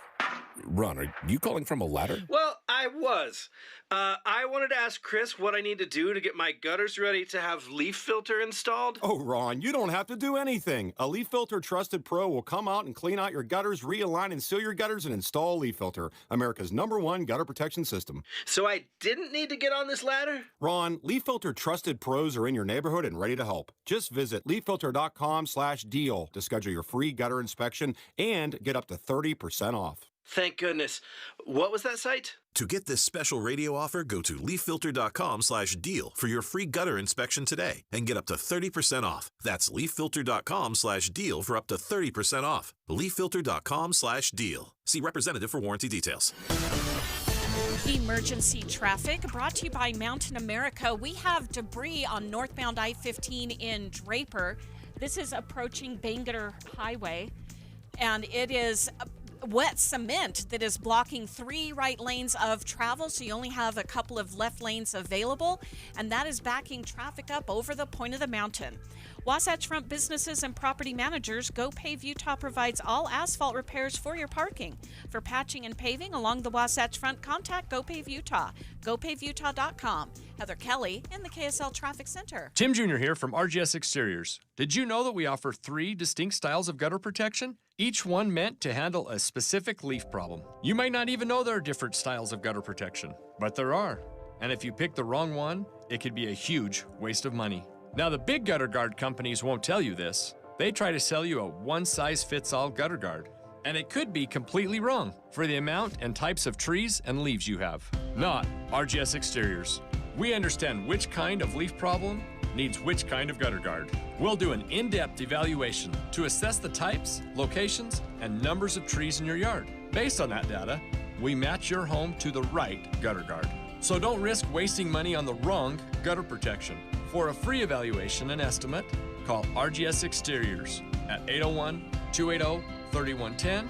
Ron, are you calling from a ladder? Well, I was. I wanted to ask Chris what I need to do to get my gutters ready to have Leaf Filter installed. Oh, Ron, you don't have to do anything. A Leaf Filter Trusted Pro will come out and clean out your gutters, realign and seal your gutters, and install Leaf Filter, America's #1 gutter protection system. So I didn't need to get on this ladder? Ron, Leaf Filter Trusted Pros are in your neighborhood and ready to help. Just visit leaffilter.com/deal to schedule your free gutter inspection and get up to 30% off. Thank goodness. What was that site? To get this special radio offer, go to leaffilter.com/deal for your free gutter inspection today and get up to 30% off. That's leaffilter.com/deal for up to 30% off. leaffilter.com/deal. See representative for warranty details. Emergency traffic brought to you by Mountain America. We have debris on northbound I-15 in Draper. This is approaching Bangerter Highway, and it is wet cement that is blocking 3 right lanes of travel, so you only have a couple of left lanes available, and that is backing traffic up over the point of the mountain. Wasatch Front businesses and property managers, GoPave Utah provides all asphalt repairs for your parking. For patching and paving along the Wasatch Front, contact GoPave Utah, gopavutah.com. Heather Kelly in the KSL Traffic Center. Tim Jr. here from RGS Exteriors. Did you know that we offer 3 distinct styles of gutter protection? Each one meant to handle a specific leaf problem. You might not even know there are different styles of gutter protection, but there are. And if you pick the wrong one, it could be a huge waste of money. Now, the big gutter guard companies won't tell you this. They try to sell you a one-size-fits-all gutter guard. And it could be completely wrong for the amount and types of trees and leaves you have. Not RGS Exteriors. We understand which kind of leaf problem needs which kind of gutter guard. We'll do an in-depth evaluation to assess the types, locations, and numbers of trees in your yard. Based on that data, we match your home to the right gutter guard. So don't risk wasting money on the wrong gutter protection. For a free evaluation and estimate, call RGS Exteriors at 801-280-3110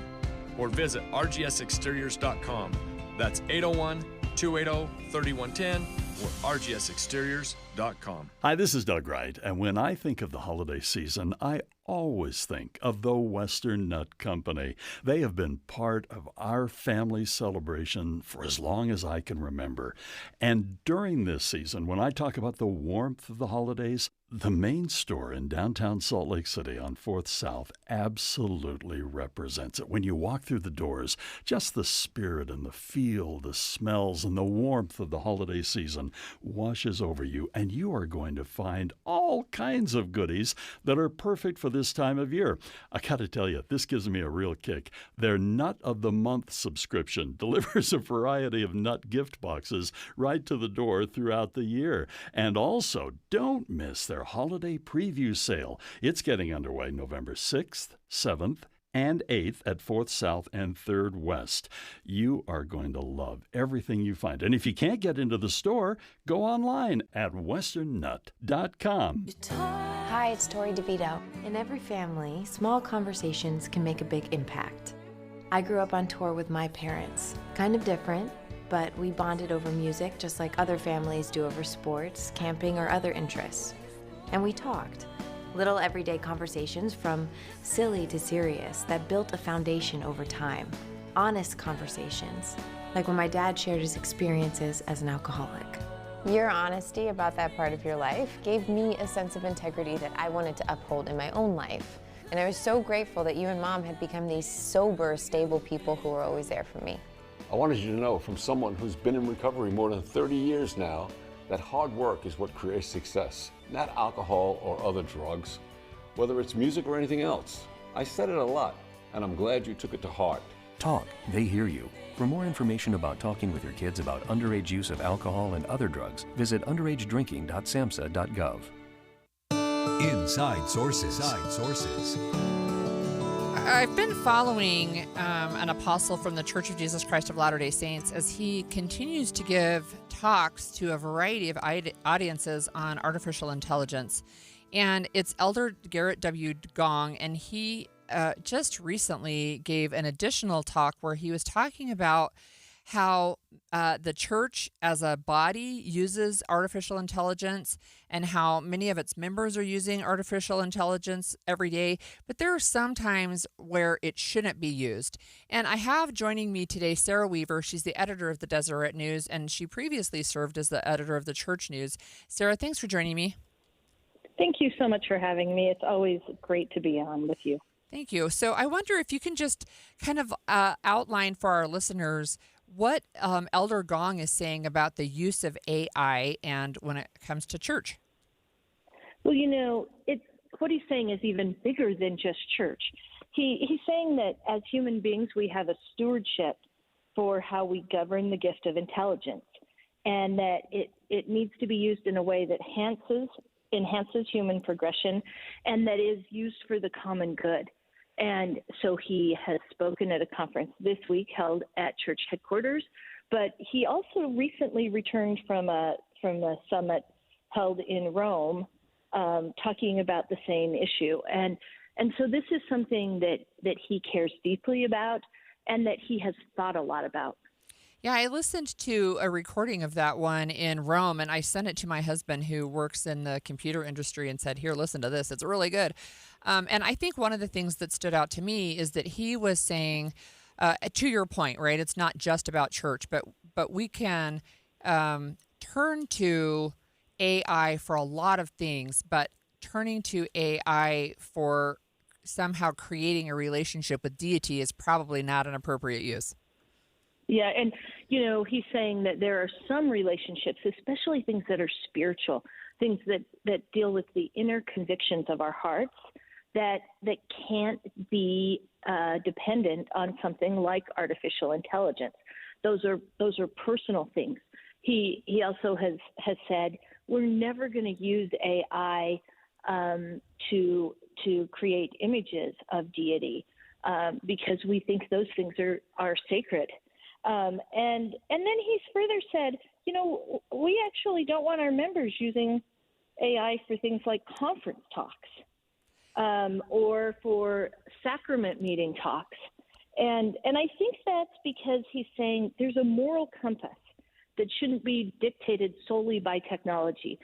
or visit rgsexteriors.com. That's 801-280-3110 or rgsexteriors.com. Hi, this is Doug Wright, and when I think of the holiday season, I always think of the Western Nut Company. They have been part of our family celebration for as long as I can remember. And during this season, when I talk about the warmth of the holidays, the main store in downtown Salt Lake City on 4th South absolutely represents it. When you walk through the doors, just the spirit and the feel, the smells, and the warmth of the holiday season washes over you, and you are going to find all kinds of goodies that are perfect for this time of year. I got to tell you, this gives me a real kick. Their Nut of the Month subscription delivers a variety of nut gift boxes right to the door throughout the year. And also, don't miss their holiday preview sale. It's getting underway November 6th, 7th, and 8th at 4th South and 3rd West. You are going to love everything you find. And if you can't get into the store, go online at westernnut.com. Hi, it's Tori DeVito. In every family, small conversations can make a big impact. I grew up on tour with my parents. Kind of different, but we bonded over music just like other families do over sports, camping, or other interests. And we talked. Little everyday conversations from silly to serious that built a foundation over time. Honest conversations, like when my dad shared his experiences as an alcoholic. Your honesty about that part of your life gave me a sense of integrity that I wanted to uphold in my own life. And I was so grateful that you and Mom had become these sober, stable people who were always there for me. I wanted you to know from someone who's been in recovery more than 30 years now that hard work is what creates success, not alcohol or other drugs, whether it's music or anything else. I said it a lot, and I'm glad you took it to heart. Talk, they hear you. For more information about talking with your kids about underage use of alcohol and other drugs, visit underagedrinking.samhsa.gov. Inside Sources. I've been following an apostle from the Church of Jesus Christ of Latter-day Saints as he continues to give talks to a variety of audiences on artificial intelligence. And it's Elder Garrett W. Gong, and he just recently gave an additional talk where he was talking about how the church as a body uses artificial intelligence and how many of its members are using artificial intelligence every day, but there are some times where it shouldn't be used. And I have joining me today Sarah Weaver. She's the editor of the Deseret News, and she previously served as the editor of the Church News. Sarah, thanks for joining me. Thank you so much for having me. It's always great to be on with you. Thank you. So I wonder if you can just kind of outline for our listeners what Elder Gong is saying about the use of AI and when it comes to church. Well, what he's saying is even bigger than just church. He's saying that as human beings, we have a stewardship for how we govern the gift of intelligence, and that it needs to be used in a way that enhances human progression and that is used for the common good. And so he has spoken at a conference this week held at church headquarters, but he also recently returned from a summit held in Rome, talking about the same issue. And so this is something that he cares deeply about and that he has thought a lot about. Yeah, I listened to a recording of that one in Rome, and I sent it to my husband who works in the computer industry and said, here, listen to this. It's really good. And I think one of the things that stood out to me is that he was saying, to your point, right, it's not just about church, but we can turn to AI for a lot of things, but turning to AI for somehow creating a relationship with deity is probably not an appropriate use. Yeah, and, he's saying that there are some relationships, especially things that are spiritual, things that deal with the inner convictions of our hearts that can't be dependent on something like artificial intelligence. Those are personal things. He also has said we're never going to use AI to create images of deity because we think those things are sacred. And then he's further said, we actually don't want our members using AI for things like conference talks or for sacrament meeting talks. And I think that's because he's saying there's a moral compass that shouldn't be dictated solely by technology.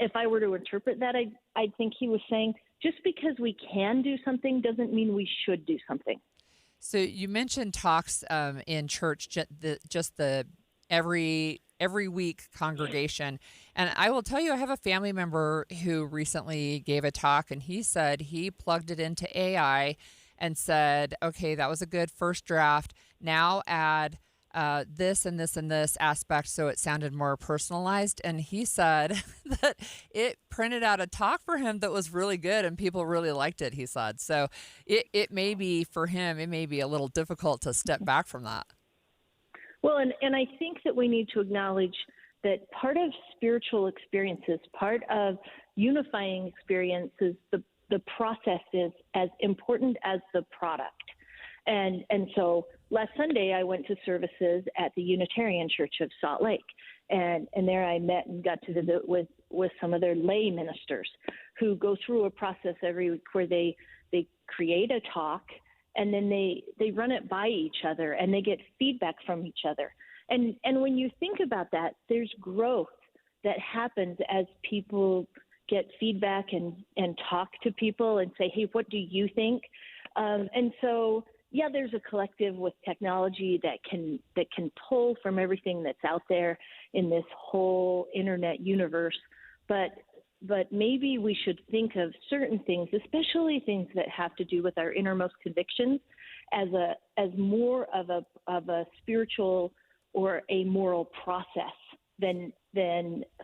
If I were to interpret that, I'd think he was saying just because we can do something doesn't mean we should do something. So you mentioned talks in church, just the every week congregation. And I will tell you, I have a family member who recently gave a talk, and he said he plugged it into AI and said, okay, that was a good first draft. Now add this and this and this aspect so it sounded more personalized. And he said that it printed out a talk for him that was really good and people really liked it, he said. So it may be, for him, it may be a little difficult to step back from that. Well, and I think that we need to acknowledge that part of spiritual experiences, part of unifying experiences, the process is as important as the product. And so last Sunday, I went to services at the Unitarian Church of Salt Lake. And there I met and got to visit with some of their lay ministers who go through a process every week where they create a talk and then they run it by each other and they get feedback from each other. And when you think about that, there's growth that happens as people get feedback and talk to people and say, hey, what do you think? And so, yeah, there's a collective with technology that can pull from everything that's out there in this whole internet universe. But maybe we should think of certain things, especially things that have to do with our innermost convictions, as more of a spiritual or a moral process than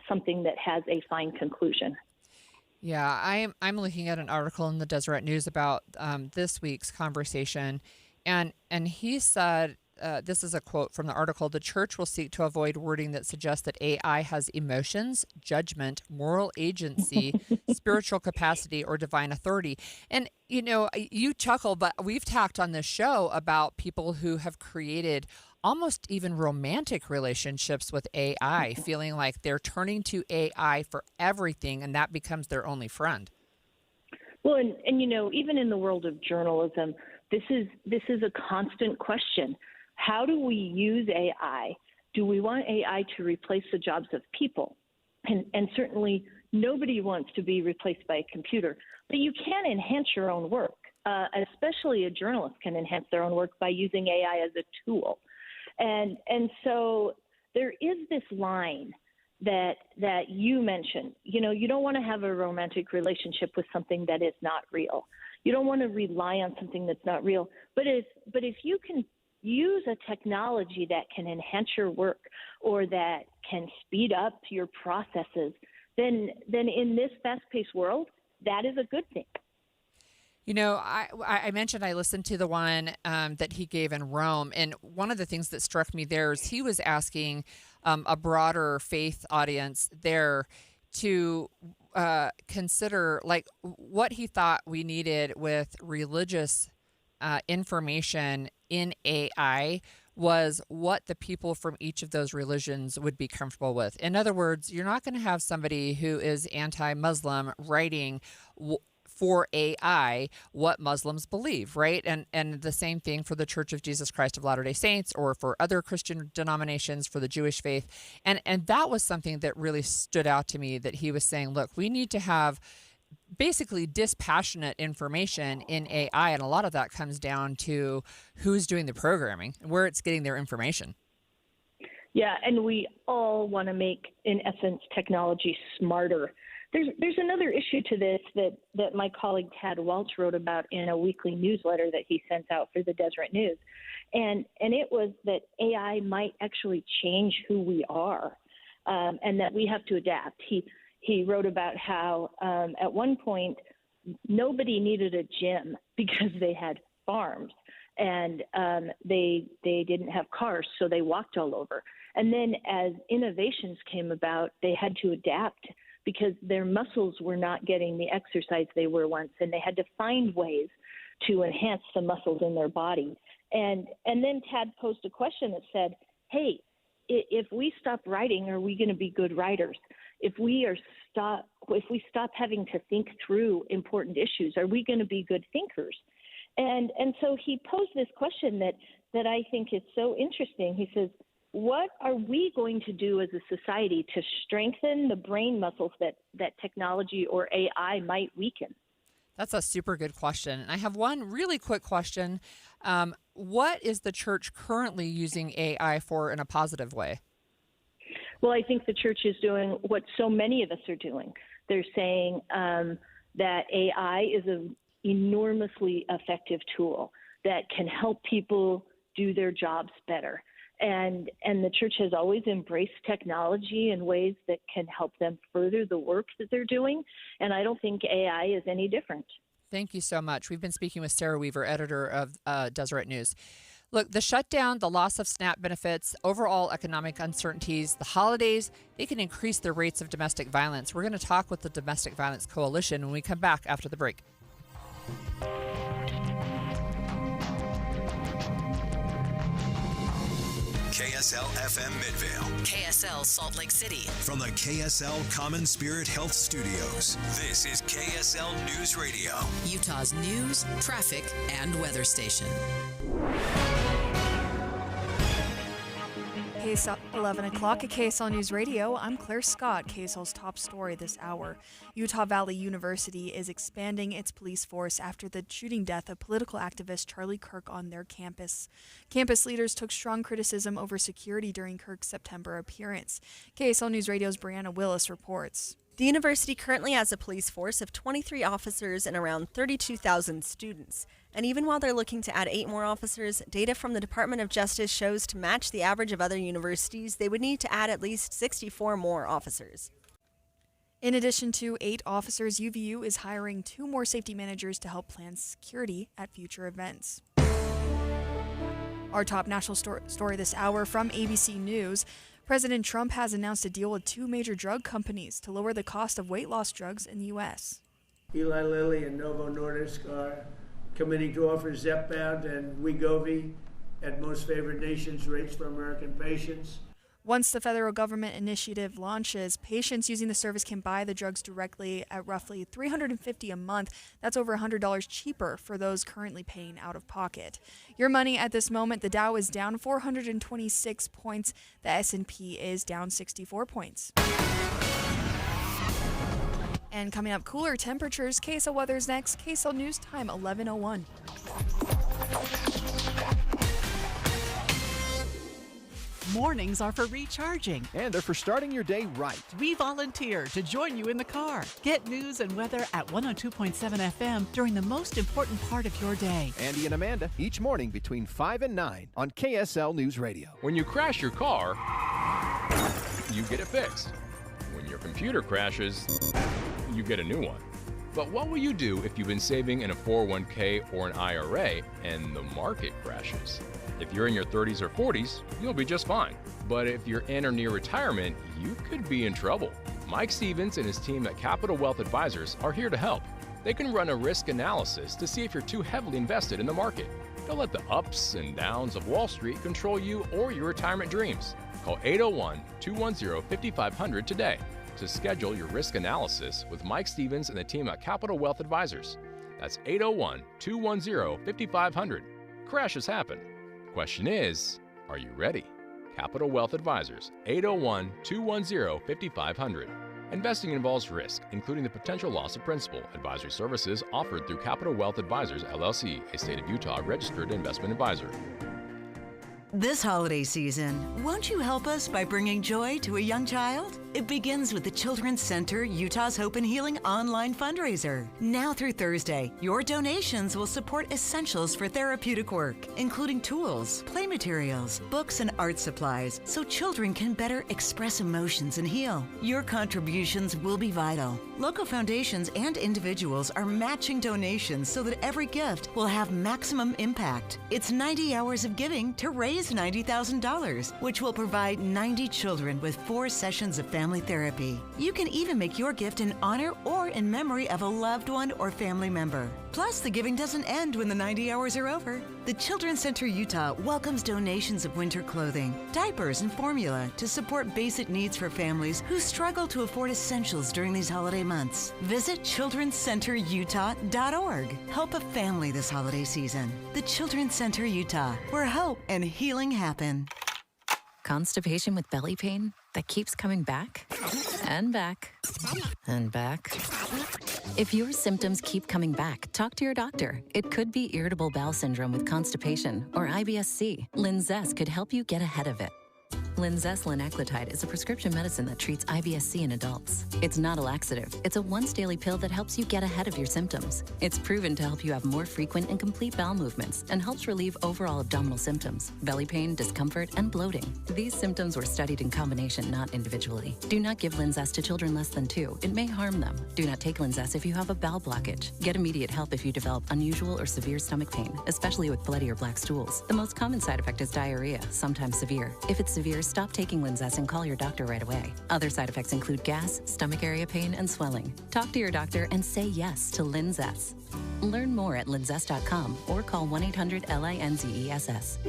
something that has a fine conclusion. Yeah, I'm looking at an article in the Deseret News about this week's conversation, and he said, this is a quote from the article, "The church will seek to avoid wording that suggests that AI has emotions, judgment, moral agency, spiritual capacity, or divine authority." And, you chuckle, but we've talked on this show about people who have created almost even romantic relationships with AI, feeling like they're turning to AI for everything, and that becomes their only friend. Well, and even in the world of journalism, this is a constant question. How do we use AI? Do we want AI to replace the jobs of people? And certainly nobody wants to be replaced by a computer, but you can enhance your own work. Especially a journalist can enhance their own work by using AI as a tool. And so there is this line that you mentioned. You don't want to have a romantic relationship with something that is not real. You don't want to rely on something that's not real. But if you can use a technology that can enhance your work or that can speed up your processes, then in this fast-paced world, that is a good thing. I mentioned I listened to the one that he gave in Rome, and one of the things that struck me there is he was asking a broader faith audience there to consider what he thought we needed with religious information in AI was what the people from each of those religions would be comfortable with. In other words, you're not going to have somebody who is anti-Muslim writing for AI what Muslims believe, right? And the same thing for the Church of Jesus Christ of Latter-day Saints or for other Christian denominations, for the Jewish faith. And that was something that really stood out to me, that he was saying, look, we need to have basically dispassionate information in AI, and a lot of that comes down to who's doing the programming and where it's getting their information. Yeah, and we all want to make, in essence, technology smarter. There's another issue to this that my colleague Tad Welch wrote about in a weekly newsletter that he sent out for the Deseret News, and it was that AI might actually change who we are, and that we have to adapt. He wrote about how at one point nobody needed a gym because they had farms, and they didn't have cars, so they walked all over. And then as innovations came about, they had to adapt because their muscles were not getting the exercise they were once, and they had to find ways to enhance the muscles in their body. And then Tad posed a question that said, hey, if we stop riding, are we going to be good riders? If we stop having to think through important issues, are we going to be good thinkers? And so he posed this question that I think is so interesting. He says, what are we going to do as a society to strengthen the brain muscles that technology or AI might weaken? That's a super good question. And I have one really quick question. What is the church currently using AI for in a positive way? Well, I think the church is doing what so many of us are doing. They're saying that AI is an enormously effective tool that can help people do their jobs better. And the church has always embraced technology in ways that can help them further the work that they're doing. And I don't think AI is any different. Thank you so much. We've been speaking with Sarah Weaver, editor of Deseret News. Look, the shutdown, the loss of SNAP benefits, overall economic uncertainties, the holidays, they can increase the rates of domestic violence. We're going to talk with the Domestic Violence Coalition when we come back after the break. KSL FM Midvale. KSL Salt Lake City. From the KSL Common Spirit Health Studios, this is KSL News Radio. Utah's news, traffic, and weather station. KSL 11 o'clock at KSL News Radio. I'm Claire Scott. KSL's top story this hour. Utah Valley University is expanding its police force after the shooting death of political activist Charlie Kirk on their campus. Campus leaders took strong criticism over security during Kirk's September appearance. KSL News Radio's Brianna Willis reports. The university currently has a police force of 23 officers and around 32,000 students. And even while they're looking to add 8 more officers, data from the Department of Justice shows to match the average of other universities, they would need to add at least 64 more officers. In addition to 8 officers, UVU is hiring 2 more safety managers to help plan security at future events. Our top national story this hour from ABC News. President Trump has announced a deal with 2 major drug companies to lower the cost of weight loss drugs in the U.S. Eli Lilly and Novo Nordisk are committing to offer Zepbound and Wegovy at most favored nations rates for American patients. Once the federal government initiative launches, patients using the service can buy the drugs directly at roughly $350 a month. That's over $100 cheaper for those currently paying out of pocket. Your money at this moment, the Dow is down 426 points. The S&P is down 64 points. And coming up, cooler temperatures. KSL weather's next. KSL News Time, 11:01. Mornings are for recharging. And they're for starting your day right. We volunteer to join you in the car. Get news and weather at 102.7 FM during the most important part of your day. Andy and Amanda, each morning between 5 and 9 on KSL News Radio. When you crash your car, you get it fixed. When your computer crashes, you get a new one. But what will you do if you've been saving in a 401k or an IRA and the market crashes? If you're in your 30s or 40s, you'll be just fine. But if you're in or near retirement, you could be in trouble. Mike Stevens and his team at Capital Wealth Advisors are here to help. They can run a risk analysis to see if you're too heavily invested in the market. Don't let the ups and downs of Wall Street control you or your retirement dreams. Call 801-210-5500 today to schedule your risk analysis with Mike Stevens and the team at Capital Wealth Advisors. That's 801-210-5500. Crashes happen. Question is, are you ready? Capital Wealth Advisors, 801-210-5500. Investing involves risk, including the potential loss of principal. Advisory services offered through Capital Wealth Advisors, LLC, a state of Utah registered investment advisor. This holiday season, won't you help us by bringing joy to a young child? It begins with the Children's Center Utah's Hope and Healing online fundraiser. Now through Thursday, your donations will support essentials for therapeutic work, including tools, play materials, books, and art supplies, so children can better express emotions and heal. Your contributions will be vital. Local foundations and individuals are matching donations so that every gift will have maximum impact. It's 90 hours of giving to raise $90,000, which will provide 90 children with 4 sessions of family therapy. You can even make your gift in honor or in memory of a loved one or family member. Plus, the giving doesn't end when the 90 hours are over. The Children's Center Utah welcomes donations of winter clothing, diapers, and formula to support basic needs for families who struggle to afford essentials during these holiday months. Visit childrencenterutah.org. Help a family this holiday season. The Children's Center Utah, where hope and healing happen. Constipation with belly pain that keeps coming back and back and back. If your symptoms keep coming back, talk to your doctor. It could be irritable bowel syndrome with constipation or IBS-C. Linzess could help you get ahead of it. Linzess linaclotide is a prescription medicine that treats IBS-C in adults. It's not a laxative. It's a once-daily pill that helps you get ahead of your symptoms. It's proven to help you have more frequent and complete bowel movements and helps relieve overall abdominal symptoms, belly pain, discomfort, and bloating. These symptoms were studied in combination, not individually. Do not give Linzess to children less than 2. It may harm them. Do not take Linzess if you have a bowel blockage. Get immediate help if you develop unusual or severe stomach pain, especially with bloody or black stools. The most common side effect is diarrhea, sometimes severe. If it's severe, stop taking Linzess and call your doctor right away. Other side effects include gas, stomach area pain, and swelling. Talk to your doctor and say yes to Linzess. Learn more at linzess.com or call 1-800-LINZESS.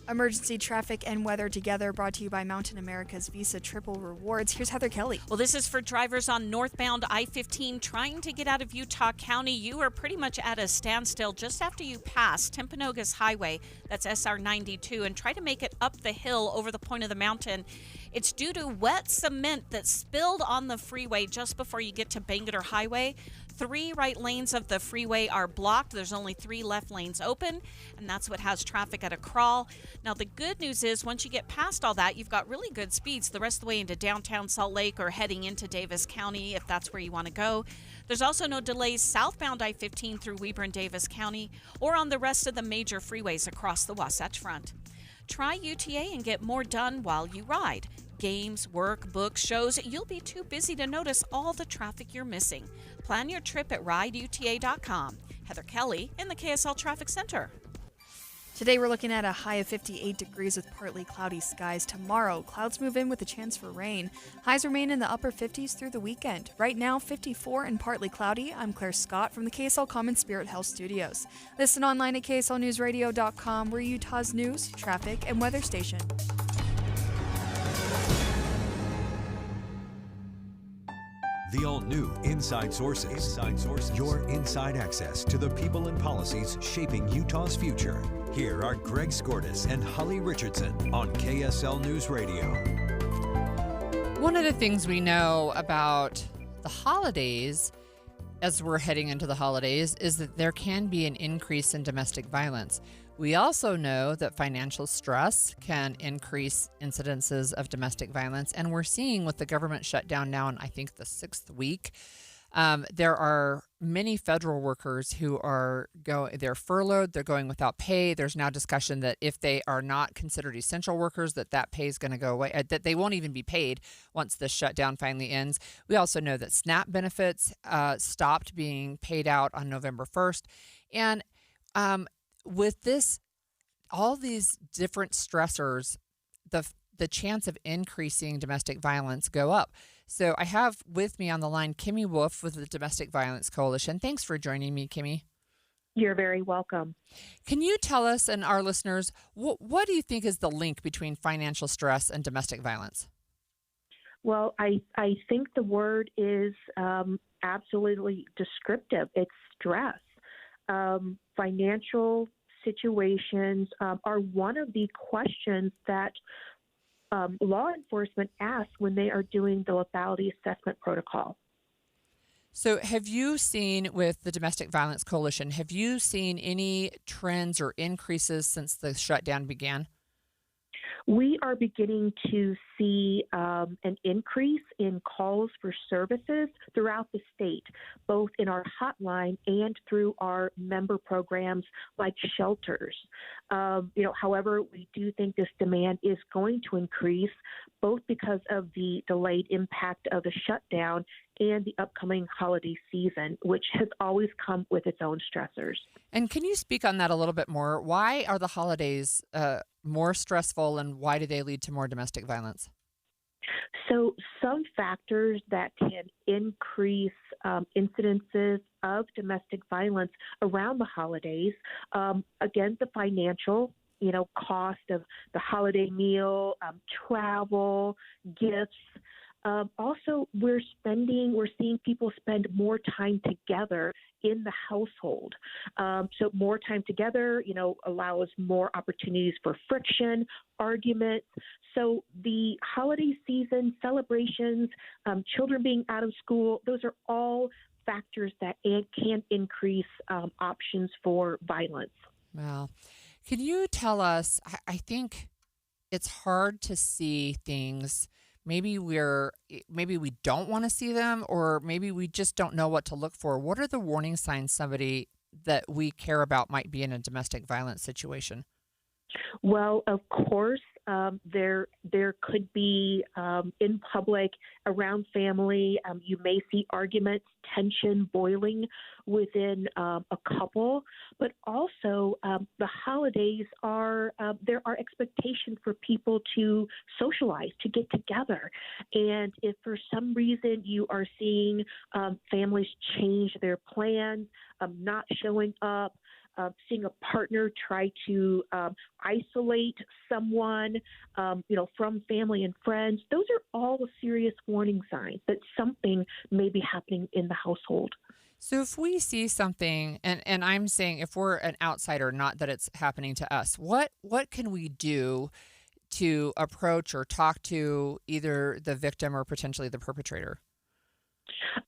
Emergency traffic and weather together, brought to you by Mountain America's Visa Triple Rewards. Here's Heather Kelly. Well, this is for drivers on northbound I-15 trying to get out of Utah County. You are pretty much at a standstill just after you pass Timpanogos Highway, that's SR 92, and try to make it up the hill over the point of the mountain. It's due to wet cement that spilled on the freeway just before you get to Bangerter Highway. 3 right lanes of the freeway are blocked. There's only 3 left lanes open, and that's what has traffic at a crawl. Now, the good news is once you get past all that, you've got really good speeds the rest of the way into downtown Salt Lake or heading into Davis County if that's where you want to go. There's also no delays southbound I-15 through Weber and Davis County or on the rest of the major freeways across the Wasatch Front. Try UTA and get more done while you ride. Games, work, books, shows, you'll be too busy to notice all the traffic you're missing. Plan your trip at rideuta.com. Heather Kelly in the KSL Traffic Center. Today we're looking at a high of 58 degrees with partly cloudy skies. Tomorrow, clouds move in with a chance for rain. Highs remain in the upper 50s through the weekend. Right now, 54 and partly cloudy. I'm Claire Scott from the KSL Common Spirit Health Studios. Listen online at kslnewsradio.com. We're Utah's news, traffic, and weather station. The all-new Inside Sources. Your inside access to the people and policies shaping Utah's future. Here are Greg Skordas and Holly Richardson on KSL News Radio. One of the things we know about the holidays, as we're heading into the holidays, is that there can be an increase in domestic violence. We also know that financial stress can increase incidences of domestic violence. And we're seeing with the government shutdown now in, I think, the 6th week, there are many federal workers who are they're furloughed, they're going without pay. There's now discussion that if they are not considered essential workers, that pay is going to go away, that they won't even be paid once this shutdown finally ends. We also know that SNAP benefits stopped being paid out on November 1st. And with this, all these different stressors, the chance of increasing domestic violence go up. So I have with me on the line Kimmy Wolf with the Domestic Violence Coalition. Thanks for joining me, Kimmy. You're very welcome. Can you tell us and our listeners, what do you think is the link between financial stress and domestic violence? Well, I think the word is absolutely descriptive. It's stress. Financial situations are one of the questions that law enforcement asks when they are doing the lethality assessment protocol. So have you seen with the Domestic Violence Coalition, have you seen any trends or increases since the shutdown began? We are beginning to see an increase in calls for services throughout the state, both in our hotline and through our member programs like shelters. However, we do think this demand is going to increase, both because of the delayed impact of the shutdown and the upcoming holiday season, which has always come with its own stressors. And can you speak on that a little bit more? Why are the holidays more stressful, and why do they lead to more domestic violence? So some factors that can increase incidences of domestic violence around the holidays, again, the financial cost of the holiday meal, travel, gifts. Also, we're seeing people spend more time together in the household. So more time together, allows more opportunities for friction, arguments. So the holiday season celebrations, children being out of school, those are all factors that can increase options for violence. Wow. Can you tell us, I think it's hard to see things. Maybe we don't want to see them, or maybe we just don't know what to look for. What are the warning signs somebody that we care about might be in a domestic violence situation? Well, of course, there could be in public, around family, you may see arguments, tension boiling within a couple, but also the holidays there are expectations for people to socialize, to get together. And if for some reason you are seeing families change their plans, not showing up, seeing a partner try to isolate someone, from family and friends, those are all serious warning signs that something may be happening in the household. So if we see something, and I'm saying if we're an outsider, not that it's happening to us, what can we do to approach or talk to either the victim or potentially the perpetrator?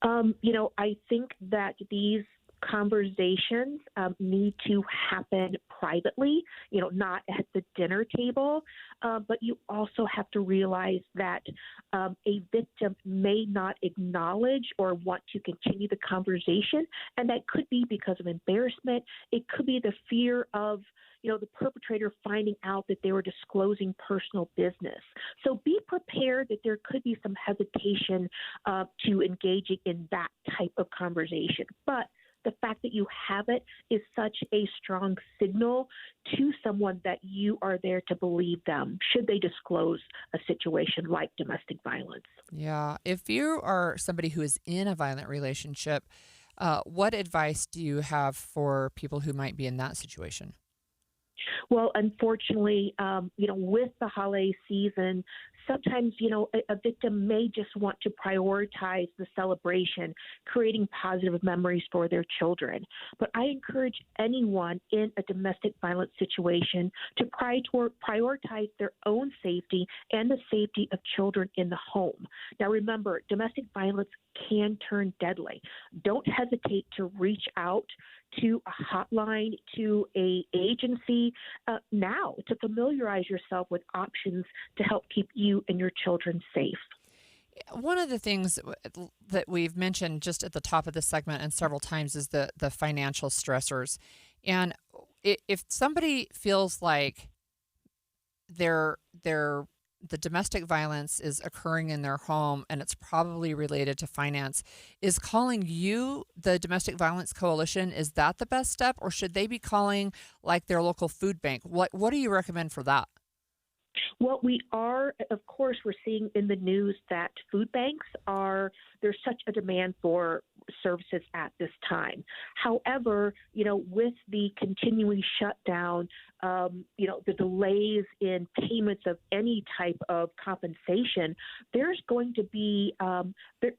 I think that these conversations need to happen privately, not at the dinner table. But you also have to realize that a victim may not acknowledge or want to continue the conversation. And that could be because of embarrassment. It could be the fear of the perpetrator finding out that they were disclosing personal business. So be prepared that there could be some hesitation to engaging in that type of conversation. But the fact that you have it is such a strong signal to someone that you are there to believe them should they disclose a situation like domestic violence. Yeah. If you are somebody who is in a violent relationship, what advice do you have for people who might be in that situation? Well, unfortunately, with the holiday season, sometimes, a victim may just want to prioritize the celebration, creating positive memories for their children. But I encourage anyone in a domestic violence situation to prioritize their own safety and the safety of children in the home. Now, remember, domestic violence can turn deadly. Don't hesitate to reach out to a hotline, to a agency now to familiarize yourself with options to help keep you and your children safe. One of the things that we've mentioned just at the top of this segment and several times is the financial stressors. And if somebody feels like the domestic violence is occurring in their home and it's probably related to finance, is calling you, the Domestic Violence Coalition, is that the best step, or should they be calling like their local food bank? What do you recommend for that? Well, of course, we're seeing in the news that food banks there's such a demand for services at this time. However, with the continuing shutdown, the delays in payments of any type of compensation, there's going to be,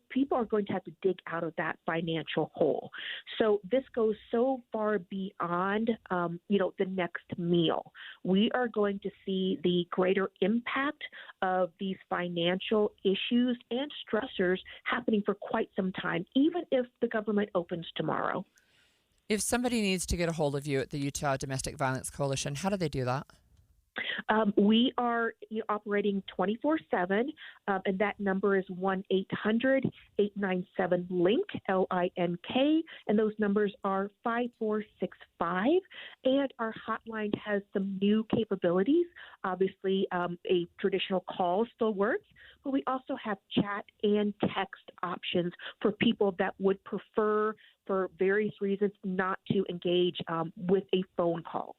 people are going to have to dig out of that financial hole. So this goes so far beyond, the next meal. We are going to see the greater impact of these financial issues and stressors happening for quite some time, even if if the government opens tomorrow. If somebody needs to get a hold of you at the Utah Domestic Violence Coalition, how do they do that? We are operating 24/7, and that number is 1-800-897-LINK, LINK, and those numbers are 5465. And our hotline has some new capabilities. Obviously, a traditional call still works, but we also have chat and text options for people that would prefer, for various reasons, not to engage with a phone call.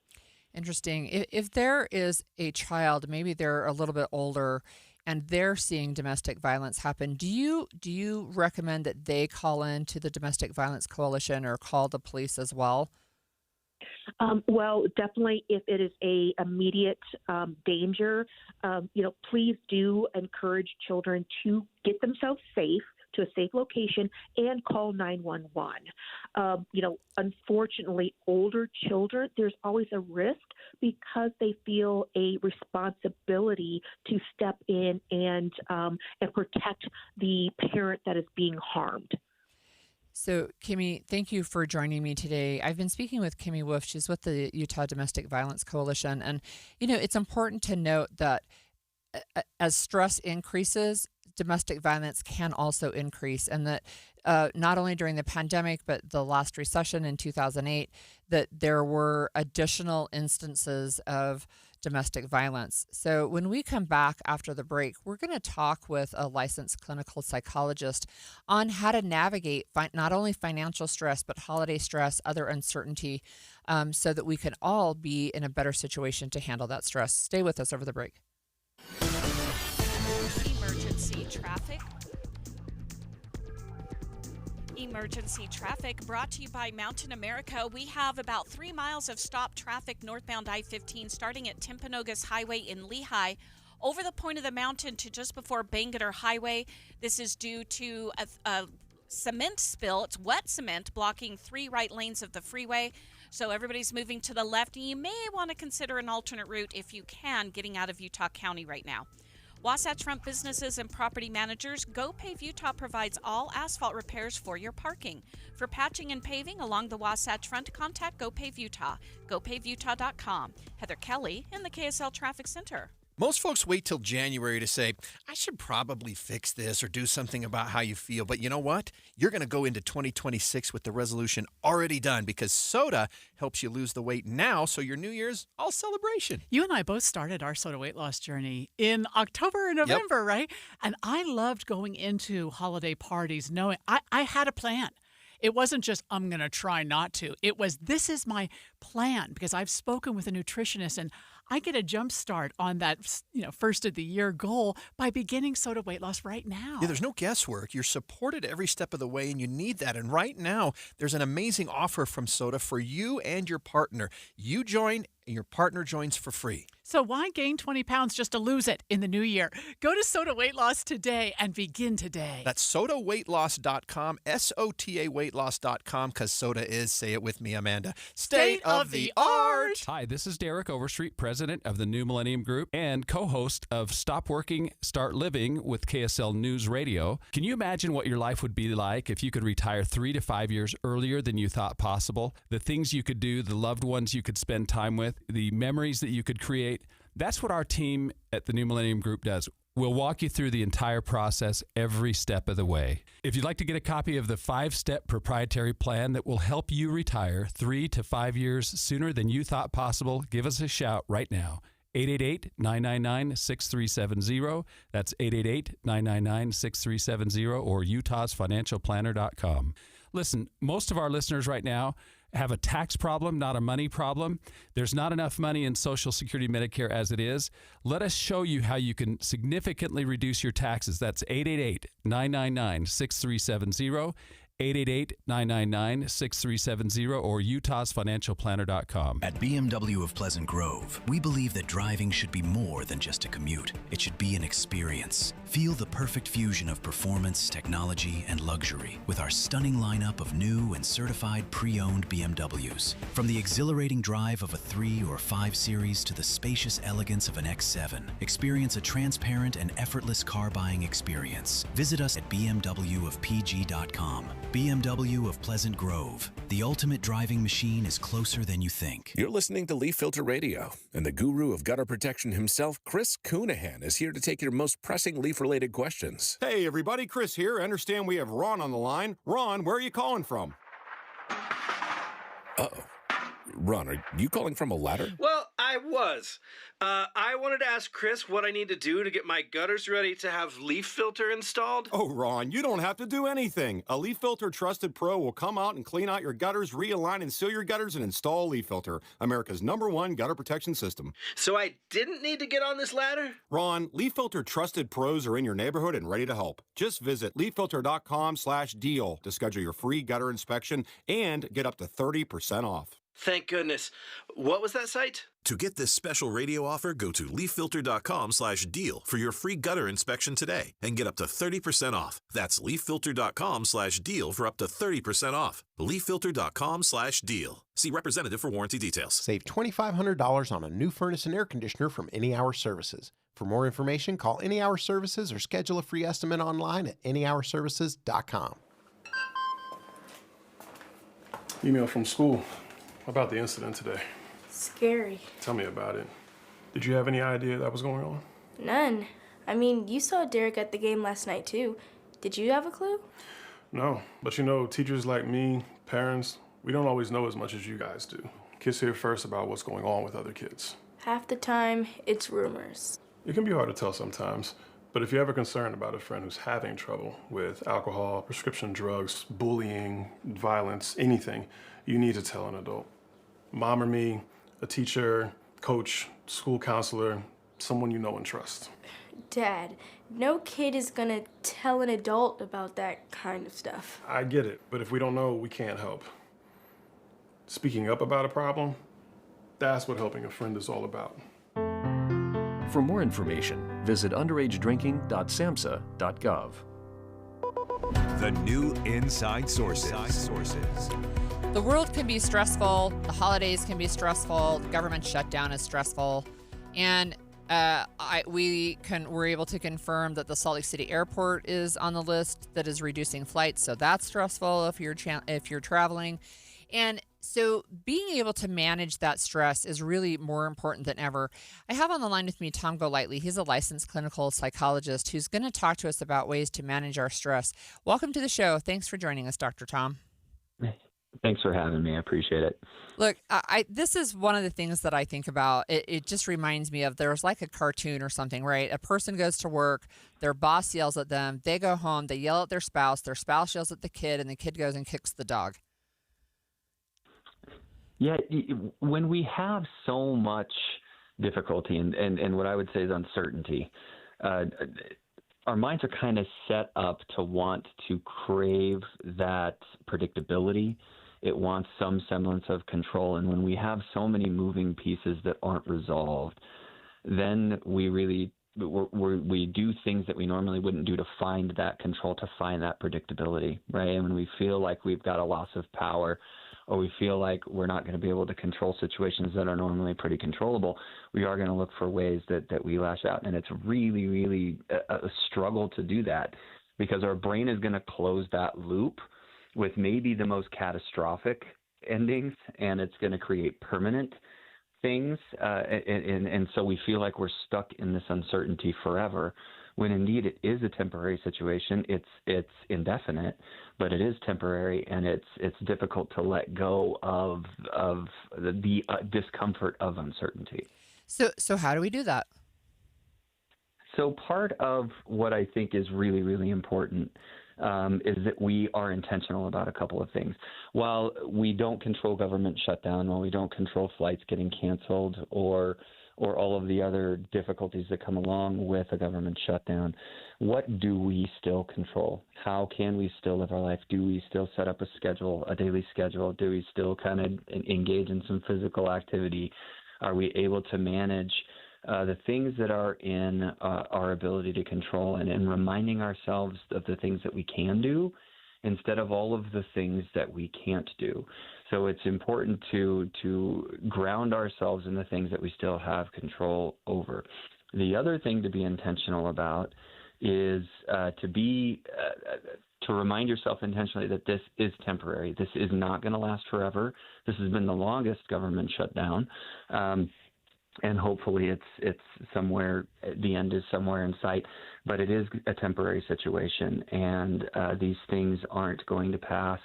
Interesting. If there is a child, maybe they're a little bit older, and they're seeing domestic violence happen, do you recommend that they call in to the Domestic Violence Coalition or call the police as well? Well, definitely, if it is a immediate danger, please do encourage children to get themselves safe to a safe location and call 911. Unfortunately, older children, there's always a risk because they feel a responsibility to step in and protect the parent that is being harmed. So, Kimmy, thank you for joining me today. I've been speaking with Kimmy Wolf. She's with the Utah Domestic Violence Coalition. And, it's important to note that as stress increases, domestic violence can also increase, and that not only during the pandemic, but the last recession in 2008, that there were additional instances of domestic violence. So when we come back after the break, we're going to talk with a licensed clinical psychologist on how to navigate not only financial stress, but holiday stress, other uncertainty, so that we can all be in a better situation to handle that stress. Stay with us over the break. Emergency traffic brought to you by Mountain America. We have about 3 miles of stopped traffic northbound I-15 starting at Timpanogos Highway in Lehi over the point of the mountain to just before Bangerter Highway. This is due to a cement spill. It's wet cement blocking 3 right lanes of the freeway. So everybody's moving to the left, and you may want to consider an alternate route if you can, getting out of Utah County right now. Wasatch Front businesses and property managers, GoPave Utah provides all asphalt repairs for your parking. For patching and paving along the Wasatch Front, contact GoPave Utah, gopavutah.com. Heather Kelly in the KSL Traffic Center. Most folks wait till January to say, I should probably fix this or do something about how you feel. But you know what? You're going to go into 2026 with the resolution already done, because Soda helps you lose the weight now, so your New Year's all celebration. You and I both started our Soda weight loss journey in October and November, right? And I loved going into holiday parties knowing I had a plan. It wasn't just, I'm going to try not to. It was, this is my plan, because I've spoken with a nutritionist and I get a jump start on that, first of the year goal by beginning Soda weight loss right now. Yeah, there's no guesswork. You're supported every step of the way, and you need that. And right now, there's an amazing offer from Soda for you and your partner. You join, and your partner joins for free. So why gain 20 pounds just to lose it in the new year? Go to Soda Weight Loss today and begin today. That's sodaweightloss.com, SOTA weightloss.com, because Soda is, say it with me, Amanda, state of the art. Hi, this is Derek Overstreet, president of the New Millennium Group and co-host of Stop Working, Start Living with KSL News Radio. Can you imagine what your life would be like if you could retire 3 to 5 years earlier than you thought possible? The things you could do, the loved ones you could spend time with, the memories that you could create. That's what our team at the New Millennium Group does. We'll walk you through the entire process every step of the way. If you'd like to get a copy of the 5-step proprietary plan that will help you retire 3 to 5 years sooner than you thought possible, give us a shout right now. 888-999-6370. That's 888-999-6370 or utahsfinancialplanner.com. Listen, most of our listeners right now have a tax problem, not a money problem. There's not enough money in Social Security Medicare as it is. Let us show you how you can significantly reduce your taxes. That's 888-999-6370. 888-999-6370 or utahsfinancialplanner.com. At BMW of Pleasant Grove, we believe that driving should be more than just a commute. It should be an experience. Feel the perfect fusion of performance, technology, and luxury with our stunning lineup of new and certified pre-owned BMWs. From the exhilarating drive of a 3 or 5 Series to the spacious elegance of an X7, experience a transparent and effortless car buying experience. Visit us at bmwofpg.com. BMW of Pleasant Grove. The ultimate driving machine is closer than you think. You're listening to Leaf Filter Radio, and the guru of gutter protection himself, Chris Coonahan, is here to take your most pressing leaf-related questions. Hey, everybody, Chris here. I understand we have Ron on the line. Ron, where are you calling from? Uh-oh. Ron, are you calling from a ladder? Well, I was. I wanted to ask Chris what I need to do to get my gutters ready to have Leaf Filter installed. Oh, Ron, you don't have to do anything. A Leaf Filter Trusted Pro will come out and clean out your gutters, realign and seal your gutters, and install Leaf Filter, America's #1 gutter protection system. So I didn't need to get on this ladder? Ron, Leaf Filter Trusted Pros are in your neighborhood and ready to help. Just visit leaffilter.com/deal to schedule your free gutter inspection and get up to 30% off. Thank goodness. What was that site? To get this special radio offer, go to leaffilter.com/deal for your free gutter inspection today and get up to 30% off. That's leaffilter.com/deal for up to 30% off. leaffilter.com/deal. See representative for warranty details. Save $2,500 on a new furnace and air conditioner from Any Hour Services. For more information, call Any Hour Services or schedule a free estimate online at anyhourservices.com. Email from school about the incident today. Scary. Tell me about it. Did you have any idea that was going on? None. I mean, you saw Derek at the game last night, too. Did you have a clue? No, but you know, teachers like me, parents, we don't always know as much as you guys do. Kids hear first about what's going on with other kids. Half the time, it's rumors. It can be hard to tell sometimes, but if you're ever concerned about a friend who's having trouble with alcohol, prescription drugs, bullying, violence, anything, you need to tell an adult. Mom or me, a teacher, coach, school counselor, someone you know and trust. Dad, no kid is gonna tell an adult about that kind of stuff. I get it, but if we don't know, we can't help. Speaking up about a problem, that's what helping a friend is all about. For more information, visit underagedrinking.samhsa.gov. The new Inside Sources. The world can be stressful. The holidays can be stressful. The government shutdown is stressful. And we're able to confirm that the Salt Lake City Airport is on the list that is reducing flights. So that's stressful if you're traveling. And so being able to manage that stress is really more important than ever. I have on the line with me Tom Golightly. He's a licensed clinical psychologist who's going to talk to us about ways to manage our stress. Welcome to the show. Thanks for joining us, Dr. Tom. Thanks for having me. I appreciate it. Look, this is one of the things that I think about. It just reminds me of there's like a cartoon or something, right? A person goes to work, their boss yells at them, they go home, they yell at their spouse yells at the kid, and the kid goes and kicks the dog. Yeah, when we have so much difficulty and what I would say is uncertainty, our minds are kind of set up to want to crave that predictability. It wants some semblance of control. And when we have so many moving pieces that aren't resolved, then we do things that we normally wouldn't do to find that control, to find that predictability, right? And when we feel like we've got a loss of power, or we feel like we're not going to be able to control situations that are normally pretty controllable, we are going to look for ways that we lash out. And it's really, really a struggle to do that, because our brain is going to close that loop with maybe the most catastrophic endings, and it's going to create permanent things. And so we feel like we're stuck in this uncertainty forever, when indeed it is a temporary situation. It's indefinite, but it is temporary, and it's difficult to let go of the discomfort of uncertainty. So how do we do that? So part of what I think is really, really important is that we are intentional about a couple of things. While we don't control government shutdown, while we don't control flights getting canceled, or all of the other difficulties that come along with a government shutdown, what do we still control? How can we still live our life? Do we still set up a schedule, a daily schedule? Do we still kind of engage in some physical activity? Are we able to manage the things that are in our ability to control, and reminding ourselves of the things that we can do instead of all of the things that we can't do? So it's important to ground ourselves in the things that we still have control over. The other thing to be intentional about is to be to remind yourself intentionally that this is temporary. This is not going to last forever. This has been the longest government shutdown. And hopefully it's somewhere, the end is somewhere in sight, but it is a temporary situation, and these things aren't going to pass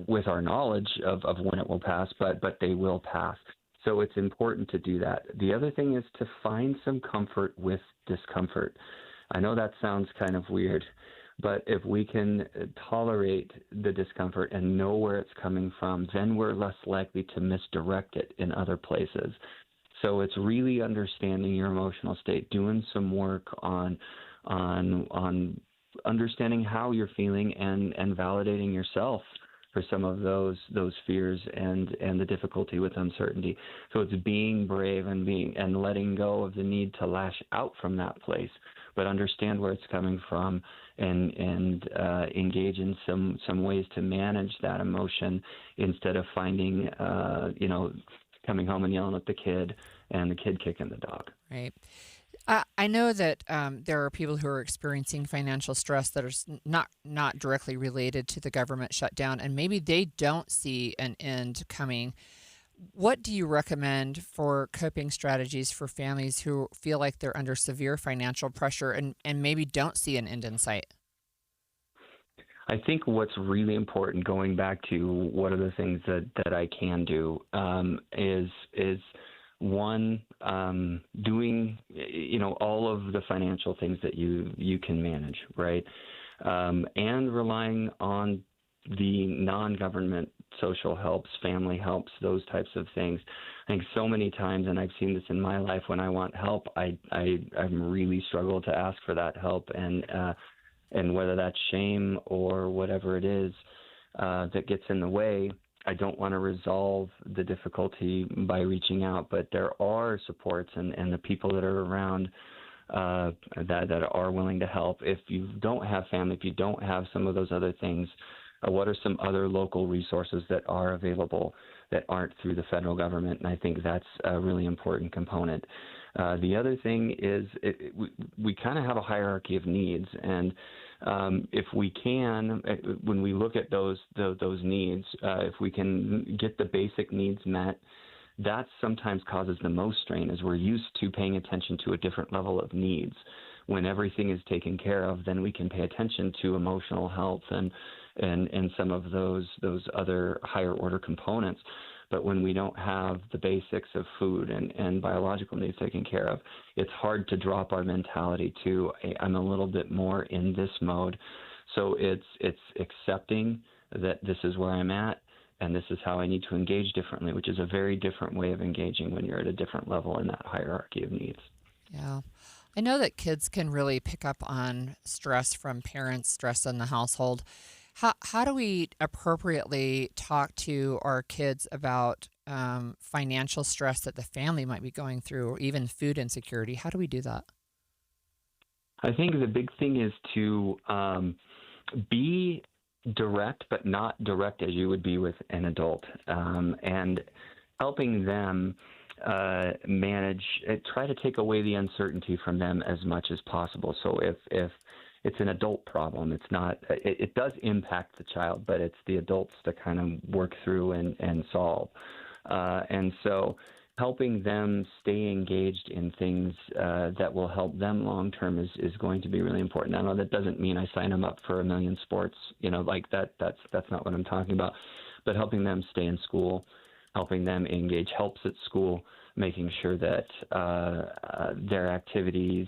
with our knowledge of when it will pass, but they will pass. So it's important to do that. The other thing is to find some comfort with discomfort. I know that sounds kind of weird, but if we can tolerate the discomfort and know where it's coming from, then we're less likely to misdirect it in other places. So it's really understanding your emotional state, doing some work on understanding how you're feeling and validating yourself for some of those fears and the difficulty with uncertainty. So it's being brave and letting go of the need to lash out from that place, but understand where it's coming from and engage in some ways to manage that emotion instead of finding coming home and yelling at the kid and the kid kicking the dog. Right. I know that there are people who are experiencing financial stress that are not directly related to the government shutdown, and maybe they don't see an end coming. What do you recommend for coping strategies for families who feel like they're under severe financial pressure and maybe don't see an end in sight? I think what's really important, going back to what are the things that I can do, is one, doing, all of the financial things that you can manage, right? And relying on the non-government social helps, family helps, those types of things. I think so many times, and I've seen this in my life, when I want help, I'm really struggle to ask for that help, and whether that's shame or whatever it is that gets in the way, I don't want to resolve the difficulty by reaching out, but there are supports and the people that are around that are willing to help. If you don't have family, if you don't have some of those other things, what are some other local resources that are available that aren't through the federal government? And I think that's a really important component. The other thing is we kind of have a hierarchy of needs, and if we can, when we look at those needs, if we can get the basic needs met, that sometimes causes the most strain, as we're used to paying attention to a different level of needs. When everything is taken care of, then we can pay attention to emotional health and some of those other higher order components. But when we don't have the basics of food and biological needs taken care of, it's hard to drop our mentality to, I'm a little bit more in this mode. So it's accepting that this is where I'm at and this is how I need to engage differently, which is a very different way of engaging when you're at a different level in that hierarchy of needs. Yeah. I know that kids can really pick up on stress from parents, stress in the household. How do we appropriately talk to our kids about financial stress that the family might be going through, or even food insecurity? How do we do that? I think the big thing is to be direct, but not direct as you would be with an adult, and helping them manage, try to take away the uncertainty from them as much as possible. So if it's an adult problem, it's not, it does impact the child, but it's the adults to kind of work through and solve. And so helping them stay engaged in things that will help them long term is going to be really important. I know that doesn't mean I sign them up for a million sports, like that. That's not what I'm talking about. But helping them stay in school, helping them engage helps at school, making sure that their activities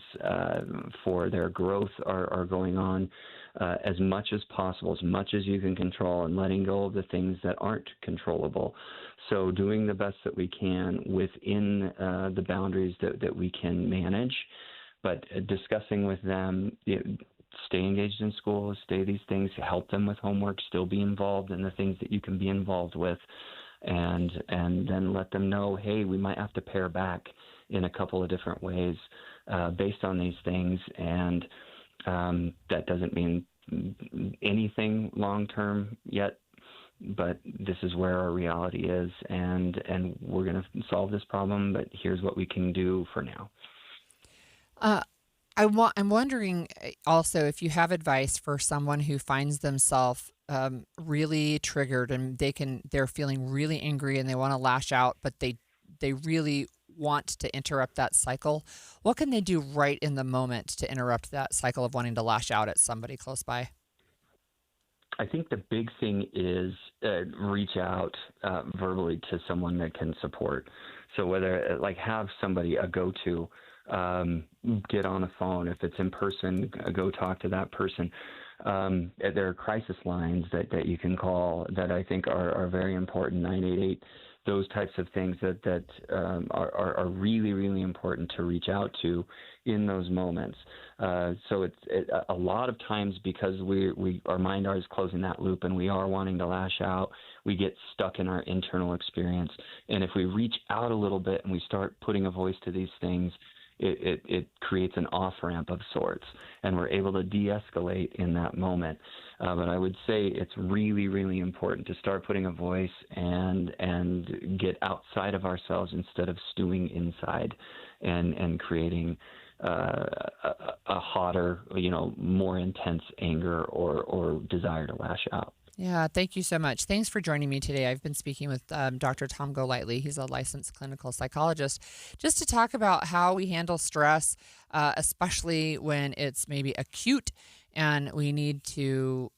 for their growth are going on as much as possible, as much as you can control, and letting go of the things that aren't controllable. So doing the best that we can within the boundaries that we can manage, but discussing with them, stay engaged in school, stay these things, help them with homework, still be involved in the things that you can be involved with. And then let them know, hey, we might have to pare back in a couple of different ways based on these things. And that doesn't mean anything long-term yet, but this is where our reality is. And we're going to solve this problem, but here's what we can do for now. I'm wondering also if you have advice for someone who finds themselves really triggered and they're feeling really angry and they want to lash out, but they really want to interrupt that cycle. What can they do right in the moment to interrupt that cycle of wanting to lash out at somebody close by? I think the big thing is reach out verbally to someone that can support. So whether have somebody, a go-to, get on the phone. If it's in person, go talk to that person. There are crisis lines that you can call that I think are very important, 988. Those types of things that are really, really important to reach out to in those moments. So it's a lot of times because our mind is closing that loop and we are wanting to lash out, we get stuck in our internal experience. And if we reach out a little bit and we start putting a voice to these things, it creates an off-ramp of sorts, and we're able to de-escalate in that moment. But I would say it's really, really important to start putting a voice and get outside of ourselves instead of stewing inside and creating a hotter, more intense anger or desire to lash out. Yeah, thank you so much. Thanks for joining me today. I've been speaking with Dr. Tom Golightly. He's a licensed clinical psychologist, just to talk about how we handle stress, especially when it's maybe acute and we need to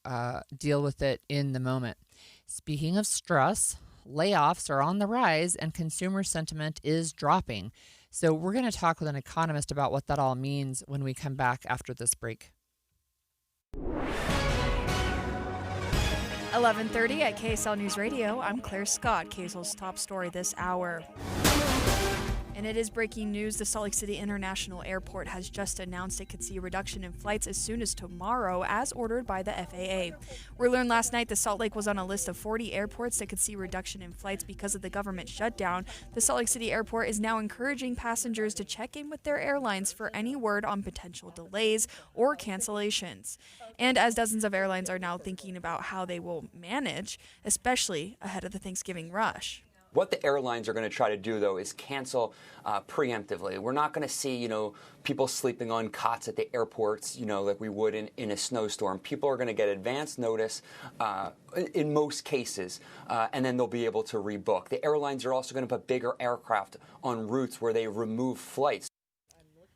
deal with it in the moment. Speaking of stress, layoffs are on the rise and consumer sentiment is dropping. So we're going to talk with an economist about what that all means when we come back after this break. 11:30 at KSL News Radio. I'm Claire Scott. KSL's top story this hour. And it is breaking news. The Salt Lake City International Airport has just announced it could see a reduction in flights as soon as tomorrow, as ordered by the FAA. We learned last night that Salt Lake was on a list of 40 airports that could see reduction in flights because of the government shutdown. The Salt Lake City Airport is now encouraging passengers to check in with their airlines for any word on potential delays or cancellations. And as dozens of airlines are now thinking about how they will manage, especially ahead of the Thanksgiving rush. What the airlines are going to try to do, though, is cancel preemptively. We're not going to see, people sleeping on cots at the airports, like we would in a snowstorm. People are going to get advance notice in most cases, and then they'll be able to rebook. The airlines are also going to put bigger aircraft on routes where they remove flights.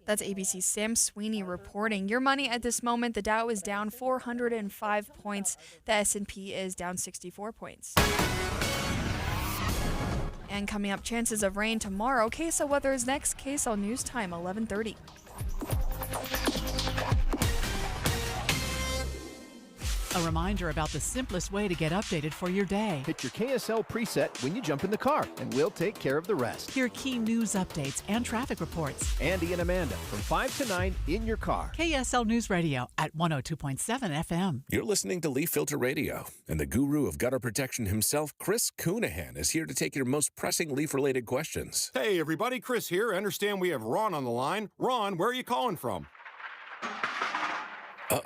That's ABC's Sam Sweeney reporting. Your money at this moment, the Dow is down 405 points. The S&P is down 64 points. And coming up, chances of rain tomorrow. KSL weather is next. KSL News Time, 11:30. A reminder about the simplest way to get updated for your day. Hit your KSL preset when you jump in the car, and we'll take care of the rest. Hear key news updates and traffic reports. Andy and Amanda from 5 to 9 in your car. KSL News Radio at 102.7 FM. You're listening to Leaf Filter Radio, and the guru of gutter protection himself, Chris Coonahan, is here to take your most pressing leaf-related questions. Hey, everybody, Chris here. I understand we have Ron on the line. Ron, where are you calling from? Uh-oh.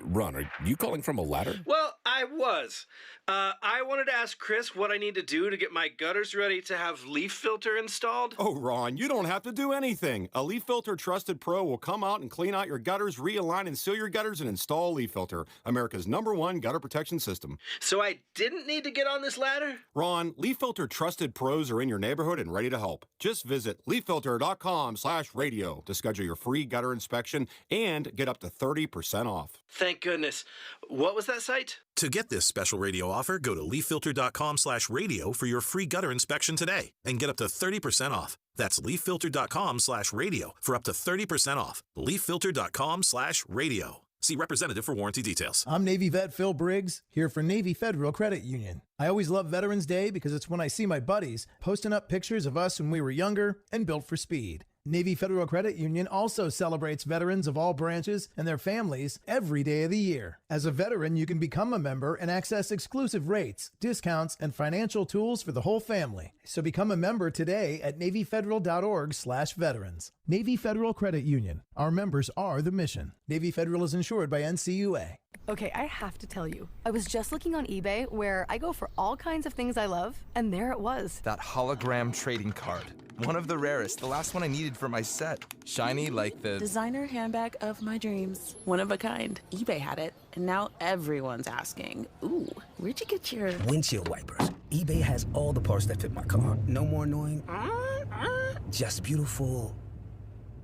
Ron, are you calling from a ladder? Well, I was. I wanted to ask Chris what I need to do to get my gutters ready to have Leaf Filter installed. Oh, Ron, you don't have to do anything. A Leaf Filter Trusted Pro will come out and clean out your gutters, realign and seal your gutters, and install Leaf Filter, America's #1 gutter protection system. So I didn't need to get on this ladder? Ron, Leaf Filter Trusted Pros are in your neighborhood and ready to help. Just visit leaffilter.com/radio to schedule your free gutter inspection and get up to 30% off. Thank goodness. What was that site? To get this special radio offer, go to leaffilter.com/radio for your free gutter inspection today and get up to 30% off. That's leaffilter.com/radio for up to 30% off. leaffilter.com/radio. See representative for warranty details. I'm Navy vet Phil Briggs, here for Navy Federal Credit Union. I always love Veterans Day because it's when I see my buddies posting up pictures of us when we were younger and built for speed. Navy Federal Credit Union also celebrates veterans of all branches and their families every day of the year. As a veteran, you can become a member and access exclusive rates, discounts, and financial tools for the whole family. So become a member today at NavyFederal.org/veterans. Navy Federal Credit Union. Our members are the mission. Navy Federal is insured by NCUA. Okay, I have to tell you, I was just looking on eBay where I go for all kinds of things I love, and there it was. That hologram trading card. One of the rarest. The last one I needed for my set. Shiny like the... Designer handbag of my dreams. One of a kind. eBay had it, and now everyone's asking, ooh, where'd you get your... Windshield wipers. eBay has all the parts that fit my car. No more annoying. Just beautiful.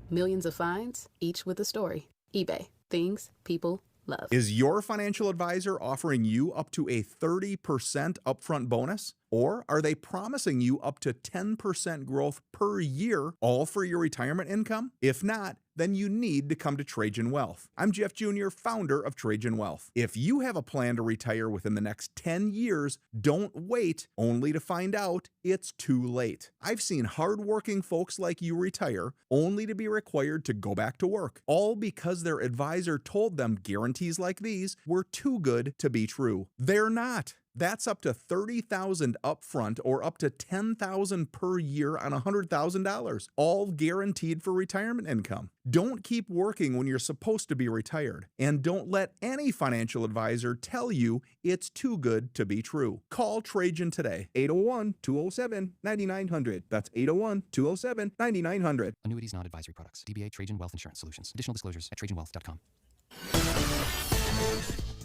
Millions of finds, each with a story. eBay. Things people love. Is your financial advisor offering you up to a 30% upfront bonus? Or are they promising you up to 10% growth per year, all for your retirement income? If not, then you need to come to Trajan Wealth. I'm Jeff Jr., founder of Trajan Wealth. If you have a plan to retire within the next 10 years, don't wait only to find out it's too late. I've seen hardworking folks like you retire only to be required to go back to work, all because their advisor told them guarantees like these were too good to be true. They're not. That's up to $30,000 upfront or up to $10,000 per year on $100,000, all guaranteed for retirement income. Don't keep working when you're supposed to be retired, and don't let any financial advisor tell you it's too good to be true. Call Trajan today, 801-207-9900. That's 801-207-9900. Annuities, non-advisory products. DBA Trajan Wealth Insurance Solutions. Additional disclosures at trajanwealth.com.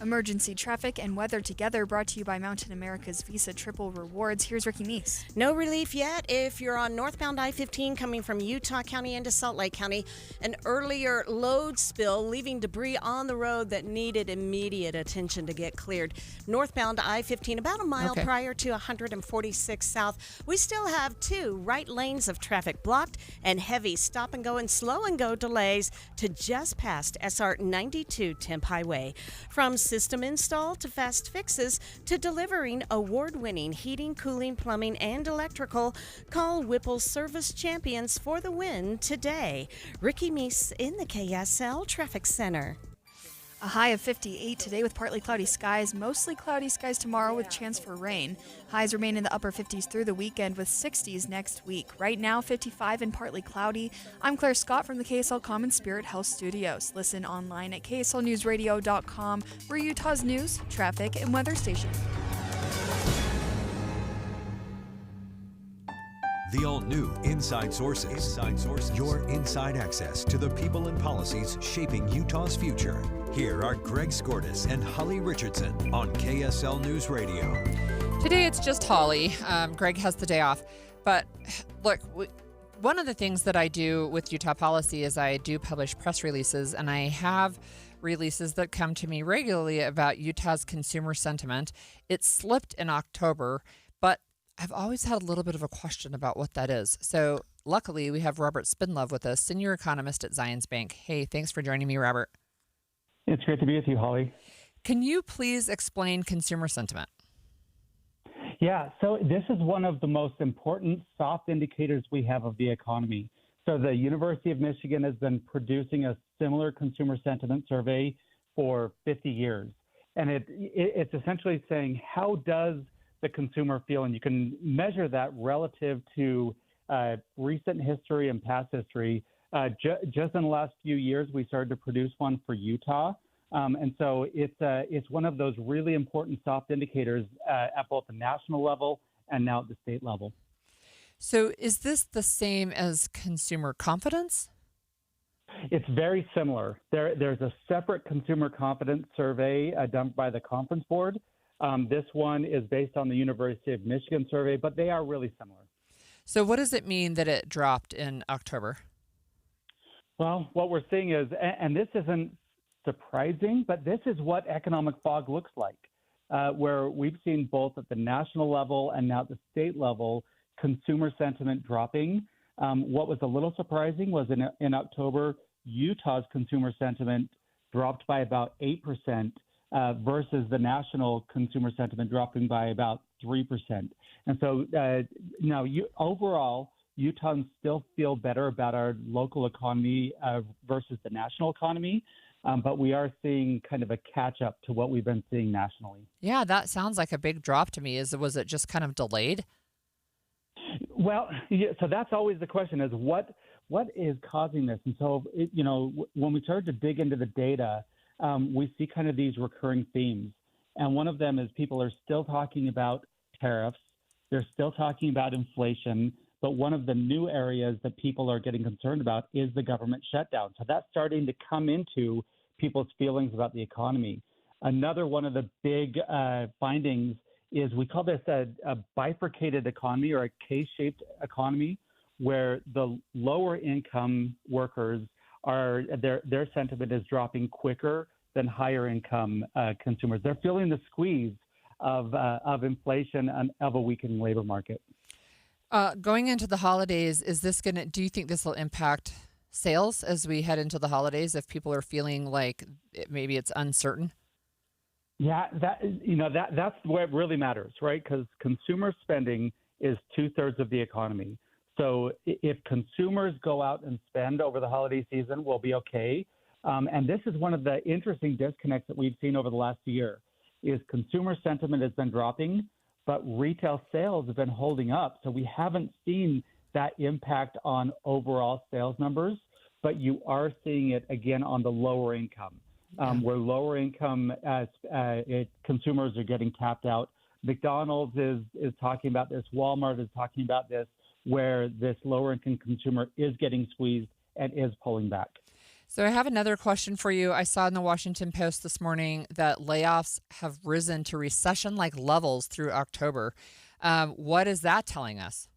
Emergency traffic and weather together, brought to you by Mountain America's Visa Triple Rewards. Here's Ricky Meese. No relief yet if you're on northbound I-15 coming from Utah County into Salt Lake County. An earlier load spill leaving debris on the road that needed immediate attention to get cleared. Northbound I-15 about a mile prior to 146 South. We still have 2 right lanes of traffic blocked and heavy stop and go and slow and go delays to just past SR 92 Temp Highway. From system install to fast fixes to delivering award-winning heating, cooling, plumbing, and electrical, call Whipple Service Champions for the win today. Ricky Meese in the KSL Traffic Center. A high of 58 today with partly cloudy skies, mostly cloudy skies tomorrow with chance for rain. Highs remain in the upper 50s through the weekend with 60s next week. Right now, 55 and partly cloudy. I'm Claire Scott from the KSL Common Spirit Health Studios. Listen online at kslnewsradio.com. We're Utah's news, traffic, and weather station. The all-new Inside Sources. Your inside access to the people and policies shaping Utah's future. Here are Greg Skordas and Holly Richardson on KSL News Radio. Today it's just Holly. Greg has the day off. But look, one of the things that I do with Utah Policy is I do publish press releases, and I have releases that come to me regularly about Utah's consumer sentiment. It slipped in October, but I've always had a little bit of a question about what that is. So luckily, we have Robert Spindlove with us, senior economist at Zions Bank. Hey, thanks for joining me, Robert. It's great to be with you, Holly. Can you please explain consumer sentiment? Yeah, so this is one of the most important soft indicators we have of the economy. So the University of Michigan has been producing a similar consumer sentiment survey for 50 years. And it's essentially saying, how does the consumer feel? And you can measure that relative to recent history and past history. Just in the last few years, we started to produce one for Utah. And so it's one of those really important soft indicators at both the national level and now at the state level. So is this the same as consumer confidence? It's very similar. There's a separate consumer confidence survey done by the Conference Board. This one is based on the University of Michigan survey, but they are really similar. So what does it mean that it dropped in October? Well, what we're seeing is, and this isn't surprising, but this is what economic fog looks like, where we've seen both at the national level and now at the state level, consumer sentiment dropping. What was a little surprising was in October, Utah's consumer sentiment dropped by about 8%. Versus the national consumer sentiment dropping by about 3%. And so now overall, Utahns still feel better about our local economy versus the national economy, but we are seeing kind of a catch up to what we've been seeing nationally. Yeah, that sounds like a big drop to me. Was it just kind of delayed? Well, yeah, so that's always the question: is what is causing this? And so when we started to dig into the data, we see kind of these recurring themes. And one of them is people are still talking about tariffs. They're still talking about inflation, But one of the new areas that people are getting concerned about is the government shutdown. So that's starting to come into people's feelings about the economy. Another one of the big findings is we call this a bifurcated economy or a K-shaped economy, where the lower income workers are their sentiment is dropping quicker than higher income consumers. They're feeling the squeeze of inflation and of a weakening labor market. Going into the holidays, do you think this will impact sales as we head into the holidays if people are feeling like maybe it's uncertain? Yeah, that's where it really matters, right? Because consumer spending is 2/3 of the economy. So if consumers go out and spend over the holiday season, we'll be okay. And this is one of the interesting disconnects that we've seen over the last year, is consumer sentiment has been dropping, but retail sales have been holding up. So we haven't seen that impact on overall sales numbers, but you are seeing it again on the lower income, where lower income consumers are getting tapped out. McDonald's is talking about this. Walmart is talking about this, where this lower income consumer is getting squeezed and is pulling back. So I have another question for you. I saw in the Washington Post this morning that layoffs have risen to recession-like levels through October. What is that telling us?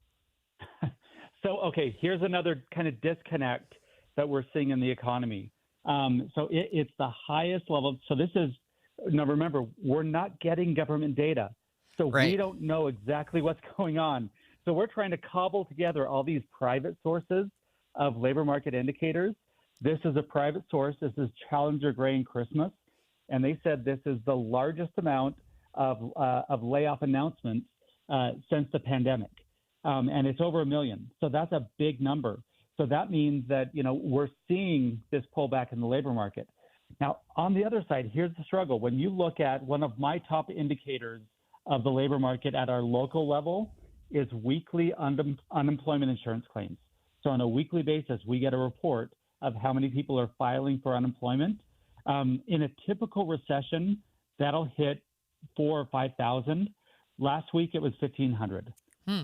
So, okay, here's another kind of disconnect that we're seeing in the economy. So it's the highest level. So this is, now remember, we're not getting government data. So we don't know exactly what's going on. So we're trying to cobble together all these private sources of labor market indicators. This is a private source. This is Challenger Gray and Christmas. And they said this is the largest amount of layoff announcements since the pandemic. And it's over 1 million. So that's a big number. So that means that, we're seeing this pullback in the labor market. Now, on the other side, here's the struggle. When you look at one of my top indicators of the labor market at our local level is weekly unemployment insurance claims. So on a weekly basis, we get a report of how many people are filing for unemployment. In a typical recession, that'll hit 4,000 or 5,000. Last week, it was 1,500.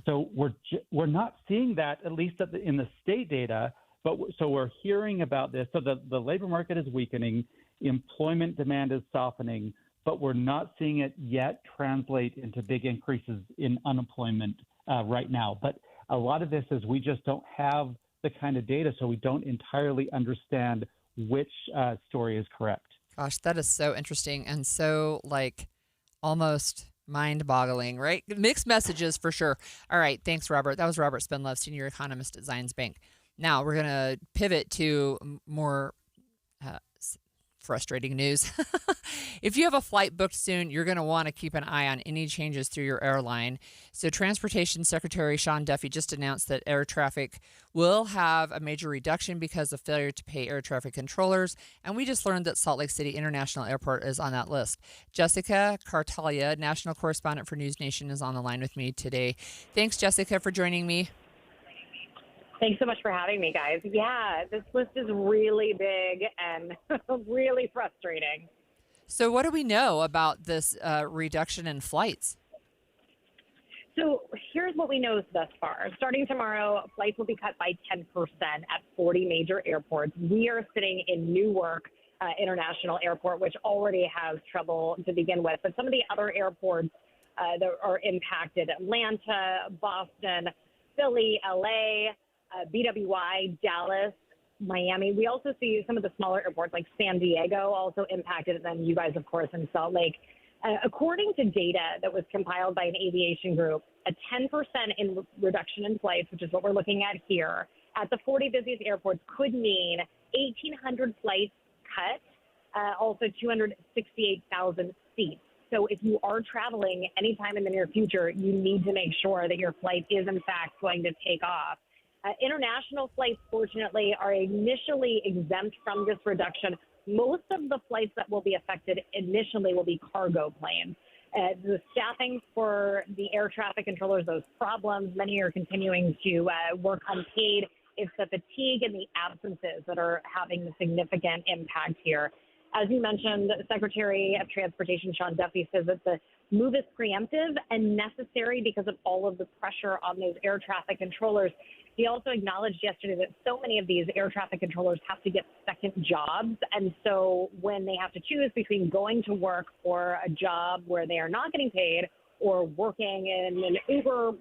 So we're not seeing that, at least in the state data, but so we're hearing about this. So the labor market is weakening, employment demand is softening, but we're not seeing it yet translate into big increases in unemployment right now. But a lot of this is we just don't have the kind of data, so we don't entirely understand which story is correct. Gosh, that is so interesting and so almost mind-boggling, right? Mixed messages for sure. All right, thanks, Robert. That was Robert Spendlove, senior economist at Zions Bank. Now we're going to pivot to more frustrating news. If you have a flight booked soon, you're going to want to keep an eye on any changes through your airline. So Transportation Secretary Sean Duffy just announced that air traffic will have a major reduction because of failure to pay air traffic controllers. And we just learned that Salt Lake City International Airport is on that list. Jessica Cartalia, national correspondent for News Nation, is on the line with me today. Thanks, Jessica, for joining me. Thanks so much for having me, guys. Yeah, this list is really big and really frustrating. So what do we know about this reduction in flights? So here's what we know thus far. Starting tomorrow, flights will be cut by 10% at 40 major airports. We are sitting in Newark International Airport, which already has trouble to begin with. But some of the other airports that are impacted, Atlanta, Boston, Philly, LA, BWI, Dallas, Miami. We also see some of the smaller airports like San Diego also impacted, and then you guys, of course, in Salt Lake. According to data that was compiled by an aviation group, a 10% reduction in flights, which is what we're looking at here, at the 40 busiest airports could mean 1,800 flights cut, also 268,000 seats. So if you are traveling anytime in the near future, you need to make sure that your flight is, in fact, going to take off. International flights, fortunately, are initially exempt from this reduction. Most of the flights that will be affected initially will be cargo planes. The staffing for the air traffic controllers, those problems, many are continuing to work unpaid. It's the fatigue and the absences that are having the significant impact here. As you mentioned, Secretary of Transportation Sean Duffy says that the move is preemptive and necessary because of all of the pressure on those air traffic controllers. He also acknowledged yesterday that so many of these air traffic controllers have to get second jobs. And so when they have to choose between going to work for a job where they are not getting paid or working in an Uber,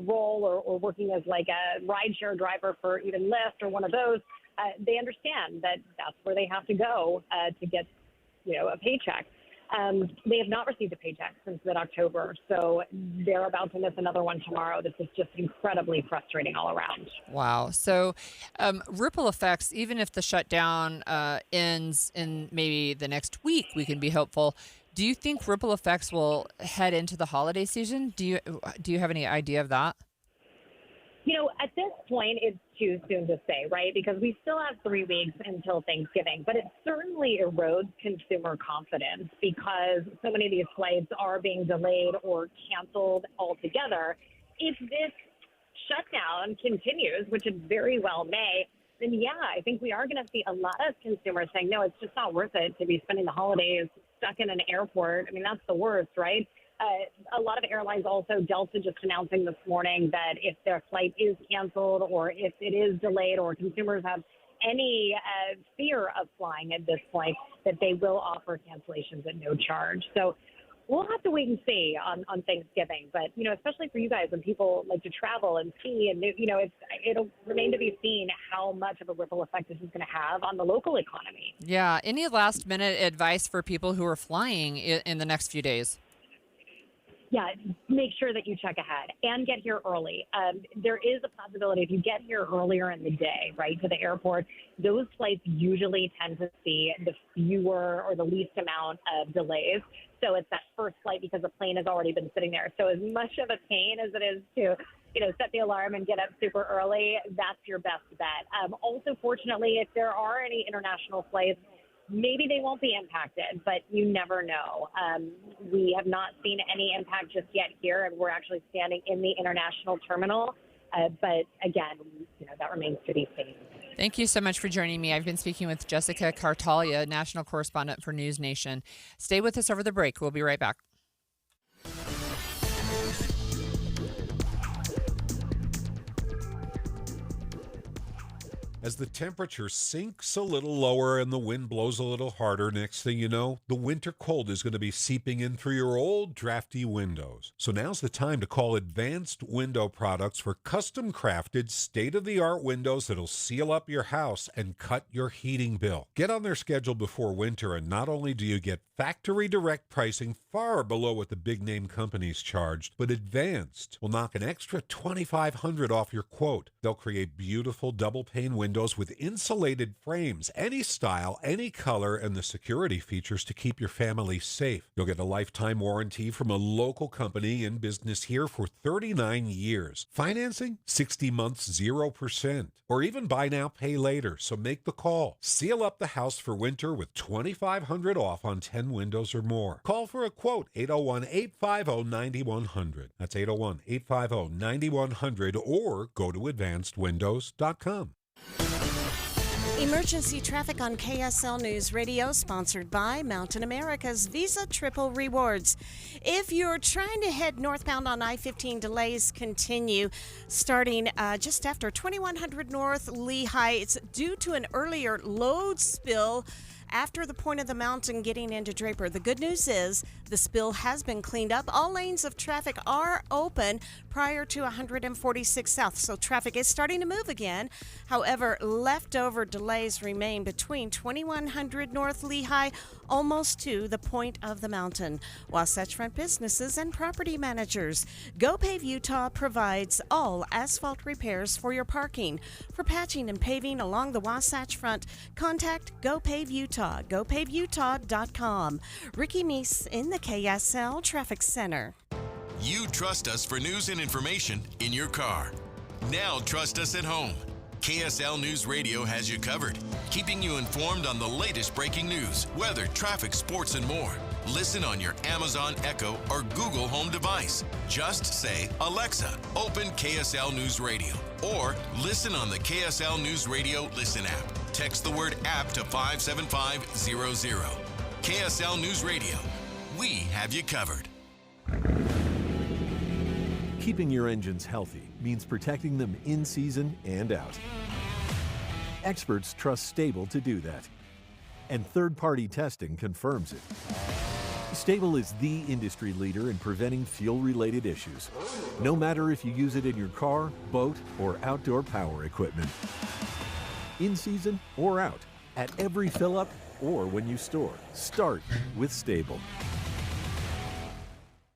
role or working as like a rideshare driver for even Lyft or one of those, they understand that that's where they have to go to get, a paycheck. They have not received a paycheck since mid-October, so they're about to miss another one tomorrow. This is just incredibly frustrating all around. Wow. So ripple effects, even if the shutdown ends in maybe the next week, we can be hopeful. Do you think ripple effects will head into the holiday season? Do you have any idea of that? At this point, it's too soon to say, right? Because we still have 3 weeks until Thanksgiving, but it certainly erodes consumer confidence because so many of these flights are being delayed or canceled altogether. If this shutdown continues, which it very well may, then I think we are going to see a lot of consumers saying, no, it's just not worth it to be spending the holidays stuck in an airport. I mean, that's the worst, right? A lot of airlines also, Delta just announcing this morning that if their flight is canceled or if it is delayed or consumers have any fear of flying at this point, that they will offer cancellations at no charge. So we'll have to wait and see on Thanksgiving. But, especially for you guys when people like to travel and see, and, it'll remain to be seen how much of a ripple effect this is going to have on the local economy. Yeah. Any last minute advice for people who are flying in the next few days? Yeah, make sure that you check ahead and get here early. There is a possibility if you get here earlier in the day, right, to the airport, those flights usually tend to see the fewer or the least amount of delays. So it's that first flight because the plane has already been sitting there. So as much of a pain as it is to, set the alarm and get up super early, that's your best bet. Also, fortunately, if there are any international flights, maybe they won't be impacted, but you never know. We have not seen any impact just yet here, and we're actually standing in the international terminal. But again, that remains to be seen. Thank you so much for joining me. I've been speaking with Jessica Cartalia, national correspondent for News Nation. Stay with us over the break. We'll be right back. As the temperature sinks a little lower and the wind blows a little harder, next thing you know, the winter cold is going to be seeping in through your old drafty windows. So now's the time to call Advanced Window Products for custom-crafted, state-of-the-art windows that'll seal up your house and cut your heating bill. Get on their schedule before winter, and not only do you get factory direct pricing far below what the big-name companies charged, but Advanced will knock an extra $2,500 off your quote. They'll create beautiful double-pane windows with insulated frames, any style, any color, and the security features to keep your family safe. You'll get a lifetime warranty from a local company in business here for 39 years. Financing? 60 months, 0%. Or even buy now, pay later. So make the call. Seal up the house for winter with $2,500 off on 10 windows or more. Call for a quote, 801-850-9100. That's 801-850-9100, or go to advancedwindows.com. Emergency traffic on KSL News Radio, sponsored by Mountain America's Visa Triple Rewards. If you're trying to head northbound on I-15, delays continue starting just after 2100 North Lehigh. It's due to an earlier load spill after the point of the mountain getting into Draper. The good news is the spill has been cleaned up. All lanes of traffic are open prior to 146 South, so traffic is starting to move again. However, leftover delays remain between 2100 North Lehigh almost to the point of the mountain. Wasatch Front businesses and property managers. GoPave Utah provides all asphalt repairs for your parking. For patching and paving along the Wasatch Front, contact GoPave Utah. GoPaveUtah.com. Ricky Meese in the KSL Traffic Center. You trust us for news and information in your car. Now trust us at home. KSL News Radio has you covered, keeping you informed on the latest breaking news, weather, traffic, sports, and more. Listen on your Amazon Echo or Google Home device. Just say, Alexa, open KSL News Radio, or listen on the KSL News Radio Listen app. Text the word app to 57500. KSL News Radio. We have you covered. Keeping your engines healthy means protecting them in season and out. Experts trust Stable to do that. And third-party testing confirms it. Stable is the industry leader in preventing fuel-related issues, no matter if you use it in your car, boat, or outdoor power equipment. In season or out, at every fill-up or when you store, start with Stable.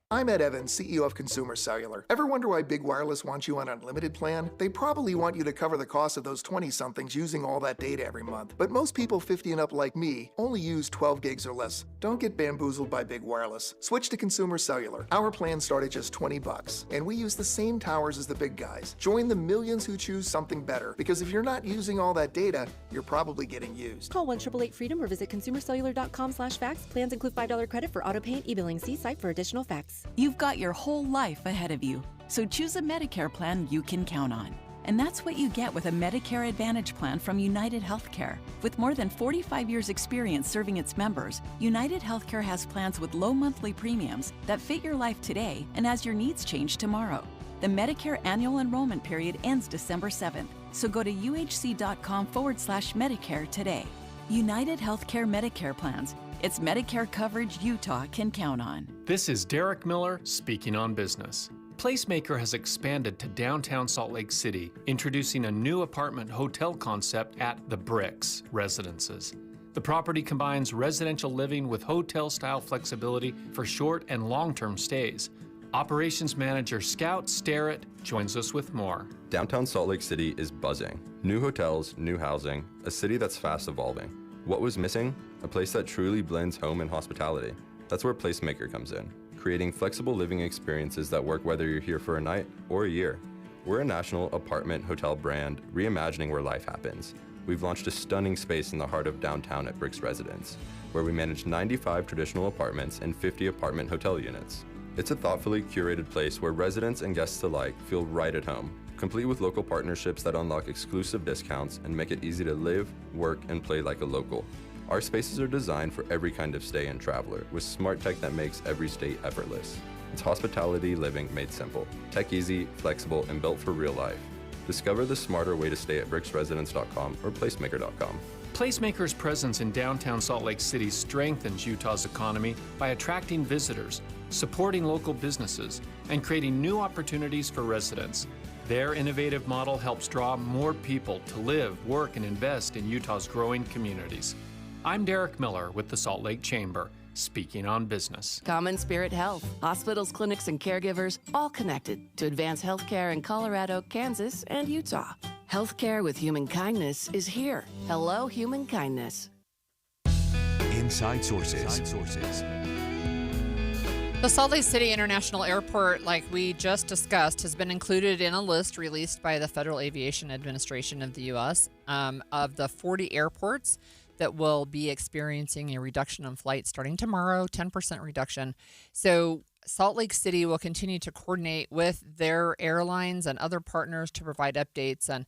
I'm Ed Evans, CEO of Consumer Cellular. Ever wonder why Big Wireless wants you on an unlimited plan? They probably want you to cover the cost of those 20-somethings using all that data every month. But most people 50 and up like me only use 12 gigs or less. Don't get bamboozled by Big Wireless. Switch to Consumer Cellular. Our plans start at just $20, and we use the same towers as the big guys. Join the millions who choose something better, because if you're not using all that data, you're probably getting used. Call 1-888-FREEDOM or visit consumercellular.com/facts. Plans include $5 credit for auto pay and e-billing. See site for additional facts. You've got your whole life ahead of you, so choose a Medicare plan you can count on. And that's what you get with a Medicare Advantage plan from United Healthcare. With more than 45 years' experience serving its members, United Healthcare has plans with low monthly premiums that fit your life today and as your needs change tomorrow. The Medicare annual enrollment period ends December 7th, so go to uhc.com/Medicare today. United Healthcare Medicare plans. It's Medicare coverage Utah can count on. This is Derek Miller speaking on business. Placemaker has expanded to downtown Salt Lake City, introducing a new apartment hotel concept at The Bricks Residences. The property combines residential living with hotel-style flexibility for short and long-term stays. Operations Manager Scout Starrett joins us with more. Downtown Salt Lake City is buzzing. New hotels, new housing, a city that's fast evolving. What was missing? A place that truly blends home and hospitality. That's where Placemaker comes in, creating flexible living experiences that work whether you're here for a night or a year. We're a national apartment hotel brand reimagining where life happens. We've launched a stunning space in the heart of downtown at Bricks Residence, where we manage 95 traditional apartments and 50 apartment hotel units. It's a thoughtfully curated place where residents and guests alike feel right at home, complete with local partnerships that unlock exclusive discounts and make it easy to live, work, and play like a local. Our spaces are designed for every kind of stay and traveler, with smart tech that makes every stay effortless. It's hospitality living made simple, tech easy, flexible, and built for real life. Discover the smarter way to stay at bricksresidence.com or placemaker.com. Placemaker's presence in downtown Salt Lake City strengthens Utah's economy by attracting visitors, supporting local businesses, and creating new opportunities for residents. Their innovative model helps draw more people to live, work, and invest in Utah's growing communities. I'm Derek Miller with the Salt Lake Chamber, speaking on business. Common Spirit Health, hospitals, clinics, and caregivers, all connected to advance healthcare in Colorado, Kansas, and Utah. Healthcare with human kindness is here. Hello, human kindness. Inside Sources. The Salt Lake City International Airport, like we just discussed, has been included in a list released by the Federal Aviation Administration of the U.S. Of the 40 airports that will be experiencing a reduction in flights starting tomorrow, 10% reduction. So Salt Lake City will continue to coordinate with their airlines and other partners to provide updates. And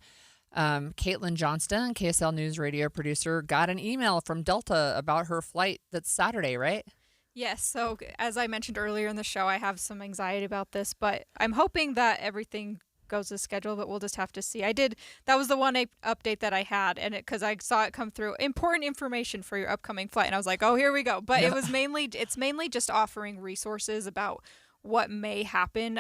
Caitlin Johnston, KSL News Radio producer, got an email from Delta about her flight that's Saturday, right? Yes. So as I mentioned earlier in the show, I have some anxiety about this, but I'm hoping that everything goes as scheduled, but we'll just have to see. That was the one update that I had, and because I saw it come through, important information for your upcoming flight, and I was like, oh, here we go. But it's mainly just offering resources about what may happen.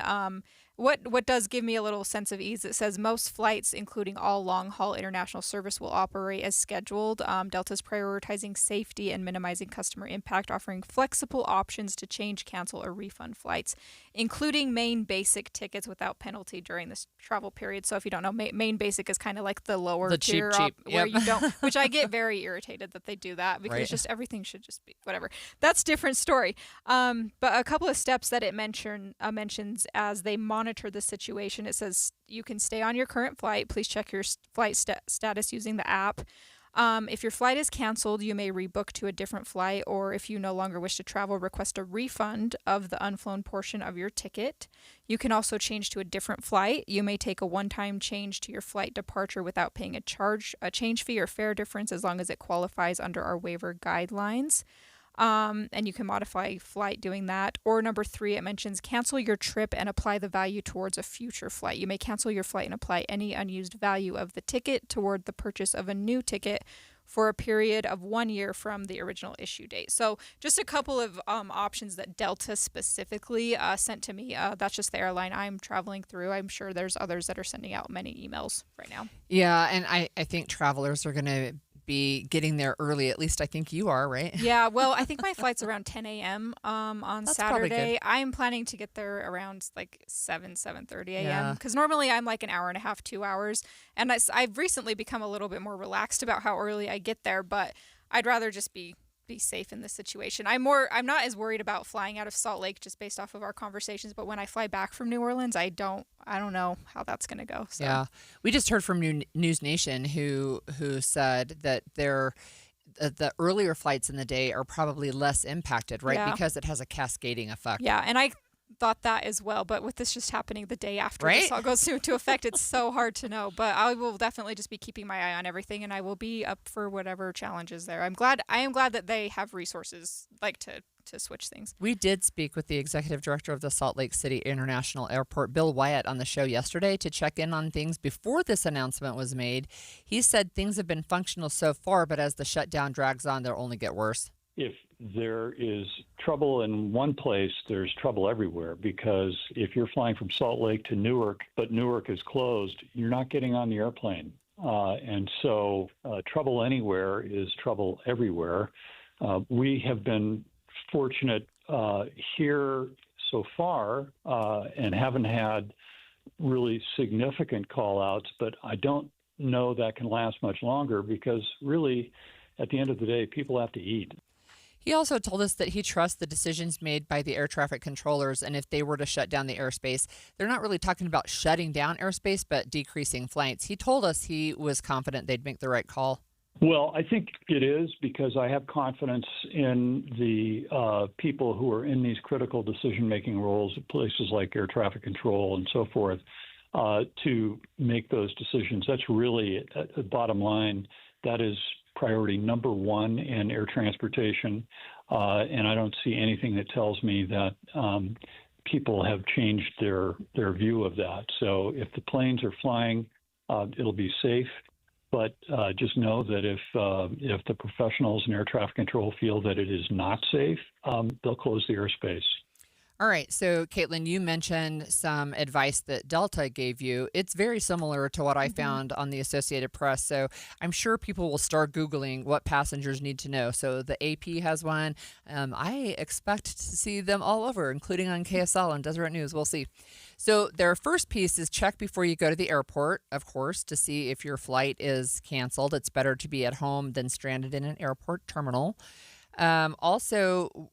What does give me a little sense of ease, it says most flights, including all long-haul international service, will operate as scheduled. Delta's prioritizing safety and minimizing customer impact, offering flexible options to change, cancel, or refund flights, including Main Basic tickets without penalty during this travel period. So if you don't know, Main Basic is kind of like the lower tier cheap. Where you don't, which I get very irritated that they do that, because just everything should just be whatever. That's a different story. But a couple of steps that it mentions as they monitor the situation. It says you can stay on your current flight. Please check your flight status using the app. If your flight is canceled, you may rebook to a different flight, or if you no longer wish to travel, request a refund of the unflown portion of your ticket. You can also change to a different flight. You may take a one-time change to your flight departure without paying a change fee or fare difference, as long as it qualifies under our waiver guidelines. And you can modify flight doing that. Or number 3, it mentions cancel your trip and apply the value towards a future flight. You may cancel your flight and apply any unused value of the ticket toward the purchase of a new ticket for a period of 1 year from the original issue date. So just a couple of options that Delta specifically sent to me. That's just the airline I'm traveling through. I'm sure there's others that are sending out many emails right now. Yeah, and I think travelers are going to be getting there early. At least I think you are, right? Yeah, well, I think my flight's around 10 a.m. On That's probably Saturday. good. I'm planning to get there around like 7:30 a.m. Yeah. because normally I'm like an hour and a half, 2 hours. And I've recently become a little bit more relaxed about how early I get there, but I'd rather just be safe in this situation. I'm not as worried about flying out of Salt Lake just based off of our conversations, but when I fly back from New Orleans, I don't know how that's going to go. So. Yeah. We just heard from News Nation who said that the earlier flights in the day are probably less impacted, right? Yeah. Because it has a cascading effect. Yeah, and I thought that as well, but with this just happening the day after this all goes into effect, it's so hard to know. But I will definitely just be keeping my eye on everything, and I will be up for whatever challenges there. I am glad that they have resources like to switch things. We did speak with the executive director of the Salt Lake City International Airport, Bill Wyatt, on the show yesterday to check in on things before this announcement was made. He said things have been functional so far, but as the shutdown drags on, they'll only get worse. If there is trouble in one place, there's trouble everywhere, because if you're flying from Salt Lake to Newark, but Newark is closed, you're not getting on the airplane. And so trouble anywhere is trouble everywhere. We have been fortunate here so far and haven't had really significant call-outs, but I don't know that can last much longer, because really, at the end of the day, people have to eat. He also told us that he trusts the decisions made by the air traffic controllers, and if they were to shut down the airspace, they're not really talking about shutting down airspace, but decreasing flights. He told us he was confident they'd make the right call. Well, I think it is, because I have confidence in the people who are in these critical decision-making roles at places like air traffic control and so forth to make those decisions. That's really, at the bottom line, that is priority number one in air transportation, and I don't see anything that tells me that people have changed their view of that. So if the planes are flying, it'll be safe, but just know that if the professionals in air traffic control feel that it is not safe, they'll close the airspace. All right. So, Caitlin, you mentioned some advice that Delta gave you. It's very similar to what I found on the Associated Press. So I'm sure people will start Googling what passengers need to know. So the AP has one. I expect to see them all over, including on KSL and Deseret News. We'll see. So their first piece is check before you go to the airport, of course, to see if your flight is canceled. It's better to be at home than stranded in an airport terminal. Also,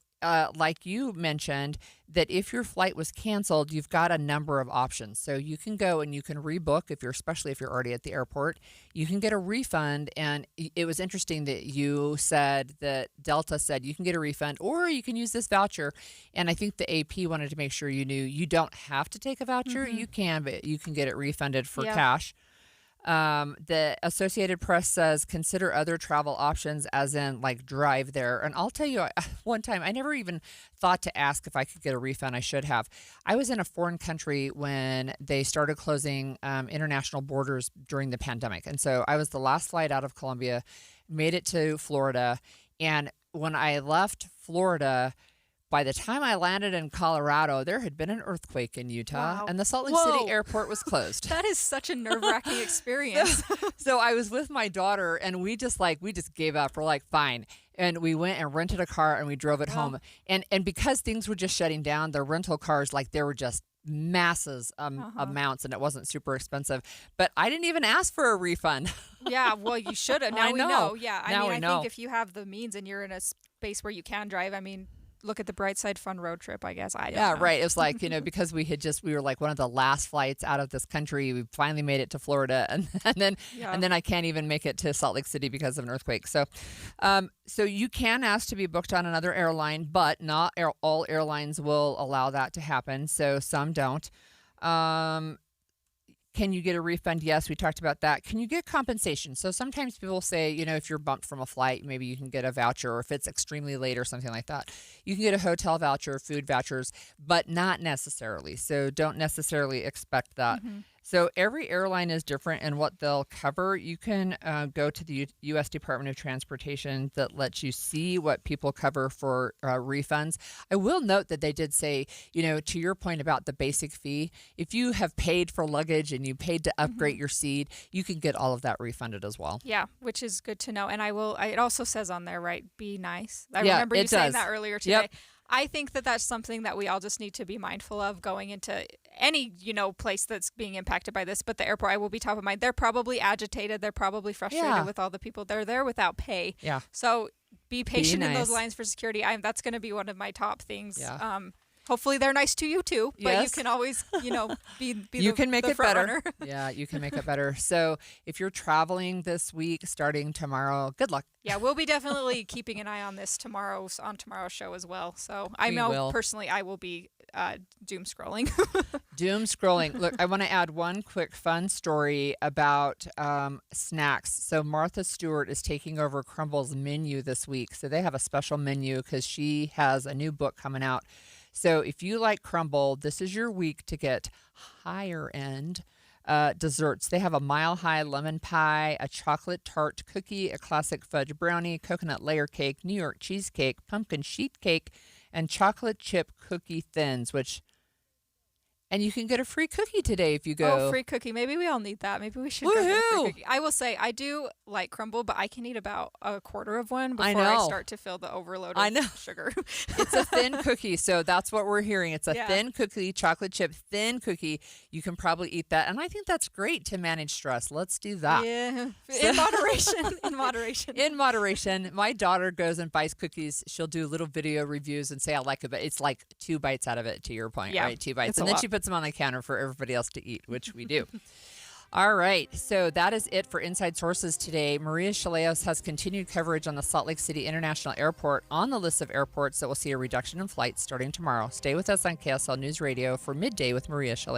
like you mentioned, that if your flight was canceled, you've got a number of options. So you can go and you can rebook especially if you're already at the airport. You can get a refund, and it was interesting that you said that Delta said you can get a refund or you can use this voucher. And I think the AP wanted to make sure you knew you don't have to take a voucher. You can, but you can get it refunded for cash. The Associated Press says consider other travel options, as in like drive there. And I'll tell you, one time I never even thought to ask if I could get a refund. I should have. I was in a foreign country when they started closing international borders during the pandemic. And so I was the last flight out of Colombia, made it to Florida. And when I left Florida, by the time I landed in Colorado, there had been an earthquake in Utah, and the Salt Lake City airport was closed. That is such a nerve-wracking experience. So I was with my daughter, and we just gave up. We're like, fine. And we went and rented a car, and we drove it home. And because things were just shutting down, the rental cars, there were just masses amounts, and it wasn't super expensive. But I didn't even ask for a refund. Yeah, well, you should have. Now we know. Yeah, I think if you have the means and you're in a space where you can drive, look at the bright side, fun road trip, I guess. I don't know. Right. It was like, because we were like one of the last flights out of this country. We finally made it to Florida, and then I can't even make it to Salt Lake City because of an earthquake. So, so you can ask to be booked on another airline, but not all airlines will allow that to happen. So some don't. Can you get a refund? Yes, we talked about that. Can you get compensation? So sometimes people say, if you're bumped from a flight, maybe you can get a voucher, or if it's extremely late or something like that. You can get a hotel voucher, food vouchers, but not necessarily. So don't necessarily expect that. Mm-hmm. So every airline is different in what they'll cover. You can go to the U.S. Department of Transportation that lets you see what people cover for refunds. I will note that they did say, to your point about the basic fee, if you have paid for luggage and you paid to upgrade your seat, you can get all of that refunded as well. Yeah, which is good to know. And it also says on there, right, be nice. I remember you saying that earlier today. Yep. I think that that's something that we all just need to be mindful of going into any, place that's being impacted by this. But the airport, I will be top of mind. They're probably agitated. They're probably frustrated with all the people. They're there without pay. Yeah. So be patient in those nice. lines for security. That's going to be one of my top things. Yeah. Hopefully they're nice to you too, but Yes. you can always, be You can make the it front better. runner. Yeah, you can make it better. So if you're traveling this week, starting tomorrow, good luck. Yeah, we'll be definitely keeping an eye on this tomorrow's show as well. So I We know will. personally I will be doom scrolling. Doom scrolling. Look, I want to add one quick fun story about snacks. So Martha Stewart is taking over Crumble's menu this week. So they have a special menu because she has a new book coming out. So if you like Crumble, this is your week to get higher end desserts. They have a Mile High lemon pie, a chocolate tart cookie, a classic fudge brownie, coconut layer cake, New York cheesecake, pumpkin sheet cake, and chocolate chip cookie thins, and you can get a free cookie today if you go. Oh, free cookie. Maybe we all need that. Maybe we should go get a free Woohoo! cookie. I will say I do like Crumble, but I can eat about a quarter of one before I I know. start to feel the overload I know. of sugar. It's a thin cookie, so that's what we're hearing. It's a Yeah. thin cookie, chocolate chip thin cookie. You can probably eat that, and I think that's great to manage stress. Let's do that. Yeah, in moderation. In moderation. In moderation. My daughter goes and buys cookies. She'll do little video reviews and say I like it, but it's like 2 bites out of it, to your point, Yeah, right? 2 bites. it's And a then lot. she puts them on the counter for everybody else to eat, which we do. All right, so that is it for Inside Sources today. Maria Chaleos has continued coverage on the Salt Lake City International Airport on the list of airports that will see a reduction in flights starting tomorrow. Stay with us on KSL News Radio for Midday with Maria Chaleos.